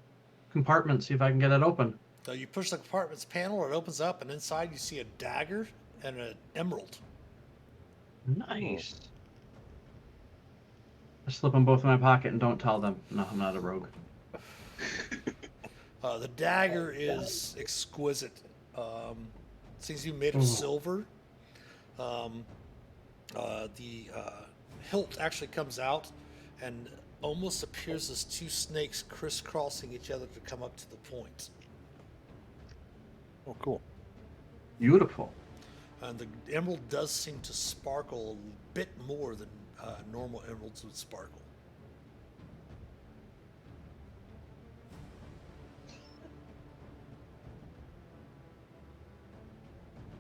compartment, see if I can get it open. So you push the compartment's panel, it opens up, and inside you see a dagger and an emerald. Nice. I slip them both in my pocket and don't tell them. No, I'm not a rogue. The dagger is exquisite. Seems to be made of silver. The hilt actually comes out and almost appears as two snakes crisscrossing each other to come up to the point. Oh, cool. Beautiful. And the emerald does seem to sparkle a bit more than normal emeralds would sparkle.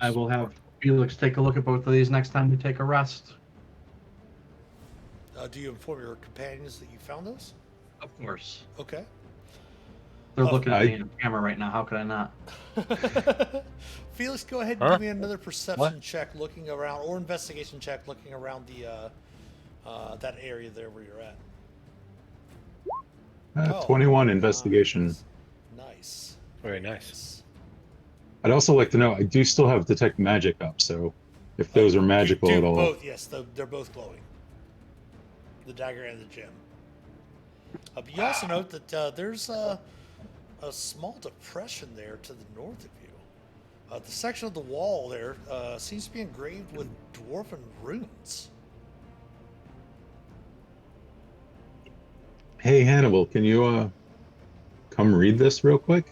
I will have Felix take a look at both of these next time we take a rest. Do you inform your companions that you found those? Of course. Okay. They're looking at me in the camera right now. How could I not? Felix, go ahead and Huh? give me another perception check looking around, or investigation check looking around the that area there where you're at. 21 investigation. Nice. Very nice. I'd also like to know, I do still have detect magic up, so if those are magical you at do all. Both, yes, they're both glowing. The dagger and the gem. But you also note that there's a small depression there to the north of you. The section of the wall there seems to be engraved with dwarven runes. Hey, Hannibal, can you come read this real quick?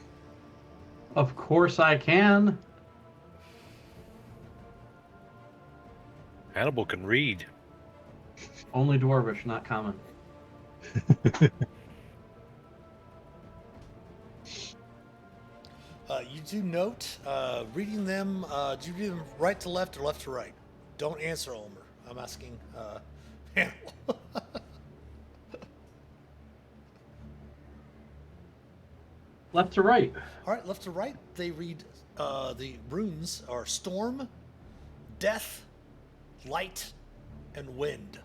Of course I can. Hannibal can read. Only dwarvish, not common. You do note, reading them, do you read them right to left or left to right? Don't answer, Ulmer. I'm asking Hannibal. Left to right. All right, left to right, they read the runes are storm, death, light, and wind.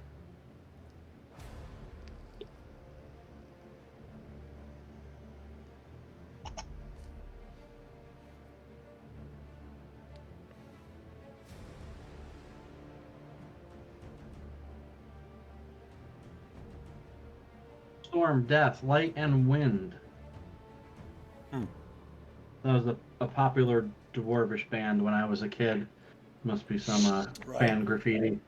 Storm, death, light, and wind. That was a popular dwarvish band when I was a kid. Must be some fan graffiti.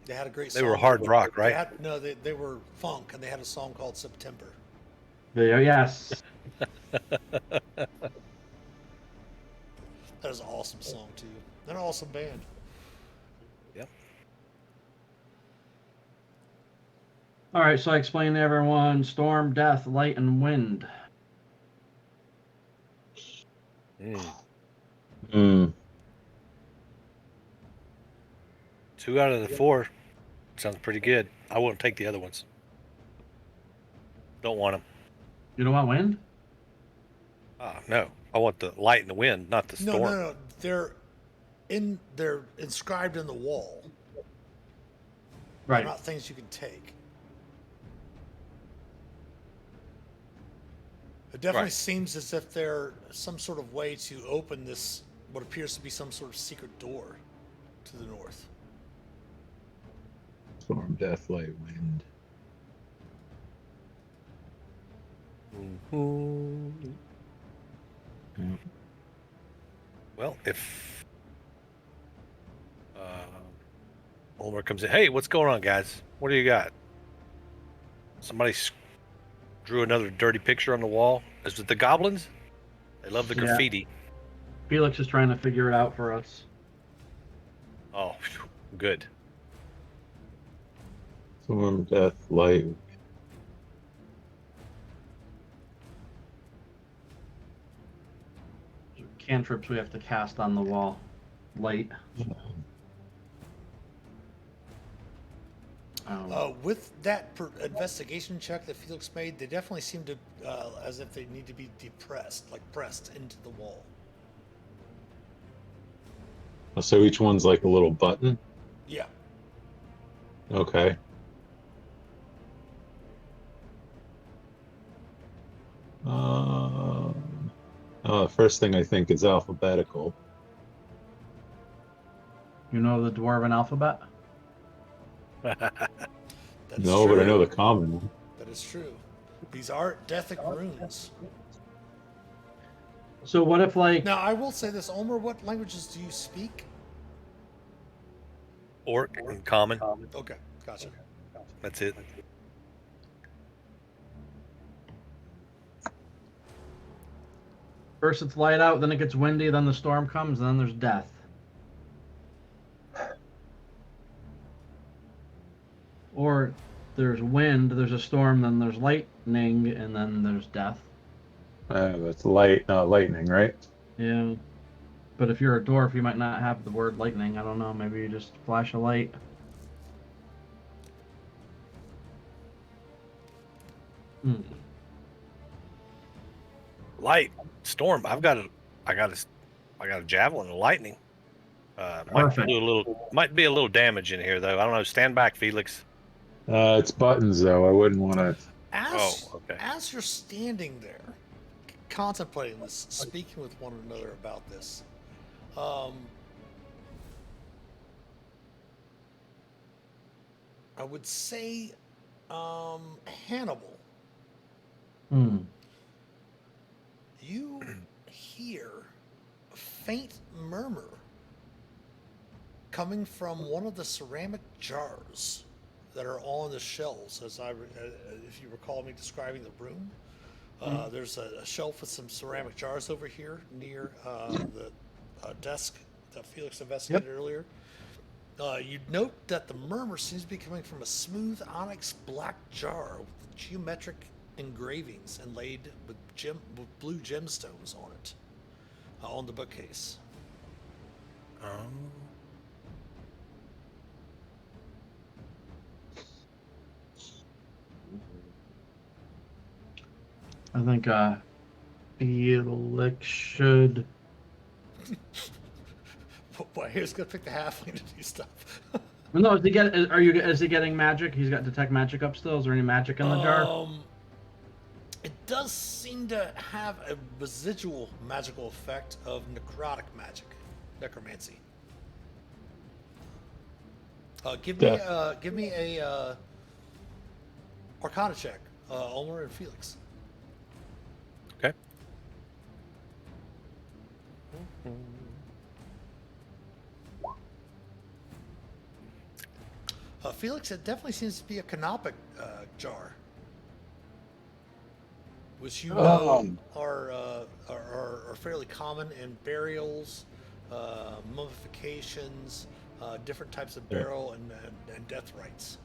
They had a great They song. were hard rock, right? They were funk, and they had a song called September. Yes. That is an awesome song, too. They're an awesome band. Yep. All right, so I explained to everyone storm, death, light, and wind. Hmm. 2 out of the 4 sounds pretty good. I wouldn't take the other ones. Don't want them. You don't want wind? No, I want the light and the wind, not the storm. No. They're inscribed in the wall. Right. They're not things you can take. It definitely seems as if they're some sort of way to open this, what appears to be some sort of secret door to the north. Storm, death, light, wind. Yeah. Well, if Ulmer comes in. Hey, what's going on, guys? What do you got? Somebody drew another dirty picture on the wall. Is it the goblins? They love the Yeah. graffiti. Felix is trying to figure it out for us. Oh, phew, good. Storm, death, light. Cantrips we have to cast on the wall. Light. With that investigation check that Felix made, they definitely seem to, as if they need to be depressed, like pressed into the wall. So each one's like a little button. Yeah. Okay. The first thing I think is alphabetical. You know the dwarven alphabet? That is No, true. but I know the common one. That is true. These are Deathic runes. So what if, like... Now, I will say this, Ulmer, what languages do you speak? Orc and common. Okay, gotcha. That's it. First it's light out, then it gets windy, then the storm comes, and then there's death. Or there's wind, there's a storm, then there's lightning, and then there's death. That's light, not lightning, right? Yeah. But if you're a dwarf, you might not have the word lightning. I don't know. Maybe you just flash a light. Hmm. Light, storm. I got a javelin and lightning. Perfect. Might be a little damage in here though. I don't know. Stand back, Felix. It's buttons though. I wouldn't want to. As you're standing there, contemplating this, speaking with one another about this, I would say, Hannibal, you hear a faint murmur coming from one of the ceramic jars that are on the shelves. If you recall me describing the room, there's a shelf with some ceramic jars over here near the desk that Felix investigated earlier. You'd note that the murmur seems to be coming from a smooth onyx black jar with geometric engravings inlaid with blue gemstones on it, on the bookcase. I think Felix should... Boy, he was gonna pick the halfling to do stuff. No, is he getting magic? He's got detect magic up still. Is there any magic in the jar? It does seem to have a residual magical effect of necrotic magic, necromancy. Give me a Arcana check, Ulmer and Felix. Okay. Felix, it definitely seems to be a canopic jar, which you know are fairly common in burials, mummifications, different types of burial and death rites.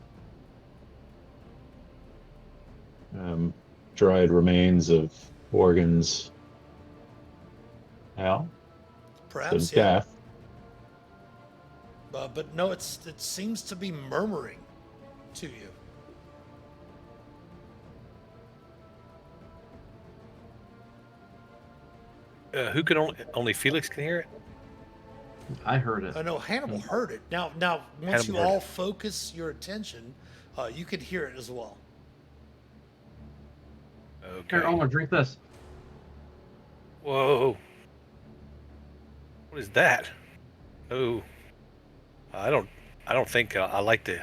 Dried remains of organs. Hell, Perhaps, so death. But no, it seems to be murmuring to you. Who can only Felix can hear it? I heard it. I know Hannibal heard it. Now, once Hannibal you heard all it. focus your attention, you can hear it as well. Okay. Here, Omar, drink this. Whoa. What is that? Oh. I don't think I like to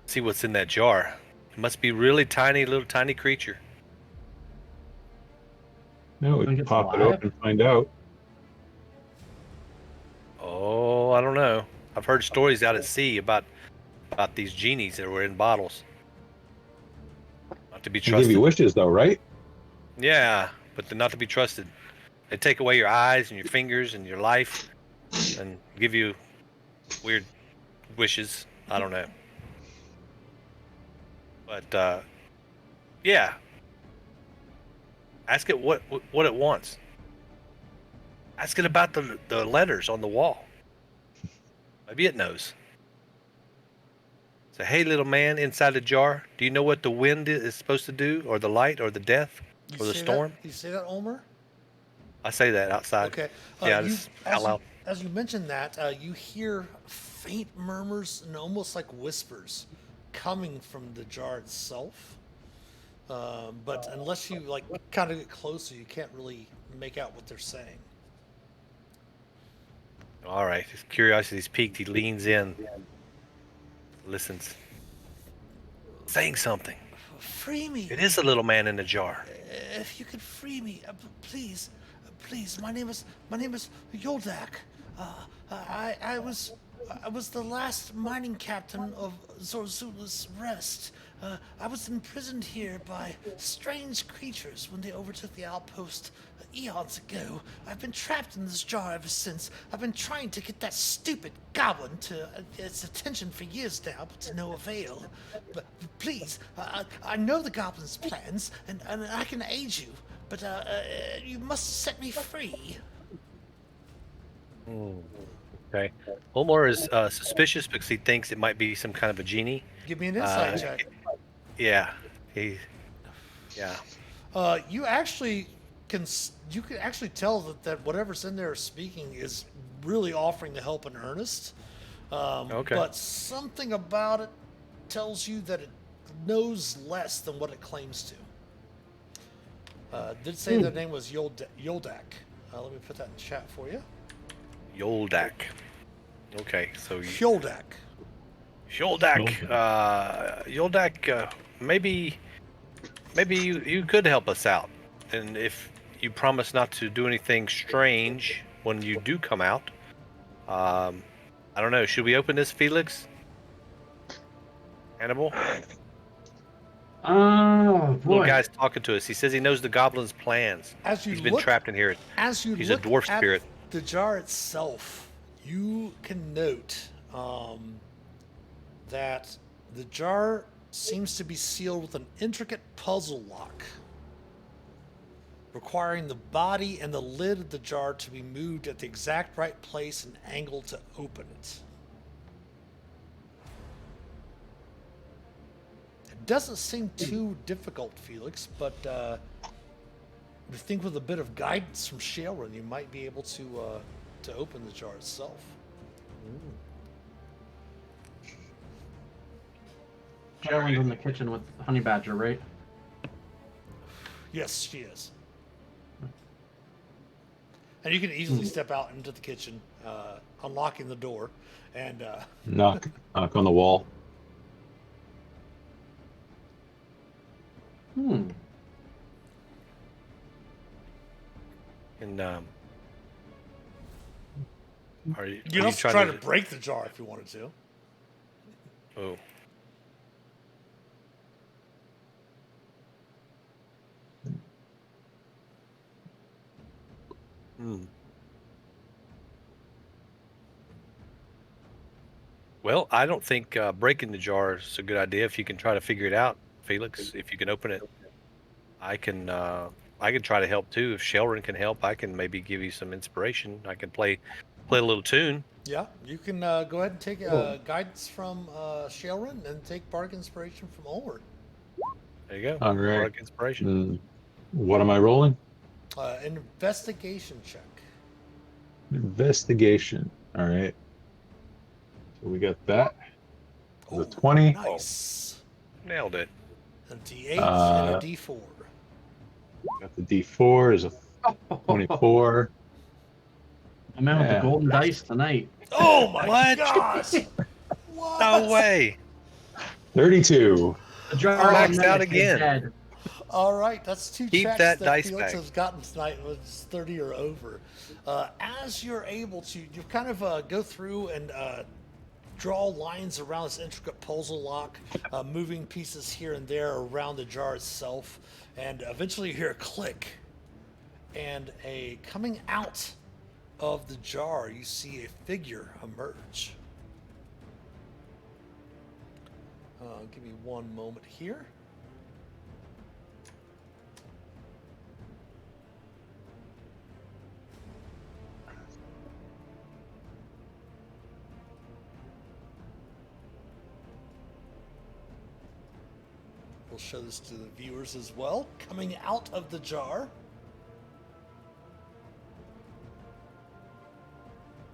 see what's in that jar. It must be really little tiny creature. No, we Think can it's pop it alive? open and find out. Oh, I don't know. I've heard stories out at sea about these genies that were in bottles. Not to be They give you trusted. wishes, though, right? Yeah, but they're not to be trusted. They take away your eyes and your fingers and your life, and give you weird wishes. I don't know, but yeah, ask it what it wants. Ask it about the letters on the wall. Maybe it knows. Say, hey, little man inside the jar, do you know what the wind is supposed to do, or the light, or the death, or the storm? You say that, Ulmer? I say that outside. Okay. Yeah, You, just out loud. as you mentioned that, you hear faint murmurs and almost like whispers coming from the jar itself. But unless you like kind of get closer, you can't really make out what they're saying. All right, his curiosity's piqued. He leans in, listens, saying something. Free me. It is the little man in the jar. If you could free me, please, please. My name is Yoldak. I was the last mining captain of Zorzula's Rest. I was imprisoned here by strange creatures when they overtook the outpost eons ago. I've been trapped in this jar ever since. I've been trying to get that stupid goblin to its attention for years now, but to no avail. But please, I know the goblin's plans, and I can aid you, but you must set me free. Okay. Omar is suspicious because he thinks it might be some kind of a genie. Give me an insight check. Yeah. You actually you can actually tell that whatever's in there speaking is really offering to help in earnest. Okay. But something about it tells you that it knows less than what it claims to. Did say their name was Yoldak. Let me put that in chat for you. Yoldak. Okay, so Yoldak. Yoldak, maybe you could help us out, and if you promise not to do anything strange when you do come out, I don't know. Should we open this, Felix? Hannibal? Oh Little boy. guy's talking to us. He says he knows the goblin's plans. He's been trapped in here. As you He's a look dwarf at spirit. the jar itself, you can note that the jar seems to be sealed with an intricate puzzle lock, requiring the body and the lid of the jar to be moved at the exact right place and angle to open it. It doesn't seem too difficult, Felix, but I think with a bit of guidance from Shailran, you might be able to open the jar itself. Sharon's in the kitchen with Honey Badger, right? Yes, she is. And you can easily step out into the kitchen, unlocking the door, and Knock on the wall. And are you you can also try to break the jar if you wanted to. Oh. Well, I don't think breaking the jar is a good idea. If you can try to figure it out, Felix, if you can open it, I can try to help too. If Shailran can help, I can maybe give you some inspiration. I can play a little tune. Yeah, you can go ahead and take guidance from Shailran and take bardic inspiration from Ulmer. There you go. All right. Bardic inspiration. What am I rolling? An investigation check. Investigation. All right. So we got that. The 20. Nice. Nailed it. A D8 and a D4. Got the D4 is a 24. I'm in with the golden dice tonight. Oh my What? gosh! What? No way. 32. The jar Maxed out is again. dead. All right, that's two Keep checks that that dice Felix back. has gotten tonight was 30 or over. As you're able to, you kind of go through and draw lines around this intricate puzzle lock, moving pieces here and there around the jar itself, and eventually you hear a click, and coming out of the jar, you see a figure emerge. Give me one moment here. We'll show this to the viewers as well. Coming out of the jar.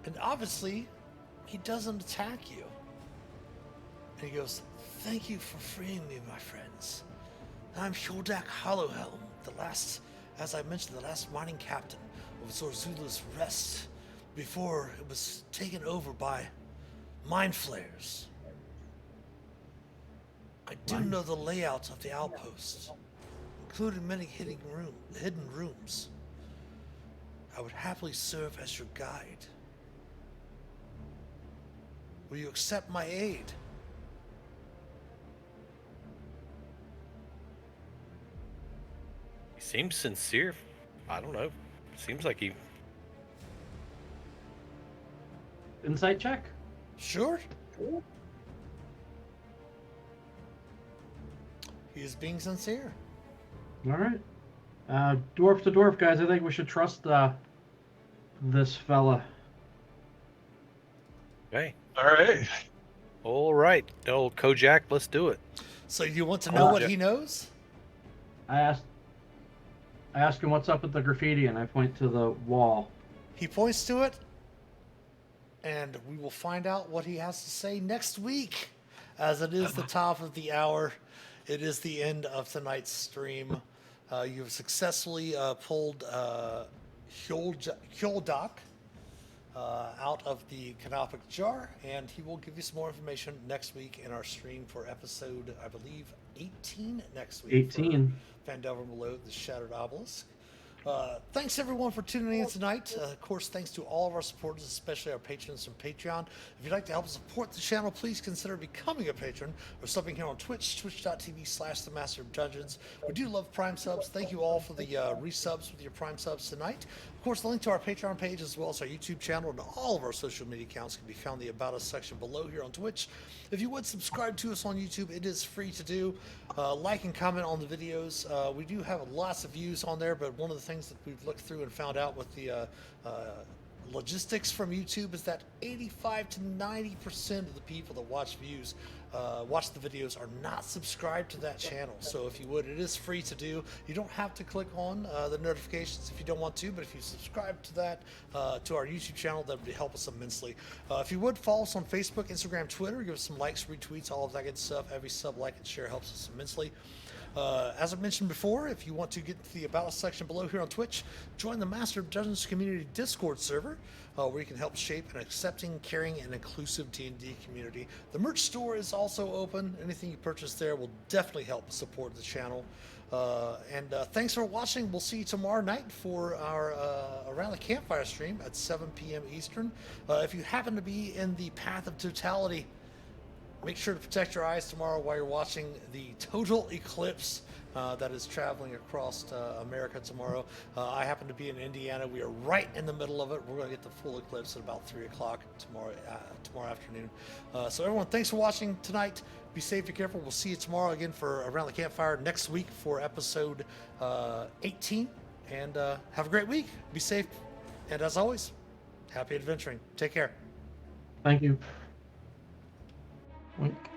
And obviously, he doesn't attack you. And he goes, "Thank you for freeing me, my friends. I'm Shordak Hollowhelm, as I mentioned, the last mining captain of Zorzula's Rest before it was taken over by mind flayers. I do know the layout of the outpost, including many hidden rooms. I would happily serve as your guide. Will you accept my aid?" He seems sincere. I don't know. Seems like he. Insight check. Sure. He is being sincere. All right. Dwarf to dwarf, guys. I think we should trust this fella. Okay. All right. All right. Old Kojak, let's do it. So you want to know what Yeah. he knows? I ask him what's up with the graffiti, and I point to the wall. He points to it, and we will find out what he has to say next week, as it is the top of the hour. It is the end of tonight's stream. You've successfully pulled Hjoldak out of the canopic jar, and he will give you some more information next week in our stream for episode, I believe, 18 next week. 18. Vandelver Below, the Shattered Obelisk. Thanks everyone for tuning in tonight. Of course, thanks to all of our supporters, especially our patrons from Patreon. If you'd like to help support the channel, please consider becoming a patron or subbing here on Twitch, twitch.tv/themasterofdungeons. We do love Prime subs. Thank you all for the resubs with your Prime subs tonight. Of course, the link to our Patreon page as well as our YouTube channel and all of our social media accounts can be found in the About Us section below here on Twitch. If you would subscribe to us on YouTube, it is free to do. Like and comment on the videos. We do have lots of views on there, but one of the things that we've looked through and found out with the logistics from YouTube is that 85 to 90% of the people that watch the videos are not subscribed to that channel. So if you would, it is free to do. You don't have to click on the notifications if you don't want to, but if you subscribe to that, to our YouTube channel, that would help us immensely. If you would, follow us on Facebook, Instagram, Twitter, give us some likes, retweets, all of that good stuff. Every sub, like, and share helps us immensely. As I mentioned before, if you want to get to the About Us section below here on Twitch, join the Master of Dungeons community Discord server, where you can help shape an accepting, caring, and inclusive D&D community. The merch store is also open. Anything you purchase there will definitely help support the channel. Thanks for watching. We'll see you tomorrow night for our Around the Campfire stream at 7 p.m. Eastern. If you happen to be in the Path of Totality, make sure to protect your eyes tomorrow while you're watching the total eclipse that is traveling across America tomorrow. I happen to be in Indiana. We are right in the middle of it. We're going to get the full eclipse at about 3 o'clock tomorrow afternoon. So everyone, thanks for watching tonight. Be safe, be careful. We'll see you tomorrow again for Around the Campfire next week for episode 18. And have a great week. Be safe. And as always, happy adventuring. Take care. Thank you. Wink.